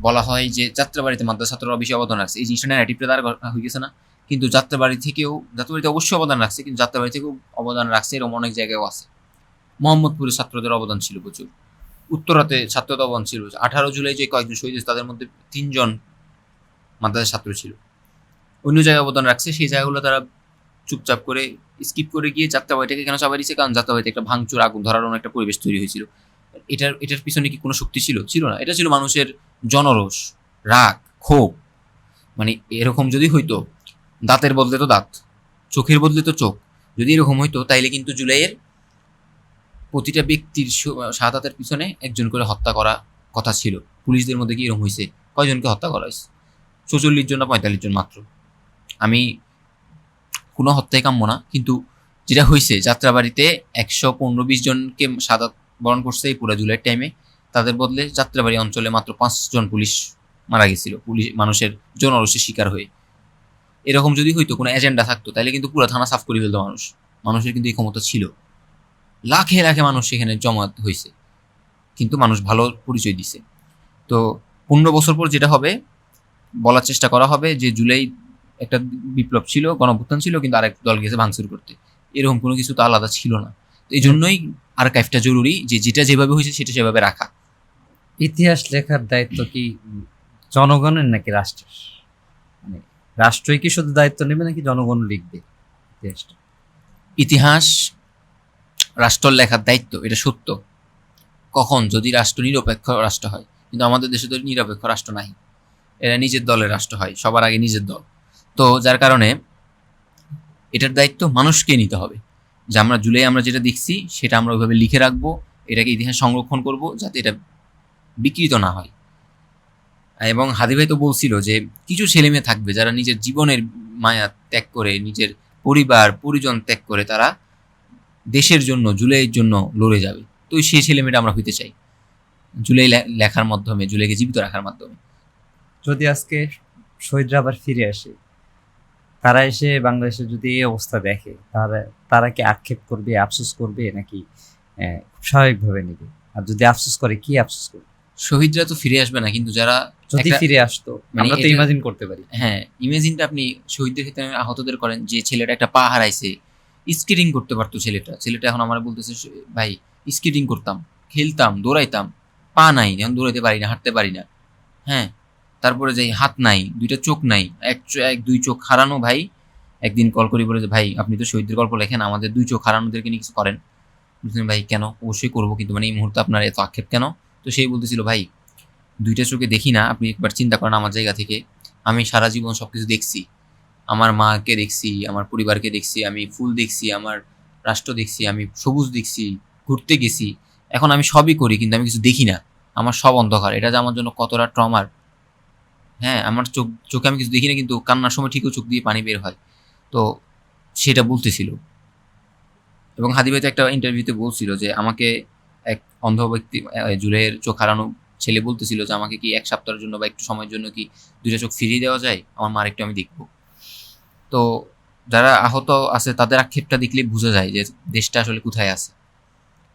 বলা হয় যে যাত্রাবাড়িতে মাদ্রাসা ছাত্ররা বেশি অবদান রাখছে, এই জিনিসটা ন্যারেটিভটা তার হয়ে গেছে না? কিন্তু যাত্রাবাড়িতে অবশ্যই অবদান রাখছে, কিন্তু যাত্রাবাড়ি থেকেও অবদান রাখছে এরকম অনেক জায়গায়ও আছে। মোহাম্মদপুরের ছাত্রদের অবদান ছিল প্রচুর, উত্তরাতে ছাত্রদের অবদান ছিল। 18 জুলাই যে কয়েকজন শহীদ হয়েছে তাদের মধ্যে 3জন মাদ্রাসার ছাত্র ছিল। অন্য জায়গায় অবদান রাখছে, সেই জায়গাগুলো তারা চুপচাপ করে স্কিপ করে গিয়ে যাত্রাবাড়িটাকে কেন চাপা দিচ্ছে? কারণ যাত্রাবাড়িতে একটা ভাঙচুর, আগুন ধরার একটা পরিবেশ তৈরি হয়েছিল। এটার পিছনে কি কোনো শক্তি ছিল? ছিল না। এটা ছিল মানুষের জনরোষ, রাগ, ক্ষোভ। মানে এরকম যদি হইতো, দাঁতের বদলে তো দাঁত, চোখের বদলে তো চোখ, যদি এরকম হইতো তাইলে কিন্তু জুলাইয়ের প্রতিটা ব্যক্তির শাহাদাতের পিছনে একজন করে হত্যা করা কথা ছিল। পুলিশদের মধ্যে কি এরকম হয়েছে? কয়জনকে হত্যা করা হয়েছে? 44 জন না 45 জন মাত্র। আমি কোনো হত্যায় কাম্য না, কিন্তু যেটা হয়েছে যাত্রাবাড়িতে 115-20 জনকে শাহাদাত বরণ করছে এই পুরো জুলাইয়ের টাইমে, তাদের বদলে যাত্রাবাড়ি অঞ্চলে মাত্র 5 জন পুলিশ মারা গেছিল, পুলিশ মানুষের জনরোষের শিকার হয়ে। এরকম যদি হইতো, কোনো এজেন্ডা থাকতো, তাহলে কিন্তু পুরো থানা সাফ করে ফেলতো মানুষ। মানুষের কিন্তু এই ক্ষমতা ছিল, লাখে লাখে মানুষ সেখানে জমাত হয়েছে, কিন্তু মানুষ ভালো পরিচয় দিছে। তো 15 বছর পর যেটা হবে, বলার চেষ্টা করা হবে যে জুলাই একটা বিপ্লব ছিল, গণঅভ্যুত্থান ছিল, কিন্তু আরেক দল গেছে ভাঙচুর করতে। এরকম কোনো কিছু তো আলাদা ছিল না। তো এই জন্যই আর্কাইভটা জরুরি, যে যেটা যেভাবে হয়েছে সেটা সেভাবে রাখা। ইতিহাস লেখার দায়িত্ব কি জনগণের নাকি রাষ্ট্রের? মানে রাষ্ট্রই কি শুধু দায়িত্ব নেবে, নাকি জনগণ লিখবে ইতিহাসটা? ইতিহাস রাষ্ট্র লেখার দায়িত্ব, এটা সত্য। কখন? যদি রাষ্ট্র নিরপেক্ষ রাষ্ট্র হয়। কিন্তু আমাদের দেশে তো নিরপেক্ষ রাষ্ট্র নাই, এরা নিজের দলের রাষ্ট্র হয়, সবার আগে নিজের দল। তো যার কারণে এটার দায়িত্ব মানুষকে নিতে হবে, যে আমরা জুলাই আমরা যেটা দেখছি সেটা আমরা ওইভাবে লিখে রাখবো, এটাকে ইতিহাস সংরক্ষণ করব যাতে এটা বিকৃত না হয়। এবং হাদি ভাই তো বলছিল যে কিছু ছেলেমেয়ে থাকবে যারা নিজের জীবনের মায়া ত্যাগ করে, নিজের পরিবার পরিজন ত্যাগ করে তারা দেশের জন্য, জুলাইয়ের জন্য লড়ে যাবে। তো সেই ছেলেমেয়েটা আমরা হইতে চাই জুলাই লেখার মাধ্যমে, জুলাইকে জীবিত রাখার মাধ্যমে। যদি আজকে শহীদরা আবার ফিরে আসে, তারা এসে বাংলাদেশে যদি এই অবস্থা দেখে তাহলে তারা কি আক্ষেপ করবে, আফসোস করবে, নাকি স্বাভাবিকভাবে নেবে? আর যদি আফসোস করে, কি আফসোস করবে? শহীদরা তো ফিরে আসবে না, কিন্তু যারা যদি একটা- ফিরে আসতো, মানে আমরা তো এটা- ইমাজিন করতে পারি। হ্যাঁ, ইমেজিনটা আপনি শহীদদের ক্ষেত্রে আহতদের করেন, যে ছেলেটা একটা পা হারাইছে, স্কেটিং করতে পারতো ছেলেটা এখন আমার বলতেছে, ভাই স্কেটিং করতাম, খেলতাম, দৌড়াইতাম, পা নাই, এখন দৌড়াইতে পারি না, হাঁটতে পারি না। হ্যাঁ, তারপরে যাই হাত নাই, দুইটা চোখ নাই, দুই চোখ হারানো ভাই। একদিন কল করি, বলে যে ভাই আপনি তো শহীদদের গল্প লেখেন, আমাদের দুই চোখ হারানোদেরকে নিয়ে কিছু করেন। বলছেন ভাই কেন, অবশ্যই করবো, কিন্তু মানে এই মুহূর্তে আপনার এত আক্ষেপ কেন? তো সেই বলতেছিল, ভাই দুইটা চোখে দেখি না, আপনি একবার চিন্তা করেন আমার জায়গা থেকে, আমি সারা জীবন সবকিছু দেখছি, আমার মাকে দেখছি, আমার পরিবারকে দেখছি, আমি ফুল দেখছি, আমার রাষ্ট্র দেখছি, আমি সবুজ দেখছি, ঘুরতে গেছি, এখন আমি সবই করি কিন্তু আমি কিছু দেখি না, আমার সব অন্ধকার। এটা যে আমার জন্য কতটা ট্রমার। হ্যাঁ, আমার চোখে আমি কিছু দেখি না, কিন্তু কান্নার সময় ঠিকও চোখ দিয়ে পানি বের হয়। তো সেটা বলতেছিল। এবং হাদি ভাই তো একটা ইন্টারভিউতে বলছিল যে আমাকে এক অন্ধ ব্যক্তি, জুলের চোখ হারানো ছেলে বলতেছিল যে আমাকে কি 1 সপ্তাহের জন্য বা একটু সময়ের জন্য কি দুইটা চোখ ফিরিয়ে দেওয়া যায়, আমার মার একটু আমি দেখবো। তো যারা আহত আছে তাদের আক্ষেপটা দেখলে বোঝা যায় যে দেশটা আসলে কোথায় আছে।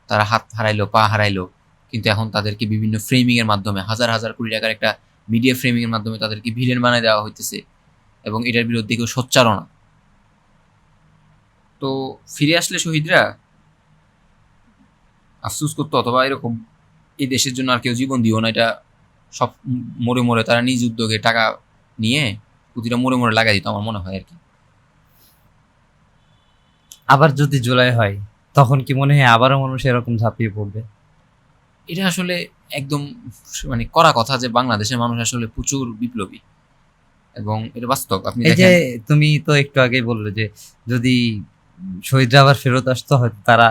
তারা হাত হারাইলো, পা হারাইলো, কিন্তু এখন তাদেরকে বিভিন্ন ফ্রেমিং এর মাধ্যমে, হাজার হাজার কোটি টাকার একটা মিডিয়া ফ্রেমিং এর মাধ্যমে তাদেরকে ভিলেন বানায় দেওয়া হইতেছে, এবং এটার বিরুদ্ধে কেউ সোচ্চারও না। তো ফিরে আসলে শহীদরা আফসোস করতো, অথবা এরকম এই দেশের জন্য আর কেউ জীবন দিও না, এটা সব মরে মরে তারা নিজ উদ্যোগে টাকা নিয়ে প্রতিটা মরে মরে লাগাই দিত, আমার মনে হয় আর কি। আবার যদি জুলাই হয়, তখন কি মনে হয় আবারও মানুষ এরকম ঝাঁপিয়ে পড়বে? এটা আসলে একদম মানে করা কথা যে বাংলাদেশের মানুষ আসলে প্রচুর বিপ্লবী, এবং এটা বাস্তব। আপনি এই যে দেখেন, তুমি তো একটু আগেই বললে যে যদি শহীদরা আবার ফেরত আসতো, হয়তো তারা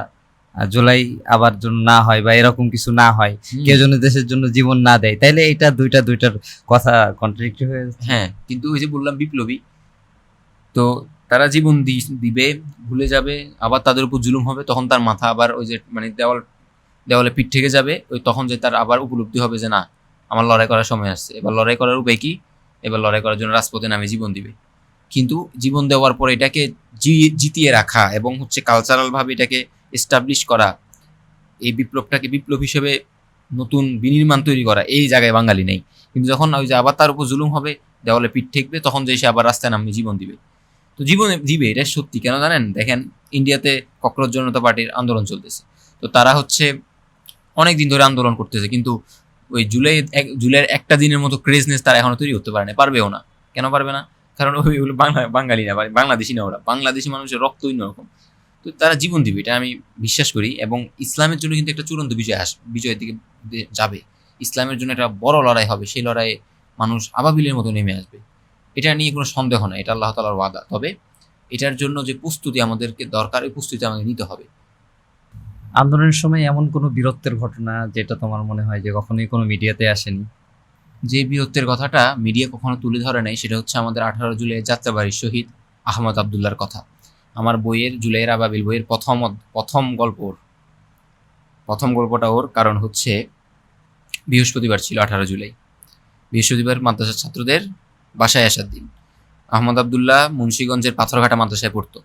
জুলাই আবার জন্য না হয় বা এরকম কিছু না হয়, কেউ যেন দেশের জন্য জীবন না দেয়, তাইলে এটা দুইটার কথা কন্ট্রাডিক্টরি হয়ে যাচ্ছে। হ্যাঁ, কিন্তু ওই যে বললাম বিপ্লবী, তো তারা জীবন দিবে, ভুলে যাবে, আবার তাদের উপর জুলুম হবে, তখন তার মাথা আবার ওই যে মানে দেওয়ালে পিঠ থেকে যাবে, ওই তখন যে তার আবার উপলব্ধি হবে যে না, আমার লড়াই করার সময় আসছে, এবার লড়াই করার উপায় কি, এবার লড়াই করার জন্য রাজপথে নামে জীবন দিবে। কিন্তু জীবন দেওয়ার পরে এটাকে জিতিয়ে রাখা এবং হচ্ছে কালচারাল ভাবে এটাকে এস্টাবলিশ করা, এই বিপ্লবটাকে বিপ্লব হিসেবে নতুন বিনির্মাণ তৈরি করা, এই জায়গায় বাঙালি নেই। কিন্তু যখন ওই যে আবার তার উপর জুলুম হবে, দেওয়ালে পিঠ ঠেকবে, তখন যে সে আবার রাস্তায় নামে জীবন দিবে। তো জীবনে দিবে, এটা সত্যি। কেন জানেন, দেখেন ইন্ডিয়াতে ককরোচ জনতা পার্টির আন্দোলন চলতেছে, তো তারা হচ্ছে অনেক দিন ধরে আন্দোলন করতেছে, কিন্তু ওই জুলাইয়ের একটা দিনের মতো ক্রেজনেস তারা এখনো তৈরি করতে পারেনি, পারবেও না। কেন পারবে না? কারণ ওইগুলো বাঙালি না, বাংলাদেশি না, ওরা বাংলাদেশি মানুষের রক্ত অন্যরকম। তো তারা জীবন দিবে, এটা আমি বিশ্বাস করি। এবং ইসলামের জন্য কিন্তু একটা চূড়ান্ত বিজয়ের দিকে যাবে। ইসলামের জন্য একটা বড় লড়াই হবে, সেই লড়াইয়ে মানুষ আবাবিলের মতো নেমে আসবে, এটা নিয়ে কোনো সন্দেহ নাই, এটা আল্লাহ তাআলার ওয়াদা। তবে এটার জন্য যে প্রস্তুতি আমাদেরকে দরকার, এই প্রস্তুতি আমাদের নিতে হবে। আন্দোলনের সময় এমন কোনো বীরত্বের ঘটনা যেটা তোমার মনে হয় যে কখনোই কোনো মিডিয়াতে আসেনি? যে বীরত্বের কথাটা মিডিয়া কখনো তুলে ধরে নাই, সেটা হচ্ছে আমাদের 18 জুলাই যাত্রাবাড়ির শহীদ আহমদ আবদুল্লার কথা। আমার বইয়ের জুলাইয়ের আবাবিল বইয়ের প্রথম গল্পটা ওর, কারণ হচ্ছে বৃহস্পতিবার ছিল 18 জুলাই, বৃহস্পতিবার মাদ্রাসার ছাত্রদের বাসায় আসার দিন। আহমদ আবদুল্লাহ মুন্সিগঞ্জের পাথরঘাটা মাদ্রাসায় পড়তো।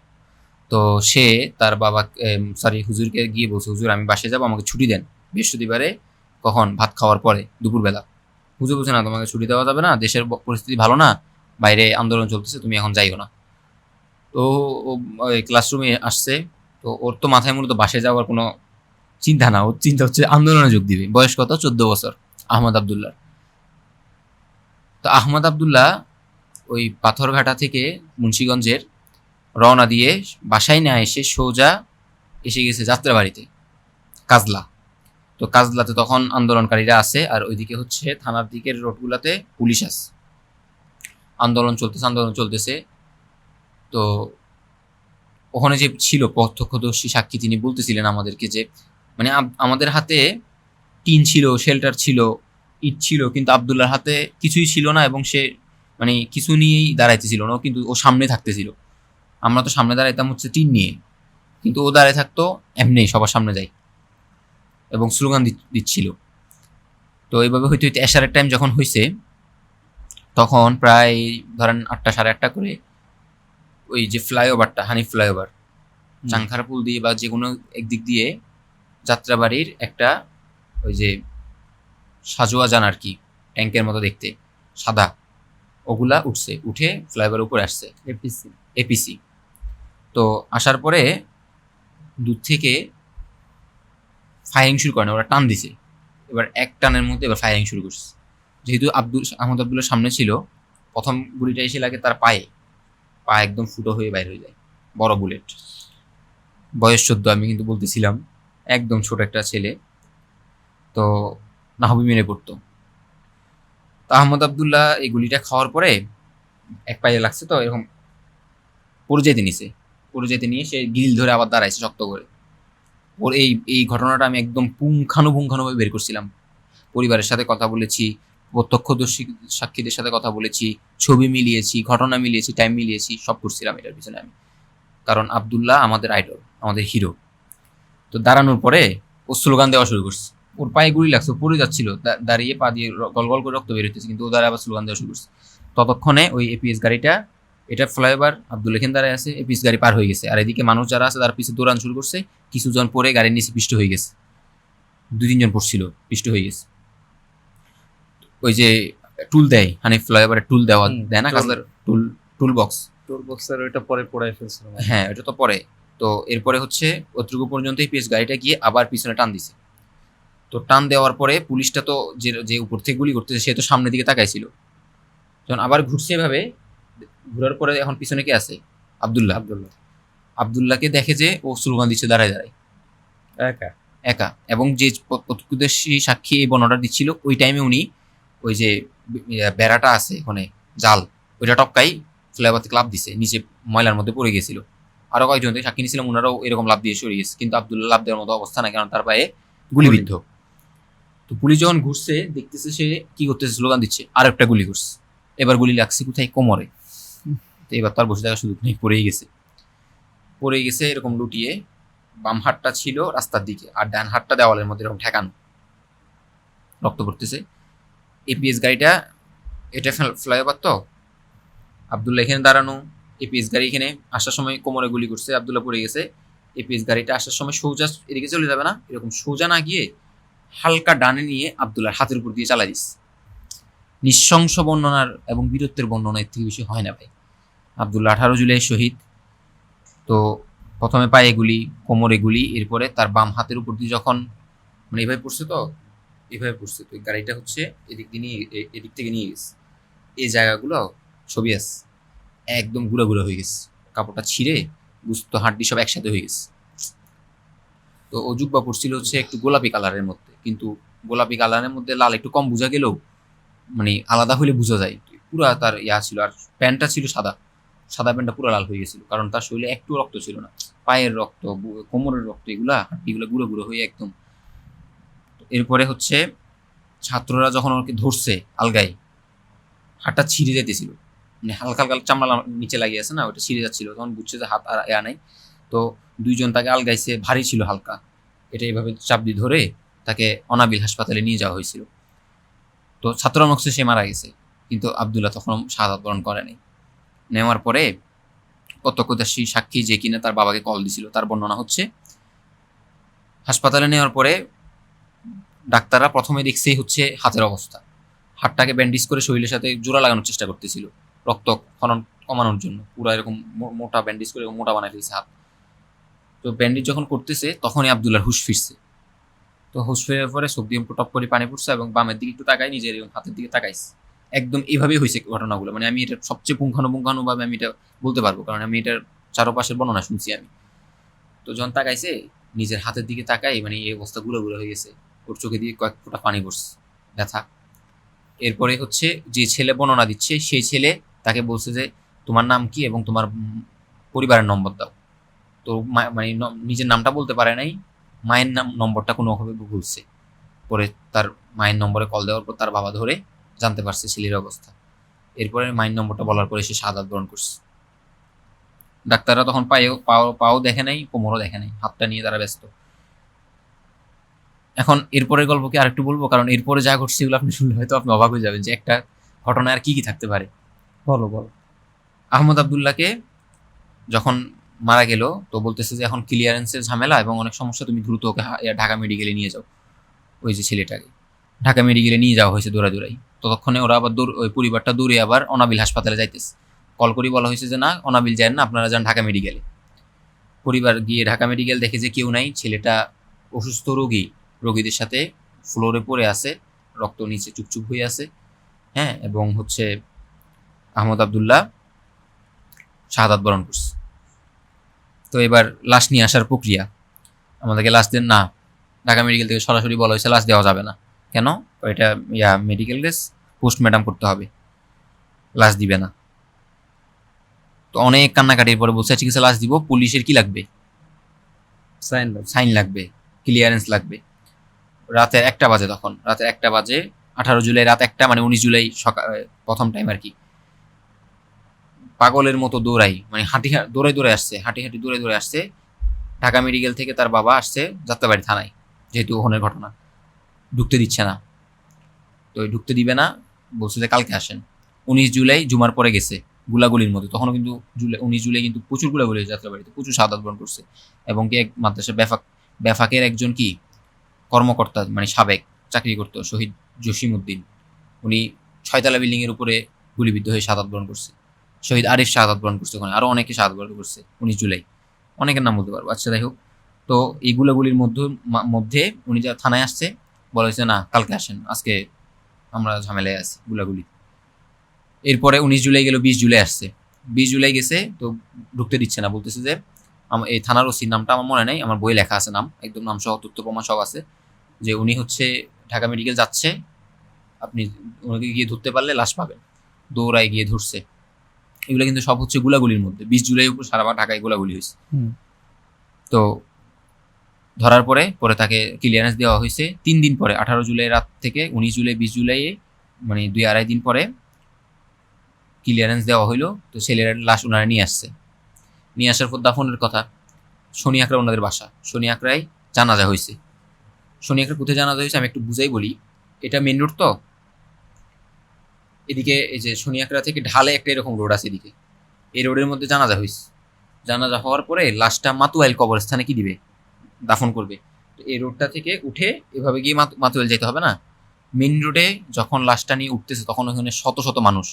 তো সে তার বাবা হুজুরকে গিয়ে বলছে, হুজুর আমি বাসায় যাবো, আমাকে ছুটি দেন বৃহস্পতিবারে। কখন? ভাত খাওয়ার পরে, দুপুরবেলা। হুজুর বলছে, না তোমাকে ছুটি দেওয়া যাবে না, দেশের পরিস্থিতি ভালো না, বাইরে আন্দোলন চলতেছে, তুমি এখন যাইও না। তো ও ওই ক্লাসরুমে আসছে, তো ওর তো মাথায় মূলত বাসায় যাওয়ার কোনো চিন্তা না, ওর চিন্তা হচ্ছে আন্দোলনে যোগ দিবে। বয়স কত? 14 বছর আহমদ আবদুল্লাহ। তো আহমদ আবদুল্লাহ ওই পাথরঘাটা থেকে মুন্সিগঞ্জের রওনা দিয়ে বাসায় না এসে সোজা এসে গেছে যাত্রাবাড়িতে, কাজলা। তো কাজলাতে তখন আন্দোলনকারীরা আছে, আর ওইদিকে হচ্ছে থানার দিকের রোডগুলাতে পুলিশ আছে। আন্দোলন চলতেছে। তো ওখানে যে ছিল প্রত্যক্ষদর্শী সাক্ষী, তিনি বলতেছিলেন আমাদেরকে যে মানে আমাদের হাতে টিন ছিল, শেল্টার ছিল, ইট ছিল, কিন্তু আবদুল্লাহর হাতে কিছুই ছিল না, এবং সে মানে কিছু নিয়েই দাঁড়াইতেছিল না, কিন্তু ও সামনে থাকতেছিল। আমরা তো সামনে দাঁড়াইতাম হচ্ছে টিন নিয়ে, কিন্তু ও দাঁড়ায় থাকতো এমনি সবার সামনে যাই, এবং স্লোগান দিচ্ছিল। তো এইভাবে হইতে হইতে এশারের টাইম যখন হয়েছে, তখন প্রায় ধরেন 8টা সাড়ে 8টা করে ওই যে ফ্লাইওভারটা, হানিফ ফ্লাইওভার, হুম। চাংখারপুল দিয়ে বা যে কোনো একদিক দিয়ে যাত্রাবাড়ির একটা ওই যে সাজোয়া যান আর কি, ট্যাঙ্কের মতো দেখতে, সাদা, ওগুলা উঠছে, উঠে ফ্লাইওভার উপরে আসছে এপিসি। এপিসি। তো আসার পরে দূর থেকে ফায়ারিং শুরু করে না, ওরা টান দিছে। এবার এক টানের মধ্যে এবার ফায়ারিং শুরু করছে। যেহেতু আহমদ আব্দুল্লার সামনে ছিল, প্রথম গুলিটা এসে লাগে তার পায়ে, পা একদম ফুটো হয়ে বাইর হয়ে যায়, বড় বুলেট। বয়স 14, আমি কিন্তু বলতেছিলাম, একদম ছোট একটা ছেলে। তো নাহবি মেরে পড়তো। তো আহমদ আব্দুল্লাহ এই গুলিটা খাওয়ার পরে এক পায়ে লাগছে, তো এরকম পড়ে যেতে নিছে, পড়ে যেতে নিয়ে সে গিল ধরে আবার দাঁড়াইছে শক্ত করে। ওর এই এই ঘটনাটা আমি একদম পুঙ্খানুপুঙ্খানুভাবে বের করছিলাম। পরিবারের সাথে কথা বলেছি, প্রত্যক্ষদর্শী সাক্ষীদের সাথে কথা বলেছি, ছবি মিলিয়েছি, ঘটনা মিলিয়েছি, টাইম মিলিয়েছি, সব করছিলাম এটার পিছনে আমি। কারণ আব্দুল্লাহ আমাদের আইডল, আমাদের হিরো। তো দাঁড়ানোর পরে ও স্লোগান দেওয়া শুরু করছে। ওর পায়ে গুলি লাগছে, পড়ে যাচ্ছিল, দাঁড়িয়ে পা দিয়ে গল গল করে রক্ত বের হইতেছে, কিন্তু ও দাঁড়ায় আবার স্লোগান দেওয়া শুরু করছে। ততক্ষণে ওই এপিএস গাড়িটা, এটা ফ্লাইওভার, আব্দুল এখানে দাঁড়ায় আছে, এপিএস গাড়ি পার হয়ে গেছে, আর এদিকে মানুষ যারা আছে তার পিছে দৌড়ান শুরু করছে। কিছুজন পরে গাড়ির নিচে পিষ্ট হয়ে গেছে, 2-3 জন পড়ছিল, পিষ্ট হয়ে গেছে। ওই যে টুল দেয়, হানিফ ফ্লাইওভারে টুল দেওয়া দেয় না, কাজের টুল, টুল বক্স। টুল বক্সের ওইটা পরে পড়াই ফেলছিল। হ্যাঁ, এটা তো পরে। তো এরপরে হচ্ছে অতটুকু পর্যন্ত পিএস গাড়িটা গিয়ে আবার পিছনে টান দিছে। তো টান দেওয়ার পরে পুলিশটা তো যে যে উপর থেকে গুলি করতেছে সে তো সামনের দিকে তাকাইছিল। যখন আবার ঘুরছে এভাবে, ঘুরার পরে এখন পিছনে কে আছে? আব্দুল্লাহ। আব্দুল্লাহকে দেখে যে ও স্লোগান দিচ্ছে দাঁড়ায় দাঁড়ায়, একা। একা। এবং যে প্রত্যক্ষদর্শী সাক্ষী এই বর্ণনাটা দিচ্ছিল, ওই টাইমে উনি ওই যে বেড়াটা আছে ওখানে, জাল, ওইটা টপকাই ফ্লাইওভার ক্লাব দিছে, নিচে ময়লার মধ্যে পড়ে গেছিল। আরো কয়েকজন থেকে সাক্ষী নিয়েছিলাম, ওনারাও এরকম লাভ দিয়ে সরে গেছে, কিন্তু আব্দুল্লাহ লাভ দেওয়ার মতো অবস্থা না, কারণ তার পায়ে গুলিবিদ্ধ। তো পুলিশ যখন ঘুরছে দেখতেছে সে কি করতেছে, স্লোগান দিচ্ছে, আর একটা গুলি করছে। এবার গুলি লাগছে কোথায়? কোমরে। তো এবার তার বসে থাকার সুযোগ নেই, পড়েই গেছে। পড়ে গেছে এরকম লুটিয়ে, বাম হাতটা ছিল রাস্তার দিকে আর ডান হাতটা দেওয়ালের মধ্যে এরকম ঠেকানো, রক্ত পড়তেছে। এপিএস গাড়িটা, এটা ফ্লাইওভার তো, আব্দুল্লাহ এখানে দাঁড়ানো, এপিএস গাড়ি এখানে আসার সময় কোমরে গুলি করছে, আব্দুল্লাহ পড়ে গেছে। এপিএস গাড়িটা আসার সময় সোজা এদিকে চলে যাবে না, এরকম সোজা না গিয়ে হালকা ডানে নিয়ে আব্দুল্লাহর হাতের উপর দিয়ে চালাই দিস। নৃশংস বর্ণনার এবং বীরত্বের বর্ণনা এর থেকে বেশি হয় না ভাই। আব্দুল্লাহ 18 জুলাই শহীদ। তো প্রথমে পায়ে গুলি, কোমরে গুলি, এরপরে তার বাম হাতের উপর দিয়ে যখন মানে এভাবে পড়ছে, তো এভাবে পড়ছে, তো গাড়িটা হচ্ছে এদিক দিয়ে নিয়ে, এদিক থেকে নিয়ে গেছে। এই জায়গাগুলো ছবি আছে, একদম গুঁড়া গুঁড়া হয়ে গেছে, কাপড়টা ছিঁড়ে গুস্ত হাড্ডি সব একসাথে হয়ে গেছে। তো ও জুব্বা পড়ছিল হচ্ছে একটু গোলাপি কালারের মধ্যে, কিন্তু গোলাপি কালারের মধ্যে লাল একটু কম বোঝা গেলেও মানে আলাদা হলে বোঝা যায়, পুরা তার ইয়া ছিল। আর প্যান্টটা ছিল সাদা, সাদা প্যান্টটা পুরো লাল হয়ে গেছিল, কারণ তার শরীরে একটু রক্ত ছিল না। পায়ের রক্ত, কোমরের রক্ত, এগুলা হাড্ডিগুলো গুঁড়ো গুঁড়ো হয়ে একদম। এরপরে হচ্ছে ছাত্ররা যখন ওকে ধরছে আলগাই, হাতটা ছিঁড়ে যেতেছিল, মানে হালকা হালকা চামড়া নিচে লাগিয়ে আছে না, ওটা ছিঁড়ে যাচ্ছিল, তখন বুঝছে যে হাত আর এয়া নাই। তো 2 জন তাকে আলগাইছে, ভারী ছিল হালকা, এটা এইভাবে চাপ দিয়ে ধরে তাকে অনাবিল হাসপাতালে নিয়ে যাওয়া হয়েছিল। তো ছাত্ররা নকশে সে মারা গেছে, কিন্তু আব্দুল্লাহ তখন শাহাদাত বরণ করেনি। নেওয়ার পরে প্রত্যক্ষদর্শী সাক্ষী যে কিনা তার বাবাকে কল দিছিল, তার বর্ণনা হচ্ছে হাসপাতালে নেওয়ার পরে ডাক্তাররা প্রথমে দেখছেই হচ্ছে হাতের অবস্থা, হাতটাকে ব্যান্ডেজ করে শরীরের সাথে জোড়া লাগানোর চেষ্টা করতেছিল রক্ত ক্ষরণ কমানোর জন্য, পুরো এরকম মোটা ব্যান্ডেজ করে মোটা বানাই ফেলছে হাত। তো ব্যান্ডেজ যখন করতেছে তখনই আব্দুল্লাহর হুশ ফিরছে। তো হুশ ফেরার পরে চোখ দিয়ে টপ করে পানি পড়ছে এবং বামের দিকে একটু তাকাই, নিজের হাতের দিকে তাকাইছে। একদম এইভাবেই হয়েছে ঘটনাগুলো, মানে আমি এটা সবচেয়ে পুঙ্খানুপুঙ্খানুভাবে আমি এটা বলতে পারবো, কারণ আমি এটার চারপাশের বর্ণনা শুনছি আমি। তো যখন তাকাইছে, নিজের হাতের দিকে তাকাই, মানে এই অবস্থা গুঁড়ো গুঁড়ো হয়ে গেছে, ওর চোখে দিয়ে কয়েক ফোঁটা পানি পড়ছে, ব্যথা। এরপরে হচ্ছে যে ছেলে বর্ণনা দিচ্ছে, সেই ছেলে তাকে বলছে যে তোমার নাম কি এবং তোমার পরিবারের নম্বর দাও। তো মানে নিজের নামটা বলতে পারে নাই, মায়ের নম্বরটা কোনোভাবে ভুলছে। পরে তার মায়ের নম্বরে কল দেওয়ার পর তার বাবা ধরে জানতে পারছে ছেলের অবস্থা। এরপরে মায়ের নম্বরটা বলার পরে সে শাহাদাত বরণ করছে। ডাক্তাররা তখন পাও দেখে নাই, কোমরও দেখে নাই, হাতটা নিয়ে তারা ব্যস্ত। এখন এরপরের গল্প কি আরেকটু বলবো, কারণ এরপরে যা ঘটছে এগুলো আপনি শুনলে হয়তো আপনি অবাক হয়ে যাবেন যে একটা ঘটনা আর কি কি থাকতে পারে। বলো বলো। আহমদ আব্দুল্লাহকে যখন মারা গেল তো বলতেছে যে এখন ক্লিয়ারেন্সের ঝামেলা এবং অনেক সমস্যা, তুমি দ্রুত ওকে ঢাকা মেডিকেলে নিয়ে যাও। ওই যে ছেলেটাকে ঢাকা মেডিকেলে নিয়ে যাওয়া হয়েছে দৌড়াদৌড়াই। ততক্ষণে ওরা আবার ওই পরিবারটা দৌড়ে আবার অনাবিল হাসপাতালে যাইতেছে। কল করি বলা হয়েছে যে না, অনাবিল যান না, আপনারা যান ঢাকা মেডিকেলে। পরিবার গিয়ে ঢাকা মেডিকেল দেখে যে কেউ নাই, ছেলেটা অসুস্থ রোগীদের সাথে ফ্লোরে পড়ে আছে, রক্ত নিচে চুপচুপ হয়ে আছে। হ্যাঁ, এবং হচ্ছে আহমদ আবদুল্লাহ শাহাদাত বরণ করছে। তো এবার লাশ নিয়ে আসার প্রক্রিয়া, আমাদেরকে লাশ দেন না, ঢাকা মেডিকেল থেকে সরাসরি বলা হয়েছে লাশ দেওয়া যাবে না। কেন? এটা মেডিকেল কেস, পোস্টমর্টম করতে হবে, লাশ দিবে না। তো অনেক কান্নাকাটির পরে বলছে ঠিক আছে লাশ দিব, পুলিশের কি লাগবে? সাইন লাগবে, ক্লিয়ারেন্স লাগবে। রাতে 1টা বাজে, তখন রাতে 1টা বাজে, 18 জুলাই রাত 1টা, মানে 19 জুলাই সকাল প্রথম টাইম আর কি। পাগলের মতো দৌড়াই, মানে দৌড়ে দৌড়ে আসছে ঢাকা মেডিকেল থেকে। তার বাবা আসছে যাত্রাবাড়ি থানায়, যেহেতু ওখানের ঘটনা, ঢুকতে দিচ্ছে না। তো ঢুকতে দিবে না, বলছে যে কালকে আসেন। 19 জুলাই জুমার পরে গেছে গুলাগুলির মধ্যে, তখনও কিন্তু 19 জুলাই কিন্তু প্রচুর গুলাগুলি হয়েছে যাত্রাবাড়িতে, প্রচুর শাহাদাত বরণ করছে। এবং কি এক মাদ্রাসা বেফাকের একজন কি কর্মকর্তা, মানে সাবেক চাকরি করতো, শহীদ জসিম উদ্দিন, উনি 6তলা বিল্ডিং এর উপরে গুলিবিদ্ধ হয়ে শাহাদাত বরণ করছে। শহীদ আরিফ শাহাদাত বরণ করছে, ওখানে আরো অনেকে শাহাদাত বরণ করছে 19 জুলাই, অনেকের নাম বলতে পারবো। আচ্ছা যাই হোক, তো এই গুলাগুলির মধ্যে উনি যা থানায় আসছে, বলা হয়েছে না কালকে আসেন, আজকে আমরা ঝামেলায় আছি গুলাগুলি। এরপরে 19 জুলাই গেল, 20 জুলাই আসছে। 20 জুলাই গেছে, তো ঢুকতে দিচ্ছে না, বলতেছে যে এই থানার ওসির নামটা আমার মনে নাই, আমার বইয়ে লেখা আছে নাম, একদম নাম সহ তথ্য প্রমাণ সব আছে, যে উনি হচ্ছে ঢাকা মেডিকেল যাচ্ছে, আপনি ওনাকে গিয়ে ধরতে পারলে লাশ পাবেন। দৌড়ায় গিয়ে ধরছে। এগুলো কিন্তু সব হচ্ছে গুলাগুলির মধ্যে। 20 জুলাই উপর সারা ঢাকায় গোলাগুলি হয়েছে। তো ধরার পরে তাকে ক্লিয়ারেন্স দেওয়া হয়েছে 3 দিন পরে, 18 জুলাই রাত থেকে 19 জুলাই 20 জুলাই, মানে 2-2.5 দিন পরে ক্লিয়ারেন্স দেওয়া হইলো। তো ছেলের লাশ ওনারা নিয়ে আসছে। নিয়ে আসার পর দাফনের কথা, শনি আকরা ওনাদের বাসা, শনি আকরায় জানাজা হয়েছে। শনি আকরা কোথায় জানাজা হয়েছে আমি একটু বুঝাই বলি। এটা মেন রোড, তো এদিকে এই যে শনি আকরা থেকে ঢালে একটা এরকম রোড আছে এদিকে, এই রোডের মধ্যে জানাজা হয়েছে। জানাজা হওয়ার পরে লাশটা মাতুয়াইল কবরস্থানে কি দিবে, দাফন করবে। তো এই রোডটা থেকে উঠে এভাবে গিয়ে মাতুয়াইল যেতে হবে না। মেন রোডে যখন লাশটা নিয়ে উঠতেছে তখন ওখানে শত শত মানুষ।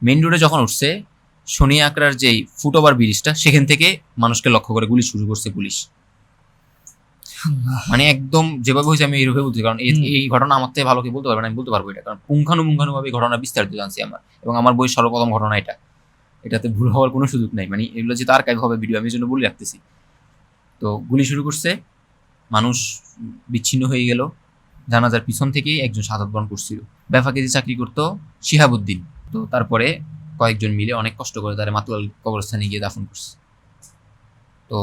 মেন রোডে যখন উঠছে, শনি আকরার যেই ফুটওভার ব্রিজটা, সেখান থেকে মানুষকে লক্ষ্য করে গুলি শুরু করছে পুলিশ। মানে একদম যেভাবে হয়েছে আমি এইভাবে বলছি, কারণ এই ঘটনা আমার থেকে ভালো কি বলতে পারবে না, আমি বলতে পারবো এটা, কারণ পুঙ্খানুপুঙ্খানুভাবে ঘটনা বিস্তারিত জানছি আমার, এবং আমার বই সর্বপ্রথম ঘটনা এটা, এটাতে ভুল হওয়ার কোনো সুযোগ নাই। মানে এগুলো যেহেতু আর্কাইভ হবে ভিডিও, আমি জন্য বলে রাখতেছি। তো গুলি শুরু করছে, মানুষ বিচ্ছিন্ন হয়ে গেল। জানাজার পিছন থেকেই একজন শাহাদাত বরণ করছিল, বেফাকে যে চাকরি করতো শিহাবুদ্দিন। তো তারপরে কয়েকজন মিলে অনেক কষ্ট করে তারা মাতুয়াল কবরস্থানে গিয়ে দাফন করছে। তো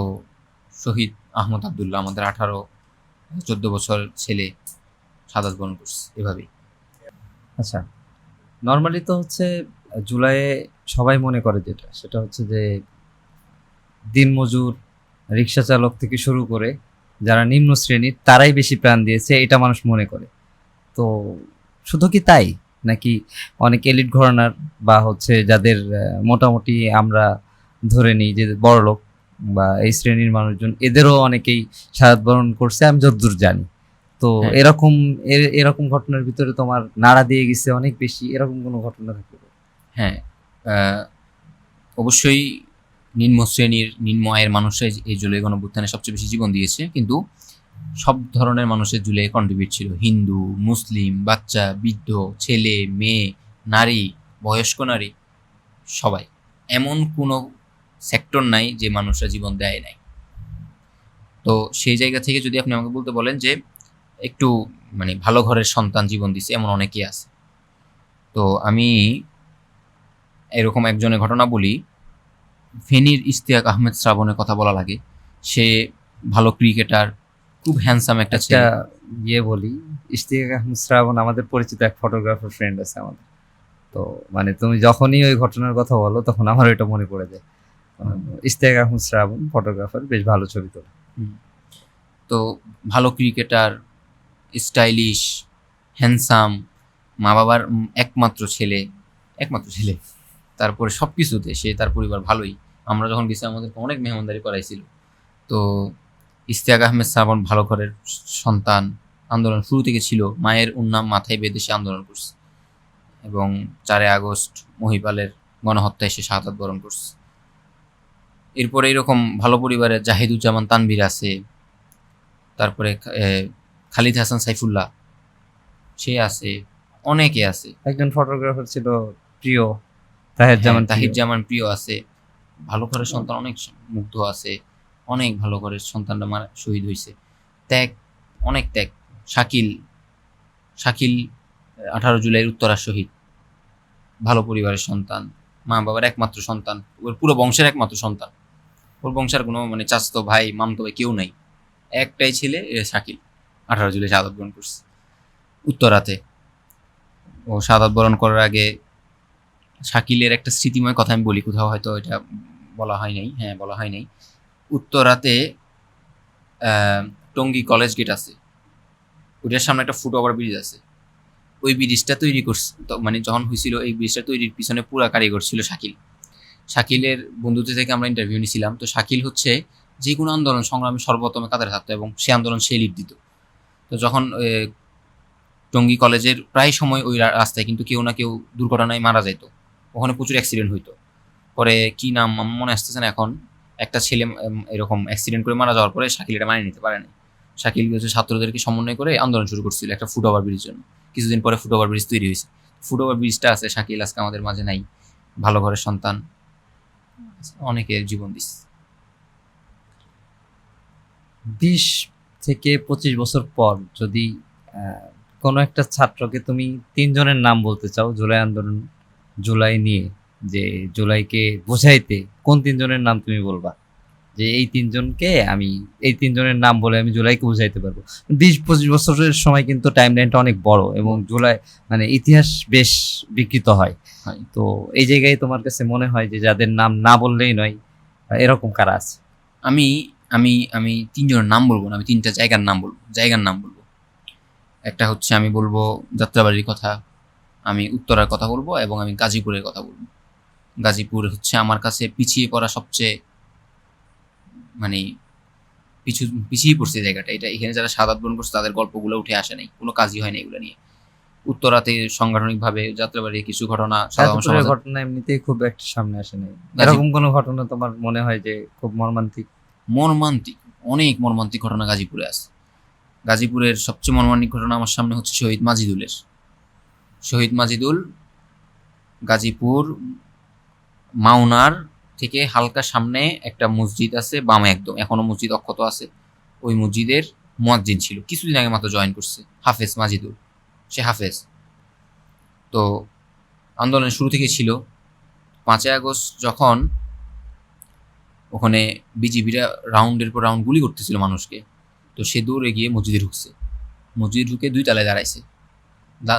শহীদ আহমদ আবদুল্লাহ, আমাদের 14 বছর ছেলে, শাহাদাত বরণ করছে এভাবেই। আচ্ছা, নর্মালি তো হচ্ছে জুলাইয়ে সবাই মনে করে যেটা, সেটা হচ্ছে যে দিনমজুর, রিক্সা চালক থেকে শুরু করে যারা নিম্ন শ্রেণীর তারাই বেশি প্রাণ দিয়েছে, এটা মানুষ মনে করে। তো শুধু কি তাই, নাকি অনেক এলিট ঘরানার বা হচ্ছে যাদের মোটামুটি আমরা ধরে নিই যে বড়লোক বা এই শ্রেণীর মানুষজন, এদেরও অনেকেই শাহাদাত বরণ করছে আমি যতদূর জানি। তো হ্যাঁ। এরকম ঘটনার ভিতরে তোমার নাড়া দিয়ে গেছে অনেক বেশি, এরকম কোনো ঘটনা থাকবে? হ্যাঁ, অবশ্যই নিম্ন শ্রেণীর, নিম্ন আয়ের মানুষরাই এই জুলাই গণঅভ্যুত্থানে সবচেয়ে বেশি জীবন দিয়েছে, কিন্তু সব ধরনের মানুষের জুলাই কন্ট্রিবিউট ছিল। হিন্দু, মুসলিম, বাচ্চা, বৃদ্ধ, ছেলে, মেয়ে, নারী, বয়স্ক নারী, সবাই। এমন কোনো সেক্টর নাই যে মানুষরা জীবন দেয় নাই। তো সেই জায়গা থেকে যদি আপনি আমাকে বলতে বলেন যে একটু মানে ভালো ঘরের সন্তান জীবন দিছে, এমন অনেকেই আছে। তো আমি এরকম একজনের ঘটনা বলি। ফেনীর ইশতিয়াক আহমেদ শ্রাবণের কথা বলা লাগে। সে ভালো ক্রিকেটার, খুব হ্যান্ডসাম একটা ছেলে। বলি, ইশতিয়াক আহমেদ শ্রাবণ আমাদের পরিচিত এক ফটোগ্রাফার ফ্রেন্ড আছে আমাদের। তো মানে তুমি যখনই ওই ঘটনার কথা বলো তখন আমার এটা মনে পড়ে যায়। ইশতিয়াক আহমেদ শ্রাবণ ফটোগ্রাফার, বেশ ভালো ছবি তোলে। তো ভালো ক্রিকেটার, স্টাইলিশ, হ্যান্ডসাম, মা বাবার একমাত্র ছেলে, তারপরে সব কিছুতে সে, তার পরিবার ভালোই, আমরা যখন গেছি আমাদেরকে অনেক মেহমানদারি করাইছিল। তো ইশতিয়াক আহমেদ শ্রাবণ ভালো ঘরের সন্তান, আন্দোলন শুরু থেকে ছিল, মায়ের উন্নাম মাথায় বেঁধে সে আন্দোলন করছে এবং 4 আগস্ট মহিপালের গণহত্যায় সে শাহাদাত বরণ করছে। এরপরে এরকম ভালো পরিবারের জাহিদুজ্জামান তানভীর আছে, তারপরে খালিদ হাসান সাইফুল্লাহ সে আছে, অনেকে আছে। একজন ফটোগ্রাফার ছিল প্রিয়, তাহের জামান তাহির প্রিয়। জামান প্রিয় আছে। ভালো ঘরের সন্তান অনেক মুগ্ধ আছে, অনেক ভালো ঘরের সন্তানরা শহীদ হয়েছে। ত্যাগ, অনেক ত্যাগ। শাকিল শাকিল 18 জুলাইয়ের উত্তরা শহীদ, ভালো পরিবারের সন্তান, মা বাবার একমাত্র সন্তান, ওর পুরো বংশের একমাত্র সন্তান। ওর বংশের কোনো মানে চাচাতো ভাই মামতো ভাই কেউ নাই, একটাই ছেলে, শাকিল 18 জুলাই শাহাদাত বরণ করছে উত্তরাতে। ও শাহাদাত বরণ করার আগে শাকিলের একটা স্মৃতিময় কথা আমি বলি, কোথাও হয়তো এটা বলা হয় নাই, হ্যাঁ বলা হয় নাই। উত্তরাতে টঙ্গী কলেজ গেট আছে, ওইটার সামনে একটা ফুট ওভার ব্রিজ আছে। ওই ব্রিজটা তৈরি করছে, মানে যখন হয়েছিল এই ব্রিজটা তৈরির পিছনে পুরা কারিগর ছিল শাকিল। শাকিলের বন্ধুত্ব থেকে আমরা ইন্টারভিউ নিয়েছিলাম। তো শাকিল হচ্ছে যে কোনো আন্দোলন সংগ্রামে সর্বপ্রথমে কাতারে থাকতো এবং সে আন্দোলন সে লিড দিত। তো যখন টঙ্গী কলেজের প্রায় সময় ওই রাস্তায় কিন্তু কেউ না কেউ দুর্ঘটনায় মারা যেত, ওখানে প্রচুর অ্যাক্সিডেন্ট হইতো। পরে কি নাম আমার মনে আসতেছে না এখন, একটা ছেলে এরকম অ্যাক্সিডেন্ট করে মারা যাওয়ার পরে শাকিল এটা মানিয়ে নিতে পারে না। শাকিল হচ্ছে ছাত্রদেরকে সমন্বয় করে আন্দোলন শুরু করছিল একটা ফুট ওভার ব্রিজের জন্য। কিছুদিন পরে ফুট ওভার ব্রিজ তৈরি হয়েছে। ফুট ওভার ব্রিজটা আছে, শাকিল আজকে আমাদের মাঝে নাই, ভালো ঘরের সন্তান, অনেকের জীবন দিস। 20 থেকে 25 বছর পর যদি কোনো একটা ছাত্রকে তুমি 3 জনের নাম বলতে চাও জুলাই আন্দোলন, জুলাই নিয়ে, যে জুলাইকে বোঝাইতে, কোন 3 জনের নাম তুমি বলবা যে এই 3জনকে আমি, এই 3জনের নাম বলে আমি জুলাইকে বোঝাইতে পারবো? 20-25 বছরের সময় কিন্তু টাইম লাইনটা অনেক বড় এবং জুলাই মানে ইতিহাস বেশ বিকৃত হয়। তো এই জায়গায় তোমার কাছে মনে হয় যে যাদের নাম না বললেই নয়, এরকম কারা আছে? আমি আমি আমি 3 জনের নাম বলবো না, আমি 3টা জায়গার নাম বলবো, একটা হচ্ছে আমি বলবো যাত্রাবাড়ির কথা, আমি উত্তরার কথা বলবো এবং আমি গাজীপুরের কথা বলবো। গাজীপুর হচ্ছে আমার কাছে পিছিয়ে পড়া সবচেয়ে, মানে পিছিয়ে পড়ছে জায়গাটা এটা। এখানে যারা শাহাদাত বরণ করছে তাদের গল্পগুলো উঠে আসে নাই, কোনো কাজই হয় না এগুলো নিয়ে। উত্তরাতে সাংগঠনিকভাবে যাত্রাবাড়ির কিছু ঘটনা সাধারণ গাজীপুরের সমাজে, ঘটনা এমনিতেই খুব একটা সামনে আসে নাই। এরকম কোনো ঘটনা তোমার মনে হয় যে খুব মর্মান্তিক? মর্মান্তিক, অনেক মর্মান্তিক ঘটনা গাজীপুরে আছে। গাজীপুরের সবচেয়ে মর্মান্তিক ঘটনা আমার সামনে হচ্ছে শহীদ মাজিদুলের। শহীদ মাজিদুল গাজীপুর মাওনার থেকে হালকা সামনে একটা মসজিদ আছে বামে একদম, এখনো মসজিদ অক্ষত আছে। ওই মসজিদের মুয়াজ্জিন ছিল, কিছুদিন আগে মাত্র জয়েন করছে, হাফেজ মাজিদুল। সে হাফেজ। তো আন্দোলনের শুরু থেকে ছিল। 5 আগস্ট যখন ওখানে বিজিবিরা রাউন্ডের পর রাউন্ড গুলি করতেছিল মানুষকে, তো সে দৌড়ে গিয়ে মসজিদে ঢুকছে। মসজিদে ঢুকে 2 তলায় দাঁড়াইছে,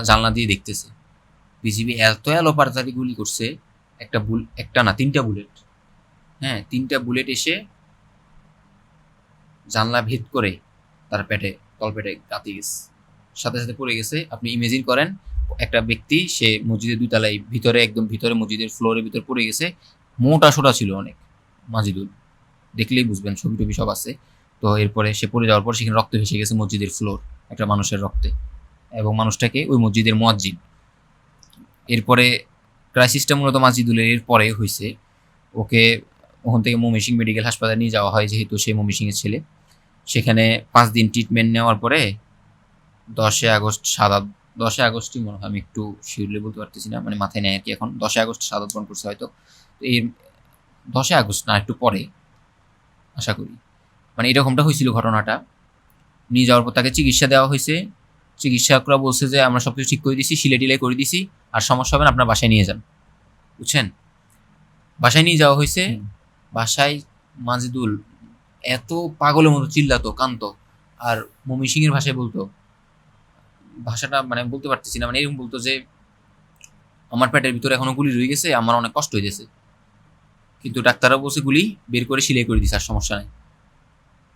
জানলা দিয়ে দেখতেছে। বিজিবি এত পাড়াতাড়ি গুলি করছে, একটা না 3টা বুলেট, হ্যাঁ 3টা বুলেট এসে জানলা ভেদ করে তার পেটে, তলপেটে গাঁতি গেছে, সাথে সাথে পড়ে গেছে। আপনি ইমেজিন করেন একটা ব্যক্তি, সে মসজিদের 2 তলায় ভিতরে, একদম ভিতরে মসজিদের ফ্লোরের ভিতর পড়ে গেছে। মোটা সোটা ছিল অনেক মাজিদুল, দেখলেই বুঝবেন, ছবি টবি সব আছে। তো এরপরে সে পড়ে যাওয়ার পর সেখানে রক্ত ভেসে গেছে মসজিদের ফ্লোর, একটা মানুষের রক্তে, এবং মানুষটাকে ওই মসজিদের মুয়াজ্জিন। এরপরে ক্রাইসিসটা মূলত মাজিদুলের এরপরে হয়েছে। ওকে ওখান থেকে ময়মনসিংহ মেডিকেল হাসপাতালে নিয়ে যাওয়া হয়, যেহেতু সে ময়মনসিংহের ছেলে। সেখানে 5 দিন ট্রিটমেন্ট নেওয়ার পরে 10 আগস্ট শাহাদাত, 10 আগস্টই মনে হয়, আমি একটু শিওরলি বলতে পারতেছি না, মানে মাথায় নেই আর কি এখন। 10 আগস্ট শাহাদাত বরণ করছে হয়তো। তো এই 10 আগস্ট না, একটু পরে আশা করি, মানে এরকমটা হয়েছিল ঘটনাটা। নিয়ে যাওয়ার পর তাকে চিকিৎসা দেওয়া হয়েছে। চিকিৎসকরা বলছে যে আমরা সবকিছু ঠিক করে দিছি, সিলে টিলে করে দিছি, আর সমস্যা হবে না, আপনার বাসায় নিয়ে যান। বুঝছেন? বাসায় নিয়ে যাওয়া হয়েছে। বাসায় মাজিদুল এত পাগলের মতো চিল্লাতো, কাঁদতো, আর ময়মনসিংহের ভাষায় বলতো, ভাষাটা মানে বলতে পারতেছি না, মানে এরকম বলতো যে আমার পেটের ভিতরে এখনো গুলি রয়ে গেছে, আমার অনেক কষ্ট হইতেছে, কিন্তু ডাক্তাররা বলছে গুলি বের করে সিলাই করে দিছে, আর সমস্যা নাই।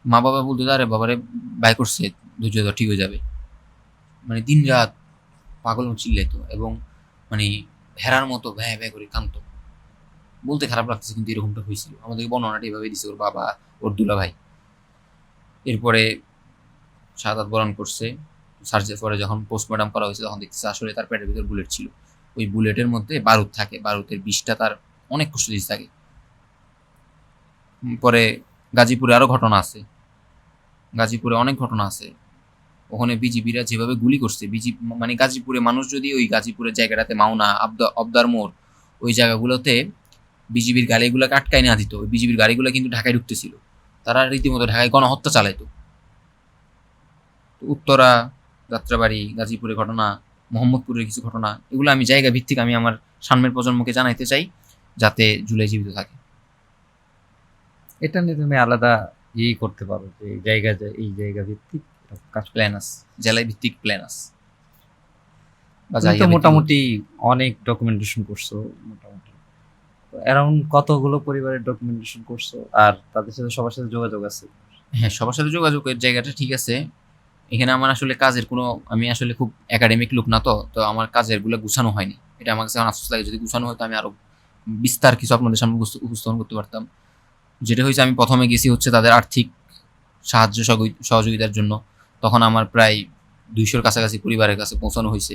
মা বাবা বলতো আরে বাবারে বাই করছে, ধৈর্য ধর, ঠিক হয়ে যাবে। মানে দিন রাত পাগল মতো চিল্লাইতো এবং মানে ভেড়ার মতো ভ্যাঁ ভ্যাঁ করে কাঁদতো। বলতে খারাপ লাগতেছে, কিন্তু এরকমটা হয়েছিল। আমাদেরকে বর্ণনাটা এভাবে দিছে ওর বাবা, ওর দুলা ভাই। এরপরে শাহাদাত বরণ করছে। সার্চের পরে যখন পোস্টমর্টম করা হয়েছে তখন দেখতেছে আসলে তার পেটের ভিতর বুলেট ছিল। ওই বুলেটের মধ্যে বারুদ থাকে, বারুদের বিষটা তার অনেক কষ্ট দিতে থাকে। পরে গাজীপুরে আরো ঘটনা আছে, গাজীপুরে অনেক ঘটনা আছে। ওখানে বিজিবিরা যেভাবে গুলি করছে, মানে গাজীপুরে মানুষ যদি ওই গাজীপুরের জায়গাটাতে মাওনা, আবদার মোড়, ওই জায়গাগুলোতে বিজিবির গাড়িগুলোকে আটকায় না দিত, ওই বিজিবির গাড়িগুলো কিন্তু ঢাকায় ঢুকতেছিল। তারা রীতিমতো ঢাকায় গণহত্যা চালাইতো। উত্তরা, যাত্রাবাড়ি, গাজীপুরের ঘটনা, মোহাম্মদপুরের কিছু ঘটনা, এগুলো আমি জায়গা ভিত্তিক আমি আমার সামনের প্রজন্মকে জানাইতে চাই, যাতে জুলাই জীবিত থাকে। এটা নিয়ে তুমি আলাদা করতে পারো যে এই জায়গা ভিত্তিক কাজ প্ল্যান আছে, জেলায় ভিত্তিক প্ল্যান আছে। বা তুমি তো মোটামুটি অনেক ডকুমেন্টেশন করছো, মোটামুটি অ্যারাউন্ড কতগুলো পরিবারের ডকুমেন্টেশন করছো, আর তাদের সাথে সবার সাথে যোগাযোগ আছে? হ্যাঁ, সবার সাথে যোগাযোগের জায়গাটা ঠিক আছে। এখানে আমার আসলে কাজের কোনো, আমি আসলে খুব একাডেমিক লোক না, তো তো আমার কাজের গুলো গুছানো হয়নি। এটা আমার কাছে আফসোস লাগে, যদি গুছানো হতো আমি আরো বিস্তার কিছু আপনাদের সামনে উপস্থাপন করতে পারতাম। যেটা হয়েছে, আমি প্রথমে গেছি হচ্ছে তাদের আর্থিক সাহায্য সহযোগিতার জন্য। তখন আমার প্রায় 200-র কাছাকাছি পরিবারের কাছে পৌঁছানো হয়েছে।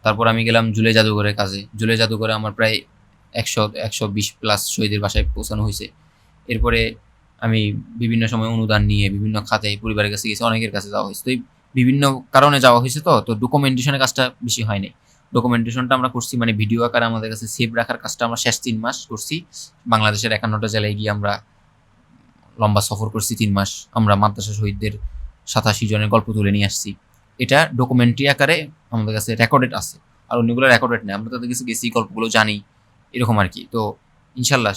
তারপর আমি গেলাম জুলাই জাদুঘরের কাজে। জুলাই জাদুঘরে আমার প্রায় 120+ শহীদের বাসায় পৌঁছানো হয়েছে। এরপরে আমি বিভিন্ন সময় অনুদান নিয়ে বিভিন্ন খাতে পরিবারের কাছে গেছি, অনেকের কাছে যাওয়া হয়েছে। তো এই বিভিন্ন কারণে যাওয়া হয়েছে, তো ডকুমেন্টেশনের কাজটা বেশি হয়নি। ডকুমেন্টেশনটা আমরা করছি, মানে ভিডিও আকারে আমাদের কাছে সেভ রাখার কাজটা আমরা শেষ 3 মাস করছি। বাংলাদেশের 51টা জেলায় গিয়ে আমরা লম্বা সফর করছি 3 মাস। আমরা মাদ্রাসা শহীদদের 87 জনের গল্প তুলে নিয়ে আসছি। এটা ডকুমেন্টারি আকারে আমাদের কাছে রেকর্ডেড আছে, আর অন্যগুলো রেকর্ডেড নেই। আমরা তাদের কাছে গেছি, গল্পগুলো জানি, এরকম আর কি। তো ইনশাল্লাহ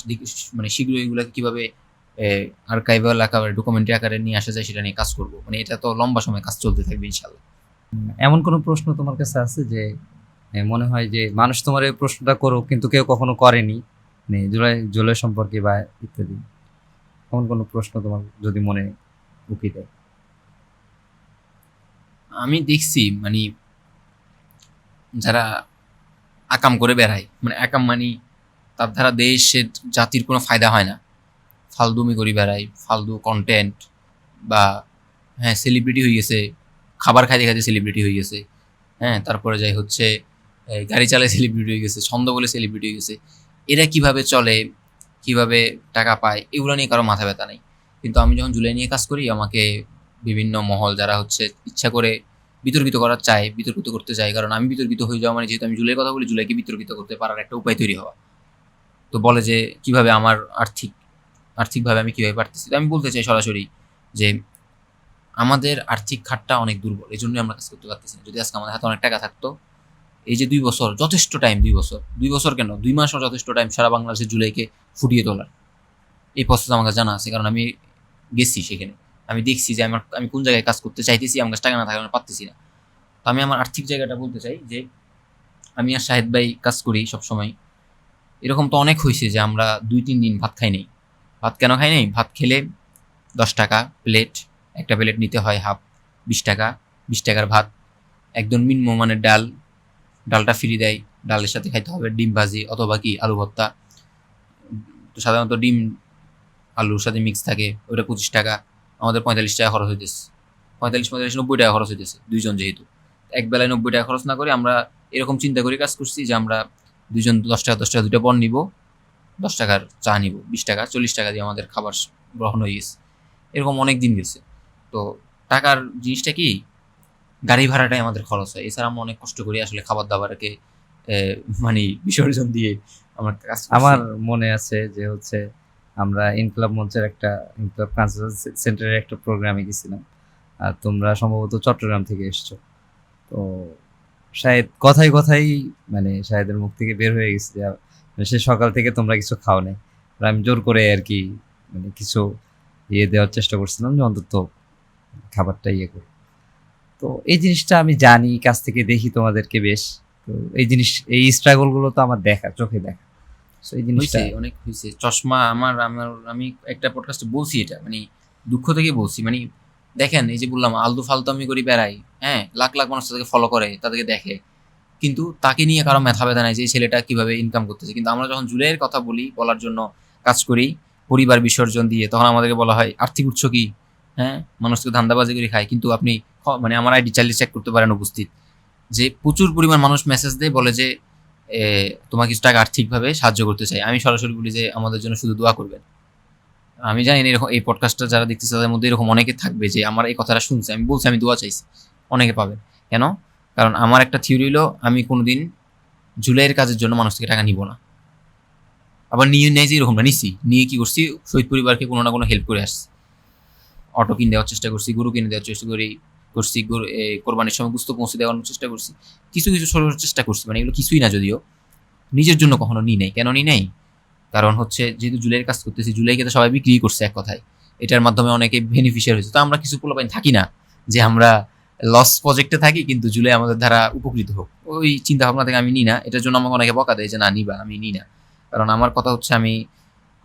মানে শীঘ্রই এগুলোকে কিভাবে আর্কাইভাল আকারে, ডকুমেন্টারি আকারে নিয়ে আসা যায় সেটা নিয়ে কাজ করবো। মানে এটা তো লম্বা সময় কাজ চলতে থাকবে ইনশাল্লাহ। এমন কোনো প্রশ্ন তোমার কাছে আছে যে মনে হয় যে মানুষ তোমার এই প্রশ্নটা করুক কিন্তু কেউ কখনো করেনি, মানে জুলাই সম্পর্কে বা ইত্যাদি, এমন কোনো প্রশ্ন তোমার যদি মনে উকি দেয়? আমি দেখছি মানে যারা আকাম করে বেড়ায়, মানে আকাম মানে তার দ্বারা দেশের জাতির কোনো ফায়দা হয় না, ফালতুমি করি বেড়ায়, ফালতু কন্টেন্ট, বা হ্যাঁ সেলিব্রিটি হয়ে গেছে, খাবার খাইতে খাইতে সেলিব্রিটি হয়ে গেছে, হ্যাঁ তারপরে যাই হচ্ছে গাড়ি চালায় সেলিব্রিটি হয়ে গেছে, ছন্দ বলে সেলিব্রিটি হয়ে গেছে। এরা কিভাবে চলে, কিভাবে টাকা পায়, এগুলো নিয়ে কারো মাথা ব্যথা নেই। কিন্তু আমি যখন জুলাই নিয়ে কাজ করি, আমাকে বিভিন্ন মহল যারা হচ্ছে ইচ্ছা করে বিতর্কিত করার চায়, বিতর্কিত করতে চায়। কারণ আমি বিতর্কিত হয়ে যাওয়া মানে, যেহেতু আমি জুলাইয়ের কথা বলি, জুলাইকে বিতর্কিত করতে পারার একটা উপায় তৈরি হওয়া। তো বলে যে কিভাবে আমার আর্থিকভাবে আমি কিভাবে পারতেছি। তো আমি বলতে চাই সরাসরি যে আমাদের আর্থিক খাতটা অনেক দুর্বল, এই জন্যই আমরা কাজ করতে পারতেছি না। যদি আজকে আমাদের হাতে অনেক টাকা থাকতো, এই যে 2 বছর যথেষ্ট টাইম, 2 বছর কেন, 2 মাসও যথেষ্ট টাইম সারা বাংলাদেশের জুলাইকে ফুটিয়ে তোলার। এই প্রসেস আমার কাছে জানা আছে, কারণ আমি গেছি সেখানে। আমি দেখছি যে আমি কোন জায়গায় কাজ করতে চাইতেছি, আমার কাছে টাকা না থাকলে আমি পারতেছি না। তো আমি আমার আর্থিক জায়গাটা বলতে চাই যে আমি আর শাহেদ ভাই কাজ করি সবসময়। এরকম তো অনেক হয়েছে যে আমরা 2-3 দিন ভাত খাই নাই। ভাত কেন খাই নাই? ভাত খেলে 10 টাকা প্লেট, একটা প্লেট নিতে হয় হাফ, 20 টাকা, 20 টাকার ভাত। একদম নিম্নমানের ডালটা ফ্রি দেয়, ডালের সাথে খাইতে হবে ডিম ভাজি অথবা কি আলু ভর্তা। তো সাধারণত ডিম আলুর সাথে মিক্স থাকে, ওটা 25 টাকা। আমাদের 45 টাকা খরচ হইতেছে, 45 90 টাকা খরচ হইতেছে দুইজন যেহেতু। এক বেলায় 90 টাকা খরচ না করে আমরা এরকম চিন্তা করে কাজ করছি যে আমরা দুইজন 10 টাকা 10 টাকা 2টা পণ নিব, 10 টাকার চা নিব, 20 টাকা 40 টাকা দিয়ে আমাদের খাবার গ্রহণ হয়ে গেছে। এরকম অনেক দিন গেছে। তো টাকার জিনিসটা কি, গাড়ি ভাড়াটাই আমাদের খরচ হয়। এছাড়া আমরা অনেক কষ্ট করি আসলে খাবার দাবারকে মানে বিসর্জন দিয়ে আমার কাজ করছি। আমার মনে আছে যে হচ্ছে আমরা ইনকলাব মঞ্চের একটা ইনকলাব কালচারাল সেন্টারের একটা প্রোগ্রামে গেছিলাম, আর তোমরা সম্ভবত চট্টগ্রাম থেকে এসছো। তো শাহেদ কথাই কথাই মানে শাহেদের মুখ থেকে বের হয়ে গেছে যে সে সকাল থেকে তোমরা কিছু খাও নাই। আর আমি জোর করে আর কি মানে কিছু দেওয়ার চেষ্টা করছিলাম যে অন্তত খাবারটা করো। তো এই জিনিসটা আমি জানি, কাছ থেকে দেখি তোমাদেরকে বেশ। তো এই স্ট্রাগল গুলো তো আমার দেখা, চোখে দেখা। তো এই জিনিসটা অনেক হয়েছে। চশমা আমার আমার আমি একটা পডকাস্টে বলছি, এটা মানে দুঃখ থেকে বলছি। মানে দেখেন, এই যে বললাম আলতু ফালতু আমি করি বেড়াই, হ্যাঁ লাখ লাখ মানুষ তাদেরকে ফলো করে, তাদেরকে দেখে, কিন্তু তাকে নিয়ে কারো মাথা ব্যথা নাই যে এই ছেলেটা কিভাবে ইনকাম করতেছে। কিন্তু আমরা যখন জুলাইয়ের কথা বলি, বলার জন্য কাজ করি পরিবার বিসর্জন দিয়ে, তখন আমাদেরকে বলা হয় আর্থিক উৎস কি? হ্যাঁ, মানুষ তো ধান্দাবাজি করে খায়। কিন্তু আপনি মানে আমার আইডি চাইলে চেক করতে পারেন উপস্থিত, যে প্রচুর পরিমাণ মানুষ মেসেজ দেয়, বলে যে তোমাকে কিছু টাকা আর্থিকভাবে সাহায্য করতে চাই। আমি সরাসরি বলি যে আমাদের জন্য শুধু দোয়া করবেন। আমি জানি না এরকম এই পডকাস্টটা যারা দেখতেছে তাদের মধ্যে এরকম অনেকে থাকবে যে আমার এই কথাটা শুনছে, আমি বলছি আমি দোয়া চাইছি, অনেকে পাবেন। কেন? কারণ আমার একটা থিওরি হলো আমি কোনোদিন জুলাইয়ের কাজের জন্য মানুষ থেকে টাকা নিব না। আবার নিয়ে নেই যে এরকম না, নিছি, নিয়ে কি করছি, শহীদ পরিবারকে কোনো না কোনো হেল্প করে আসছি। অটো কিনে দেওয়ার চেষ্টা করছি, গরু কিনে দেওয়ার চেষ্টা করছি, কোরবানির সময় গুস্ত পৌঁছে দেওয়ার চেষ্টা করছি, কিছু কিছু ছোট ছোট চেষ্টা করছি। মানে এগুলো কিছুই না, যদিও নিজের জন্য কখনো নিই নাই। কেন নিই নাই? কারণ হচ্ছে যেহেতু জুলাইয়ের কাজ করতেছি, জুলাইকে তো সবাই বিক্রি করছে এক কথায়, এটার মাধ্যমে অনেকে বেনিফিশিয়ার হয়েছে। তো আমরা কিছু পোলাপাইন থাকি না যে আমরা লস প্রজেক্টে থাকি কিন্তু জুলাই আমাদের দ্বারা উপকৃত হোক, ওই চিন্তা ভাবনা থেকে আমি নিই না। এটার জন্য আমাকে অনেকে বকা দেয় যে না নিবা, আমি নিই না। কারণ আমার কথা হচ্ছে আমি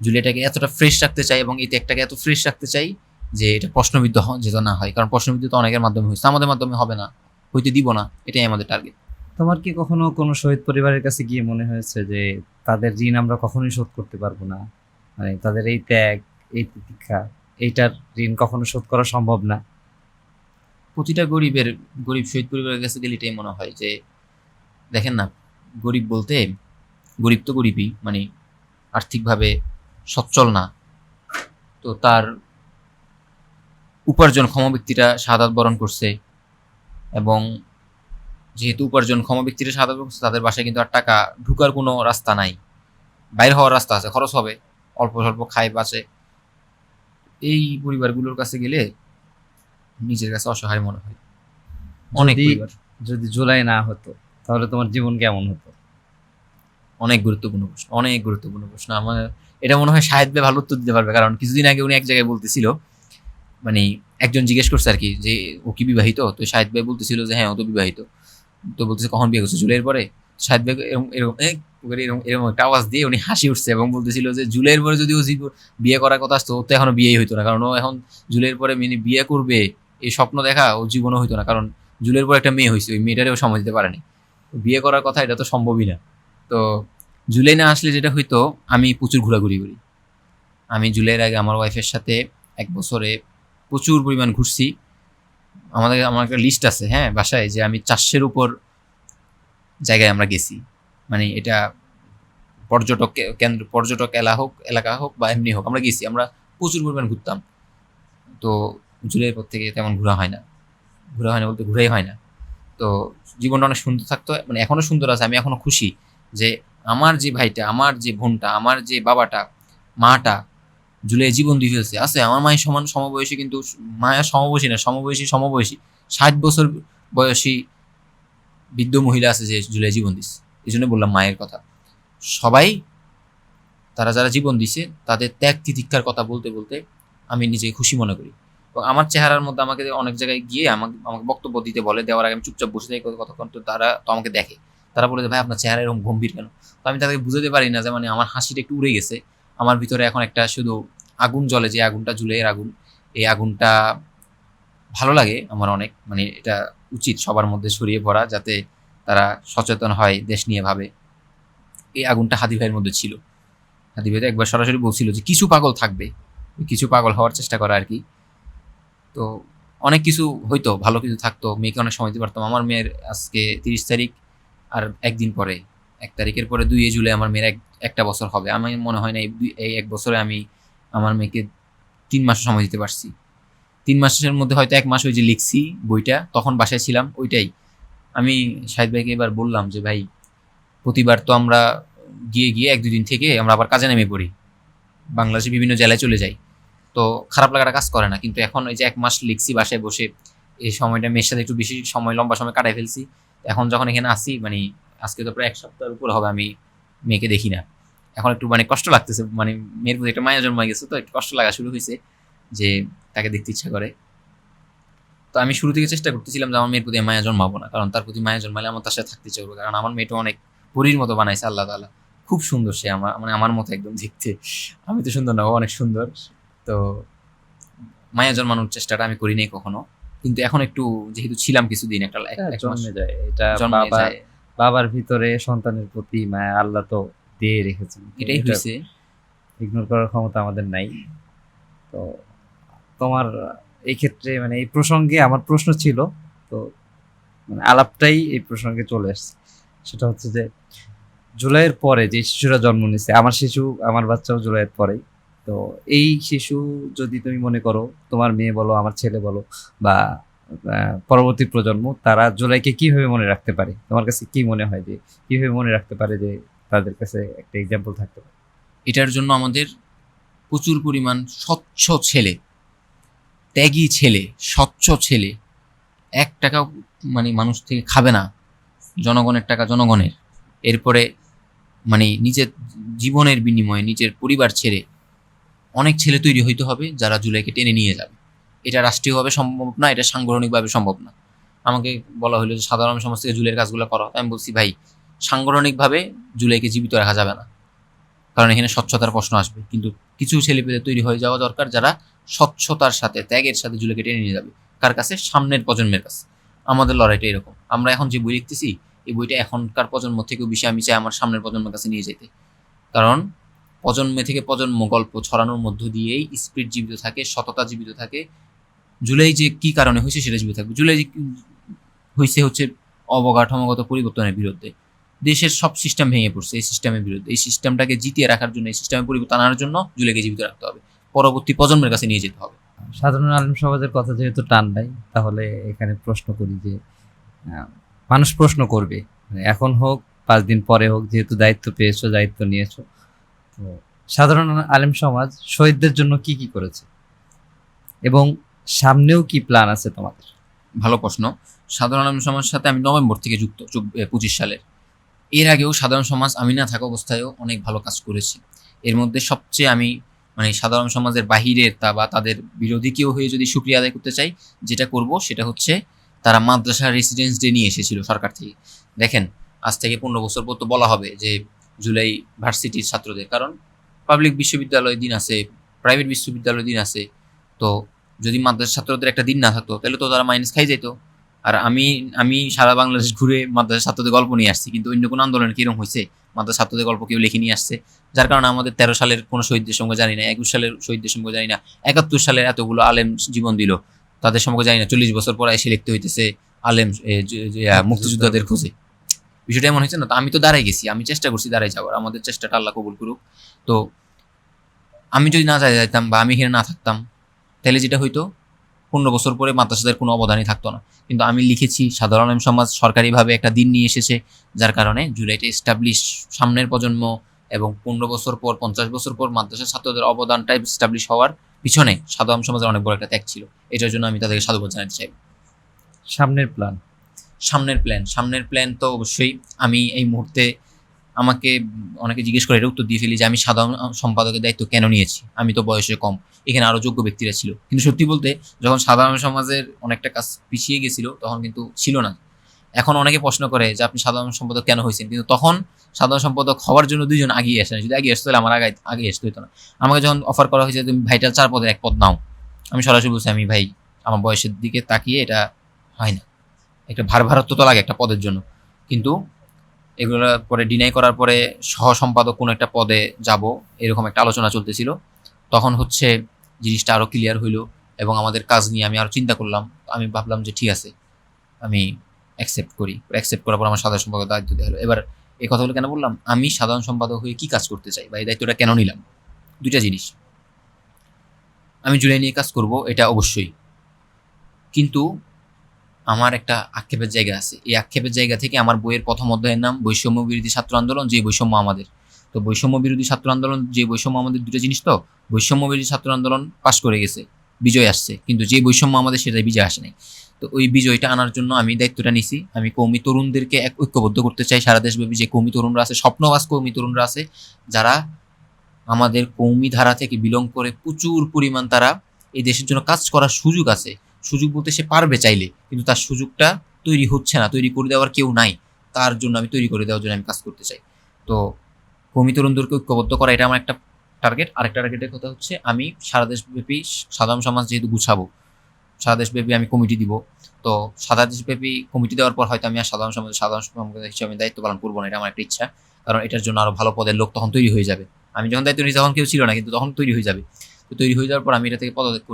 জুলাইটাকে এতটা ফ্রেশ রাখতে চাই এবং এই ত্যাগটাকে এত ফ্রেশ রাখতে চাই যে এটা প্রশ্নবিদ্ধ যেত না হয়। কারণ প্রশ্নবিদ্ধ তো অনেকের মাধ্যমে হয়েছে, আমাদের মাধ্যমে হবে না, হইতে দিব না, এটাই আমাদের টার্গেট। তোমার কি কখনো কোনো শহীদ পরিবারের কাছে গিয়ে মনে হয়েছে যে তাদের ঋণ আমরা কখনোই শোধ করতে পারবো না, মানে তাদের এই ত্যাগ, এই প্রতীক্ষা, এইটার ঋণ কখনো শোধ করা সম্ভব না? প্রতিটা গরিব শহীদ পরিবারের কাছে গেলে এটাই মনে হয় যে দেখেন না, গরিব বলতে গরিব তো গরিবই, মানে আর্থিকভাবে সচ্ছল না, তো তার উপার্জনক্ষম ব্যক্তিরা শাহাদাত বরণ করছে, এবং যেহেতু উপার্জনক্ষম ব্যক্তিরা শাহাদাত বরণ করছে তাদের বাসায় কিন্তু আর টাকা ঢুকার কোনো রাস্তা নাই, বাইরে হওয়ার রাস্তা আছে, খরচ হবে, অল্প স্বল্প খায় বাঁচে। এই পরিবারগুলোর কাছে গেলে নিজের কাছে অসহায় মনে হয়। অনেক যদি পরিবার যদি জুলাই না হতো তাহলে তোমার জীবন কেমন হতো? অনেক গুরুত্বপূর্ণ প্রশ্ন, অনেক গুরুত্বপূর্ণ প্রশ্ন। আমার এটা মনে হয় শাহেদ ভাই ভালো উত্তর দিতে পারবে, কারণ কিছুদিন আগে উনি এক জায়গায় বলতেছিল, মানে একজন জিজ্ঞেস করছে আর কি যে ও কি বিবাহিত, তো শাহেদ ভাই বলতেছিল যে হ্যাঁ ও তো বিবাহিত। তো বলতেছে কখন বিয়ে করছে, জুলাইয়ের পরে। শাহেদ ভাই এরকম এরকম এরকম এরকম একটা আওয়াজ দিয়ে উনি হাসি উঠছে এবং বলতেছিল যে জুলাইয়ের পরে যদি ও বিয়ে করার কথা আসতো ও তো এখনো বিয়েই হইতো না, কারণ ও এখন জুলাইয়ের পরে মিনি বিয়ে করবে এই স্বপ্ন দেখা ও জীবনও হইতো না, কারণ জুলাইয়ের পরে একটা মেয়ে হয়েছে, ওই মেয়েটারেও সময় দিতে পারেনি, বিয়ে করার কথা এটা তো সম্ভবই না। তো জুলাই না আসলে যেটা হইতো, আমি প্রচুর ঘোরাঘুরি করি। আমি জুলাইয়ের আগে আমার ওয়াইফের সাথে এক বছরে প্রচুর পরিমাণ ঘুরছি। আমার একটা লিস্ট আছে, হ্যাঁ, বাসায়, যে আমি 400-এর উপর জায়গায় আমরা গেছি। মানে এটা পর্যটক কেন্দ্র, পর্যটক এলাকা হোক বা এমনি হোক, আমরা গেছি, আমরা প্রচুর পরিমাণ ঘুরতাম। তো জুলাইয়ের পর থেকে তেমন ঘোরা হয় না, বলতে ঘুরাই হয় না। তো জীবনটা অনেক সুন্দর থাকতো, মানে এখনো সুন্দর আছে। আমি এখনো খুশি যে আমার যে ভাইটা, আমার যে বোনটা, আমার যে বাবাটা, মাটা জুলাই জীবন দিয়ে ফেলছে। আছে আমার মায়ের সমান সমবয়সী, কিন্তু মায়ের সমবয়সী না, সমবয়সী 60 বছর বয়সী বৃদ্ধ মহিলা আছে যে জুলাই জীবন দিচ্ছে। এই জন্য বললাম মায়ের কথা। সবাই তারা যারা জীবন দিছে তাদের ত্যাগ তিতিক্ষার কথা বলতে বলতে আমি নিজেকে খুশি মনে করি। এবং আমার চেহারার মধ্যে আমাকে অনেক জায়গায় গিয়ে আমাকে বক্তব্য দিতে বলে, দেওয়ার আগে আমি চুপচাপ বসে থাকি কতক্ষণ, তো তারা তো আমাকে দেখে, তারা বলে যে ভাই আপনার চেহারা এরকম গম্ভীর কেন? তো আমি তাদেরকে বুঝাতে পারি না যে মানে আমার হাসিটা একটু উড়ে গেছে, আমার ভিতরে এখন একটা শুধু আগুন জ্বলে, যে আগুনটা জুলাইয়ের আগুন। এই আগুনটা ভালো লাগে আমার অনেক, মানে এটা উচিত সবার মধ্যে ছড়িয়ে পড়া, যাতে তারা সচেতন হয়, দেশ নিয়ে ভাবে। এই আগুনটা হাদি ভাইয়ের মধ্যে ছিল। হাদি ভাই তো একবার সরাসরি বলছিল যে কিছু পাগল থাকবে, কিছু পাগল হওয়ার চেষ্টা করা আর কি। তো অনেক কিছু হইতো, ভালো কিছু থাকতো, মেয়েকে অনেক সময় দিতে পারতাম। আমার মেয়ের আজকে 30 তারিখ, আর একদিন পরে 1 তারিখের পরে 2 জুলাই আমার মেয়ের একটা বছর হবে। আমি মনে হয় না এই 1 বছরে আমি আমার মেয়েকে 3 মাস সময় দিতে পারছি। 3 মাসের মধ্যে হয়তো 1 মাস ওই যে লিখছি বইটা, তখন বাসায় ছিলাম, ওইটাই। আমি শাহিদ ভাইকে এবার বললাম যে ভাই প্রতিবার তো আমরা গিয়ে 1-2 দিন থেকে আমরা আবার কাজে নেমে পড়ি, বাংলাদেশের বিভিন্ন জেলায় চলে যাই, তো খারাপ লাগাটা কাজ করে না। কিন্তু এখন ওই যে 1 মাস লিখছি বাসায় বসে, এই সময়টা মেয়ের সাথে একটু বেশি সময়, লম্বা সময় কাটাই ফেলছি। এখন যখন এখানে আসি, মানে আজকে তো প্রায় 1 সপ্তাহের উপর হবে আমি মেয়েকে দেখি না। এখন একটু মানে কষ্ট লাগতেছে, মানে মেয়ের প্রতি একটা মায়া জন্মায় গেছে, তো একটু কষ্ট লাগা শুরু হয়েছে যে তাকে দেখতে ইচ্ছা করে। তো আমি শুরু থেকে চেষ্টা করতেছিলাম যে আমার মেয়ের প্রতি মায়া জন্মাবো না, কারণ তার প্রতি মায়া জন্মালে আমার তার সাথে থাকতে ইচ্ছা করবে। কারণ আমার মেয়েটা অনেক পরীর মতো বানাইছে আল্লাহ তাআলা, খুব সুন্দর সে, আমার মানে আমার মতো একদম দেখতে। আমি তো সুন্দর না, ও অনেক সুন্দর। তো মায়া জন্মানোর চেষ্টাটা আমি করি নাই কখনো, কিন্তু এখন একটু যেহেতু ছিলাম কিছুদিন, একটা এক মাস জন্মে যায় এটা, জন্মে বাবা যায়। বাবার ভিতরে সন্তানের প্রতি মায়া আল্লাহ তো দিয়ে রেখেছেন, এটাই হয়েছে। ইগনোর করার ক্ষমতা আমাদের নাই। তো তোমার এই ক্ষেত্রে মানে এই প্রসঙ্গে আমার প্রশ্ন ছিল, তো মানে আলাপটাই এই প্রসঙ্গে চলে আসছে। সেটা হচ্ছে যে জুলাইয়ের পরে যে শিশুরা জন্ম নিচ্ছে, আমার শিশু, আমার বাচ্চাও জুলাইয়ের পরেই। তো এই শিশু যদি তুমি মনে করো, তোমার মেয়ে বলো, আমার ছেলে বলো, বা পরবর্তী প্রজন্ম, তারা জুলাইকে কিভাবে মনে রাখতে পারে? তোমার কাছে কি মনে হয় যে কিভাবে মনে রাখতে পারে, যে তাদের কাছে একটা এক্সাম্পল থাকতে পারে? এটার জন্য আমাদের প্রচুর পরিমাণ স্বচ্ছ ছেলে, ত্যাগী ছেলে, স্বচ্ছ ছেলে, 1 টাকাও মানে মানুষ থেকে খাবে না, জনগণের টাকা জনগণের, এরপরে মানে নিজের জীবনের বিনিময়ে নিজের পরিবার ছেড়ে অনেক ছেলে তৈরি হইতে হবে যারা জুলাইকে টেনে নিয়ে যাবে। এটা রাষ্ট্রীয়ভাবে সম্ভব না, এটা সাংগঠনিকভাবে সম্ভব না। আমাকে বলা হলো যে সাধারণ সমাজ থেকে জুলাইয়ের কাজগুলো করো, আমি বলছি ভাই সাংগঠনিকভাবে জুলাইকে জীবিত রাখা যাবে না, কারণ এখানে স্বচ্ছতার প্রশ্ন আসবে। কিন্তু কিছু ছেলেপেলে তৈরি হয়ে যাওয়া দরকার যারা স্বচ্ছতার সাথে ত্যাগের সাথে জুলাইকে টেনে নিয়ে যাবে। কার কাছে? সামনের প্রজন্মের কাছে। আমাদের লড়াইটা এরকম। আমরা এখন যে বই লিখতেছি, এই বইটা এখনকার প্রজন্ম থেকেও বেশি আমি চাই আমার সামনের প্রজন্মের কাছে নিয়ে যেতে, কারণ প্রজন্মে থেকে প্রজন্ম গল্প ছড়ানোর মধ্য দিয়েই স্পিরিট জীবিত থাকে, সততা জীবিত থাকে। জুলাই যে কি কারণে হয়েছে সেটা জীবিত থাকবে। জুলাই হয়েছে হচ্ছে অবকাঠামোগত পরিবর্তনের বিরুদ্ধে, দেশের সব সিস্টেম ভেঙে পড়ছে এই সিস্টেমের বিরুদ্ধে। এই সিস্টেমটাকে জিতিয়ে রাখার জন্য, এই সিস্টেমে পরিবর্তন আনার জন্য জুলাইকে জীবিত রাখতে হবে, পরবর্তী প্রজন্মের কাছে নিয়ে যেতে হবে। সাধারণ আলেম সমাজের কথা যেহেতু টান নাই, তাহলে এখানে প্রশ্ন করি যে মানুষ প্রশ্ন করবে, মানে এখন হোক 5 দিন পরে হোক, যেহেতু দায়িত্ব পেয়েছো, দায়িত্ব নিয়েছো, তো সাধারণ আলেম সমাজ শহীদদের জন্য কি কি করেছে এবং সামনেও কি প্ল্যান আছে তোমাদের? ভালো প্রশ্ন। সাধারণ আলেম সমাজের সাথে আমি নভেম্বর থেকে যুক্ত, 25 সালের। এর আগেও সাধারণ সমাজ আমি না থাকা অবস্থায়ও অনেক ভালো কাজ করেছি। এর মধ্যে সবচেয়ে আমি মানে সাধারণ সমাজের বাহিরের তা বা তাদের বিরোধী কেউ হয়ে যদি শুকরিয়া আদায় করতে চাই, যেটা করব সেটা হচ্ছে তারা মাদ্রাসা রেসিডেন্স ডে নিয়ে এসেছিল সরকার থেকে। দেখেন, আজ থেকে 15 বছর পর তো বলা হবে যে জুলাই ভার্সিটির ছাত্রদের, কারণ পাবলিক বিশ্ববিদ্যালয় দিন আছে, প্রাইভেট বিশ্ববিদ্যালয় দিন আছে। তো যদি মাদ্রাসা ছাত্রদের একটা দিন না থাকতো তাহলে তো তারা মাইনাস খাই যেত। আর আমি আমি সারা বাংলাদেশ ঘুরে মাদ্রাসা ছাত্রদের গল্প নিয়ে আসছি, কিন্তু অন্য কোনো আন্দোলন কিরকম হয়েছে মাদ্রাসা ছাত্রদের গল্প কেউ লিখে নিয়ে আসছে? যার কারণে আমাদের 13 সালের কোনো শহীদদের সঙ্গে জানি না, 21 সালের শহীদদের সঙ্গে জানি না, 71 সালের এতগুলো আলেম জীবন দিল তাদের সম্পর্কে জানি না, 40 বছর পরে এসে লিখতে হইতেছে আলেম মুক্তিযোদ্ধাদের খোঁজে। বিষয়টা এমন হয়েছে না? তো আমি তো দাঁড়াই গেছি, আমি চেষ্টা করছি দাঁড়াই যাওয়ার, আমাদের চেষ্টাটা আল্লাহ কবুল করুক। তো আমি যদি না যাইতাম বা আমি এখানে না থাকতাম, তাহলে যেটা হইতো 15 বছর পরে মাদ্রাসাদের কোনো অবদানই থাকতো না। কিন্তু আমি লিখেছি, সাধারণ আলেম সমাজ সরকারিভাবে একটা দিন নিয়ে এসেছে, যার কারণে জুলাইটা এস্টাবলিশ, সামনের প্রজন্ম এবং 15 বছর পর 50 বছর পর মাদ্রাসা ছাত্রদের অবদানটা এস্টাবলিশ হওয়ার পিছনে সাধারণ সমাজের অনেক বড় একটা ত্যাগ ছিল। এটার জন্য আমি তাদেরকে সাধুবাদ জানাতে চাই। সামনের প্ল্যান? সামনের প্ল্যান তো অবশ্যই আমি এই মুহূর্তে, আমাকে অনেকে জিজ্ঞেস করে, এটা উত্তর দিয়ে ফেলি যে আমি সাধারণ সম্পাদকের দায়িত্ব কেন নিয়েছি। আমি তো বয়সে কম, এখানে আরো যোগ্য ব্যক্তিরা ছিল। কিন্তু সত্যি বলতে যখন সাধারণ সমাজের অনেকটা কাজ পিছিয়ে গেছিল তখন কিন্তু ছিল না। এখন অনেকে প্রশ্ন করে যে আপনি সাধারণ সম্পাদক কেন হয়েছেন, কিন্তু তখন সাধারণ সম্পাদক হওয়ার জন্য 2 জন আগিয়ে আসেন। যদি আগে আসতে হলে আমার আগে আসতে হতো না। আমাকে যখন অফার করা হয়েছে তুমি ভাইটাল 4 পদের 1 পদ নাও, আমি সরাসরি বলছি আমি ভাই আমার বয়সের দিকে তাকিয়ে এটা হয় না, একটা ভারত্ব তো লাগে একটা পদের জন্য। কিন্তু এগুলো পরে ডিনাই করার পরে সহ সম্পাদক কোনো একটা পদে যাব, এরকম একটা আলোচনা চলতেছিল। তখন হচ্ছে জিনিসটা আরো ক্লিয়ার হইলো এবং আমাদের কাজ নিয়ে আমি আরো চিন্তা করলাম। আমি ভাবলাম যে ঠিক আছে, আমি অ্যাকসেপ্ট করি। অ্যাকসেপ্ট করার পর আমার সাধারণ সম্পাদক দায়িত্ব দেওয়া হলো। এবার এই কথাগুলো কেন বললাম, আমি সাধারণ সম্পাদক হয়ে কি কাজ করতে চাই বা এই দায়িত্বটা কেন নিলাম? 2টা জিনিস। আমি জুলাই নিয়ে কাজ করব, এটা অবশ্যই, কিন্তু আমার একটা আক্ষেপের জায়গা আছে। এই আক্ষেপের জায়গা থেকে আমার বইয়ের প্রথম অধ্যায়ের নাম বৈষম্য বিরোধী ছাত্র আন্দোলন, যে বৈষম্য আমাদের। তো বৈষম্য বিরোধী ছাত্র আন্দোলন, যে বৈষম্য আমাদের, 2টা জিনিস। তো বৈষম্য বিরোধী ছাত্র আন্দোলন পাশ করে গেছে, বিজয় আসছে, কিন্তু যে বৈষম্য আমাদের সেটা বিজয় আসে নাই। তো ওই বিজয়টা আনার জন্য আমি দায়িত্বটা নিছি। আমি কওমি তরুণদেরকে ঐক্যবদ্ধ করতে চাই, সারা দেশব্যাপী যে কওমি তরুণরা আছে, স্বপ্নবাজ কওমি তরুণরা আছে, যারা আমাদের কওমি ধারা থেকে বিলং করে প্রচুর পরিমাণ তারা এই দেশের জন্য কাজ করার সুযোগ আছে। সুযোগ বলতে সে পারবে চাইলে, কিন্তু তার সুযোগটা তৈরি হচ্ছে না, তৈরি করে দেওয়ার কেউ নাই। তার জন্য আমি তৈরি করে দেওয়ার জন্য আমি কাজ করতে চাই। তো কওমি তরুণদেরকে ঐক্যবদ্ধ করা, এটা আমার একটা টার্গেট। আরেকটা টার্গেটের কথা হচ্ছে আমি সারা দেশব্যাপী সাধারণ সমাজ যেহেতু গুছাবো, সারা দেশব্যাপী আমি কমিটি দিব। তো 7 দেশব্যাপী কমিটি দেওয়ার পর হয়তো আমি আর সাধারণ সম্পাদক হিসেবে আমি দায়িত্ব পালন করবো না, এটা আমার একটা ইচ্ছা। কারণ এটার জন্য আরো ভালো পদের লোক তখন তৈরি হয়ে যাবে। আমি যখন দায়িত্ব নিই তখন কেউ ছিল না, কিন্তু তখন তৈরি হয়ে যাবে। তো তৈরি হয়ে যাওয়ার পর আমি এটা থেকে পদত্যাগ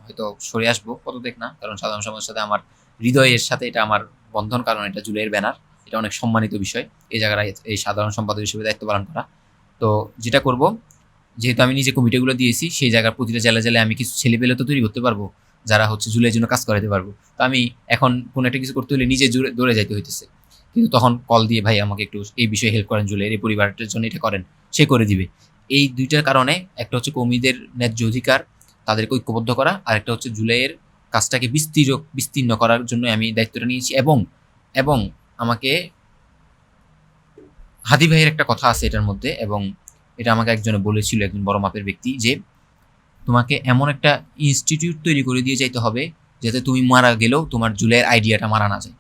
হয়তো সরে আসবো, পদত্যাগ না, কারণ সাধারণ সমাজের সাথে আমার হৃদয়ের সাথে এটা আমার বন্ধন, কারণ এটা জুলাইয়ের ব্যানার, এটা অনেক সম্মানিত বিষয় এই জায়গায় এই সাধারণ সম্পাদক হিসেবে দায়িত্ব পালন করা। তো যেটা করব, যেহেতু আমি নিজে কমিটিগুলো দিয়েছি, সেই জায়গার প্রতিটা জেলায় জেলায় আমি কিছু ছেলে পেলে তো তৈরি করতে পারবো যারা হচ্ছে জুলাইয়ের জন্য কাজ করাতে পারবো। তো আমি এখন কোনো একটা কিছু করতে হলে নিজে দৌড়ে যাইতে হইতেছে, কিন্তু তখন কল দিয়ে ভাই আমাকে একটু এই বিষয়ে হেল্প করেন, জুলাইয়ের এই পরিবারটার জন্য এটা করেন, সে করে দিবে। এই দুইটার কারণে একটা হচ্ছে কর্মীদের ন্যায্য অধিকার, তাদেরকে ঐক্যবদ্ধ করা, আর একটা হচ্ছে জুলাইয়ের কাজটাকে বিস্তীর্ণ করার জন্য আমি দায়িত্বটা নিয়েছি। এবং আমাকে হাদি ভাইয়ের একটা কথা আছে এটার মধ্যে, এবং এটা আমাকে একজনে বলেছিল, একজন বড় মাপের ব্যক্তি, যে তোমাকে এমন একটা ইনস্টিটিউট তৈরি করে দিয়ে যাইতে হবে যাতে তুমি মারা গেলেও তোমার জুলাইয়ের আইডিয়াটা মারা না যায়।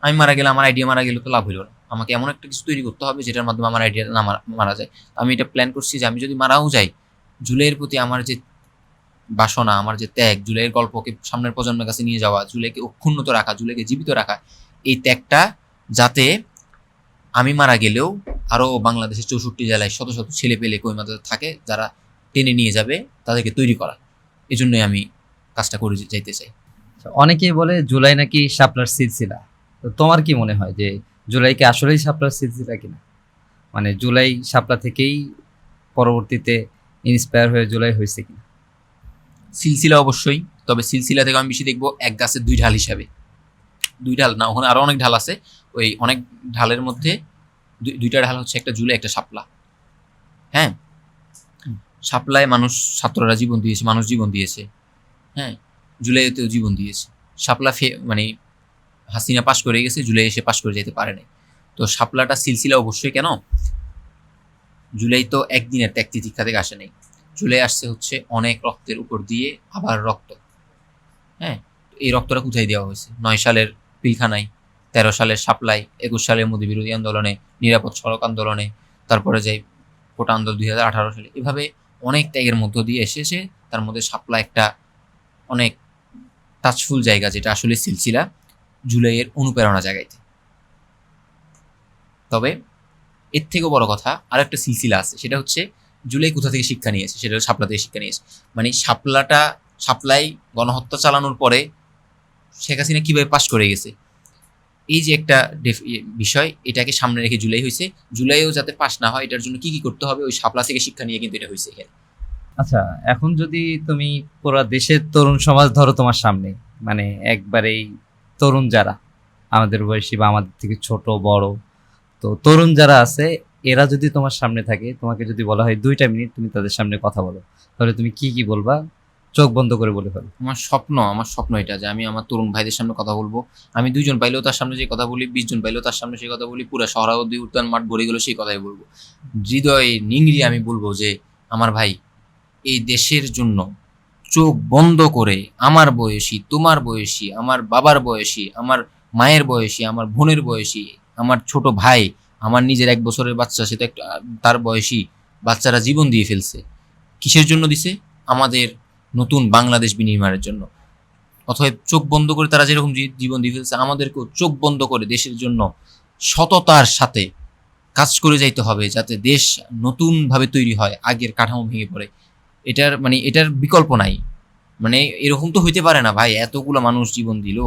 আমি মারা গেলে, আমার আইডিয়া মারা গেলে তো লাভ হইল না, আমাকে এমন একটা কিছু তৈরি করতে হবে যেটার মাধ্যমে আমার আইডিয়াটা না মারা যায়। আমি এটা প্ল্যান করছি যে আমি যদি মারাও যাই, জুলাইয়ের প্রতি আমার যে বাসনা, আমার যে ত্যাগ, জুলাইয়ের গল্পকে সামনের প্রজন্মের কাছে নিয়ে যাওয়া, জুলাইকে অক্ষুণ্ণত রাখা, জুলাইকে জীবিত রাখা, এই ত্যাগটা যাতে আমি মারা গেলেও আরো বাংলাদেশের 64 জেলায় শত শত ছেলে পেলে কইমাতে থাকে যারা টেনে নিয়ে যাবে, তাদেরকে তৈরি করা। এই জন্যই আমি কাজটা করে যাইতে চাই। অনেকেই বলে জুলাই নাকি শাপলার সিলসিলা। তো তোমার কি মনে হয় যে জুলাই কি আসলেই শাপলার সিলসিলা কিনা? মানে জুলাই শাপলা থেকেই পরবর্তীতে ইন্সপায়ার হয়ে জুলাই হয়েছে কিনা? সিলসিলা অবশ্যই, তবে সিলসিলা থেকে আমি বেশি দেখবো এক গাছের দুই ঢাল হিসাবে। দুই ঢাল না, ওখানে আরো অনেক ঢাল আছে। ওই অনেক ঢালের মধ্যে দুইটা ঢাল হচ্ছে একটা জুলাই, একটা শাপলা। হ্যাঁ, শাপলায় ছাত্ররা জীবন দিয়েছে, মানুষ জীবন দিয়েছে। হ্যাঁ, জুলাইতেও জীবন দিয়েছে। শাপলা মানে হাসিনা পাশ করে গেছে, জুলাই এসে পাশ করে যেতে পারে নাই। তো শাপলাটা সিলসিলা অবশ্যই। কেন? জুলাই তো একদিনের ত্যাগ তিতিক্ষা থেকে আসে নাই। জুলাই আসছে হচ্ছে অনেক রক্তের উপর দিয়ে আবার রক্ত। হ্যাঁ, এই রক্তটা কোথায় দেওয়া হয়েছে? 9 সালের পিলখানায়, 13 সালের শাপলায়, 21 সালের মোদি বিরোধী আন্দোলনে, নিরাপদ সড়ক আন্দোলনে, তারপরে যাই কোটা আন্দোলন 2018 সালে। এভাবে অনেক ত্যাগের মধ্য দিয়ে এসেছে। তার মধ্যে শাপলা একটা অনেক টাচফুল জায়গা, যেটা আসলে সিলসিলা জুলাইয়ের অনুপ্রেরণা জায়গাতে। তবে এর থেকেও বড় কথা আরেকটা সিলসিলা আছে, সেটা হচ্ছে জুলাই কোথা থেকে শিক্ষা নিয়েছে, সেটা শাপলা থেকে শিক্ষা নিয়েছে। মানে শাপলাই গণহত্যা চালানোর পরে শেখ হাসিনা কিভাবে পাশ করে গেছে, এই যে একটা বিষয়, এটাকে সামনে রেখে জুলাই হয়েছে। জুলাইও যাতে পাশ না হয়, এটার জন্য কি কি করতে হবে, ওই শাপলা থেকে শিক্ষা নিয়ে কিন্তু এটা হয়েছে এখানে। আচ্ছা, এখন যদি তুমি পুরো দেশের তরুণ সমাজ ধরো তোমার সামনে, মানে একবারেই তরুণ যারা আমাদের বয়সী বা আমাদের থেকে ছোট বড়, তো তরুণ যারা আছে, এরা যদি তোমার সামনে থাকে, তোমাকে যদি বলা হয় 2টা মিনিট তুমি তাদের সামনে কথা বলো, তাহলে তুমি কি কি বলবা? চোখ বন্ধ করে বলে ফেলো। আমার স্বপ্ন এটা যে আমি আমার তরুণ ভাইদের সামনে কথা বলবো। আমি 2 জন পাইলেও তার সামনে যে কথা বলি, 20 জন পাইলেও তার সামনে সেই কথা বলি, পুরো শহরাবর্তী উদ্যান মাঠ ভরে গেল সেই কথাই বলবো। হৃদয়ে নিংড়িয়ে আমি বলবো যে আমার ভাই, এই দেশের জন্য চোখ বন্ধ করে আমার বয়সী, তোমার বয়সী, আমার বাবার বয়সী, আমার মায়ের বয়সী, আমার বোনের বয়সী, আমার ছোট ভাই, আমার নিজের 1 বছরের বাচ্চা, সেটা একটা তার বয়সী বাচ্চারা জীবন দিয়ে ফেলছে। কিসের জন্য দিছে? আমাদের নতুন বাংলাদেশ বিনির্মাণের জন্য। অতএব চোখ বন্ধ করে তারা যেরকম জীবন দিয়ে ফেলছে, আমাদেরকেও চোখ বন্ধ করে দেশের জন্য সততার সাথে কাজ করে যাইতে হবে, যাতে দেশ নতুনভাবে তৈরি হয়, আগের কাঠামো ভেঙে পড়ে। এটার বিকল্প নাই। মানে এরকম তো হইতে পারে না ভাই, এতগুলো মানুষ জীবন দিল,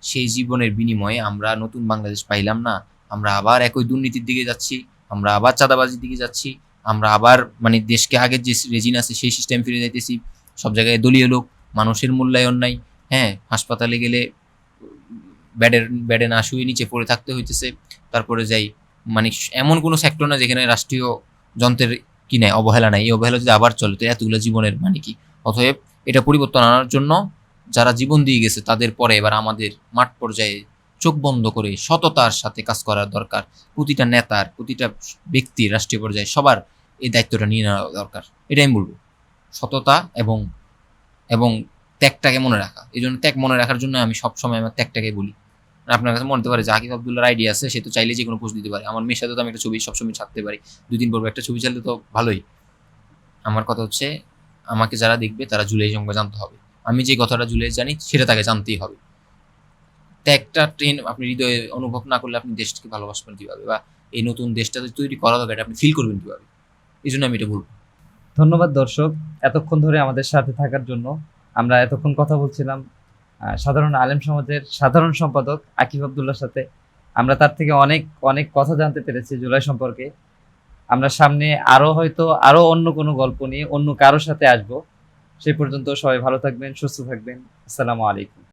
সেই জীবনের বিনিময়ে আমরা নতুন বাংলাদেশ পাইলাম না। আমরা আবার একই দুর্নীতির দিকে যাচ্ছি, আমরা আবার চাঁদাবাজির দিকে যাচ্ছি, আমরা আবার মানে দেশকে আগের যে রেজিন আছে সেই সিস্টেম ফিরে যাইতেছি। সব জায়গায় দলীয় লোক, মানুষের মূল্যায়ন নাই। হ্যাঁ, হাসপাতালে গেলে বেডে না শুয়ে নিচে পড়ে থাকতে হইতেছে। তারপরে যাই, মানে এমন কোনো সেক্টর না যেখানে রাষ্ট্রীয় যন্ত্রের কি নাই, অবহেলা নাই। এই অবহেলা যদি আবার চলে, তো এতগুলো জীবনের মানে কি? অতএব এটা পরিবর্তন আনার জন্য যারা জীবন দিয়ে গেছে তাদের পরে এবার আমাদের মাঠ পর্যায়ে চোখ বন্ধ করে সততার সাথে কাজ করার দরকার। প্রতিটা নেতার, প্রতিটা ব্যক্তির, রাষ্ট্রীয় পর্যায়ে সবার এই দায়িত্বটা নিয়ে নেওয়া দরকার। এটাই আমি বলবো, সততা এবং এবং ত্যাগটাকে মনে রাখা। এই জন্য ত্যাগ মনে রাখার জন্য আমি সবসময় আমার ত্যাগটাকে বলি। আপনার কাছে মনে হতে পারে যে আকিব আব্দুল্লাহর আইডিয়া আছে, সে তো চাইলে যে কোনো পোস্ট দিতে পারে। আমার মেয়ের সাথে তো আমি একটা ছবি সবসময় ছাড়তে পারি, 2 দিন পর একটা ছবি ছাড়লে তো ভালোই। আমার কথা হচ্ছে, আমাকে যারা দেখবে তারা জুলাই সম্পর্কে জানতে হবে। আমি যে কথাটা জুলাই জানি সেটা তাকে জানতেই হবে। ত্যাগটা ট্রেন আপনি হৃদয়ে অনুভব না করলে আপনি দেশকে ভালোবাসবেন কিভাবে, বা এই নতুন দেশটা যে তৈরি করা হবে এটা আপনি ফিল করবেন কিভাবে? এই জন্য আমি এটা বলবো। ধন্যবাদ দর্শক, এতক্ষণ ধরে আমাদের সাথে থাকার জন্য। আমরা এতক্ষণ কথা বলছিলাম সাধারণ আলেম সমাজের সাধারণ সম্পাদক আকিব আব্দুল্লাহর সাথে। আমরা তার থেকে অনেক অনেক কথা জানতে পেরেছি জুলাই সম্পর্কে। আমরা সামনে আরো অন্য কোনো গল্প নিয়ে অন্য কারোর সাথে আসবো। সেই পর্যন্ত সবাই ভালো থাকবেন, সুস্থ থাকবেন। আসসালামু আলাইকুম।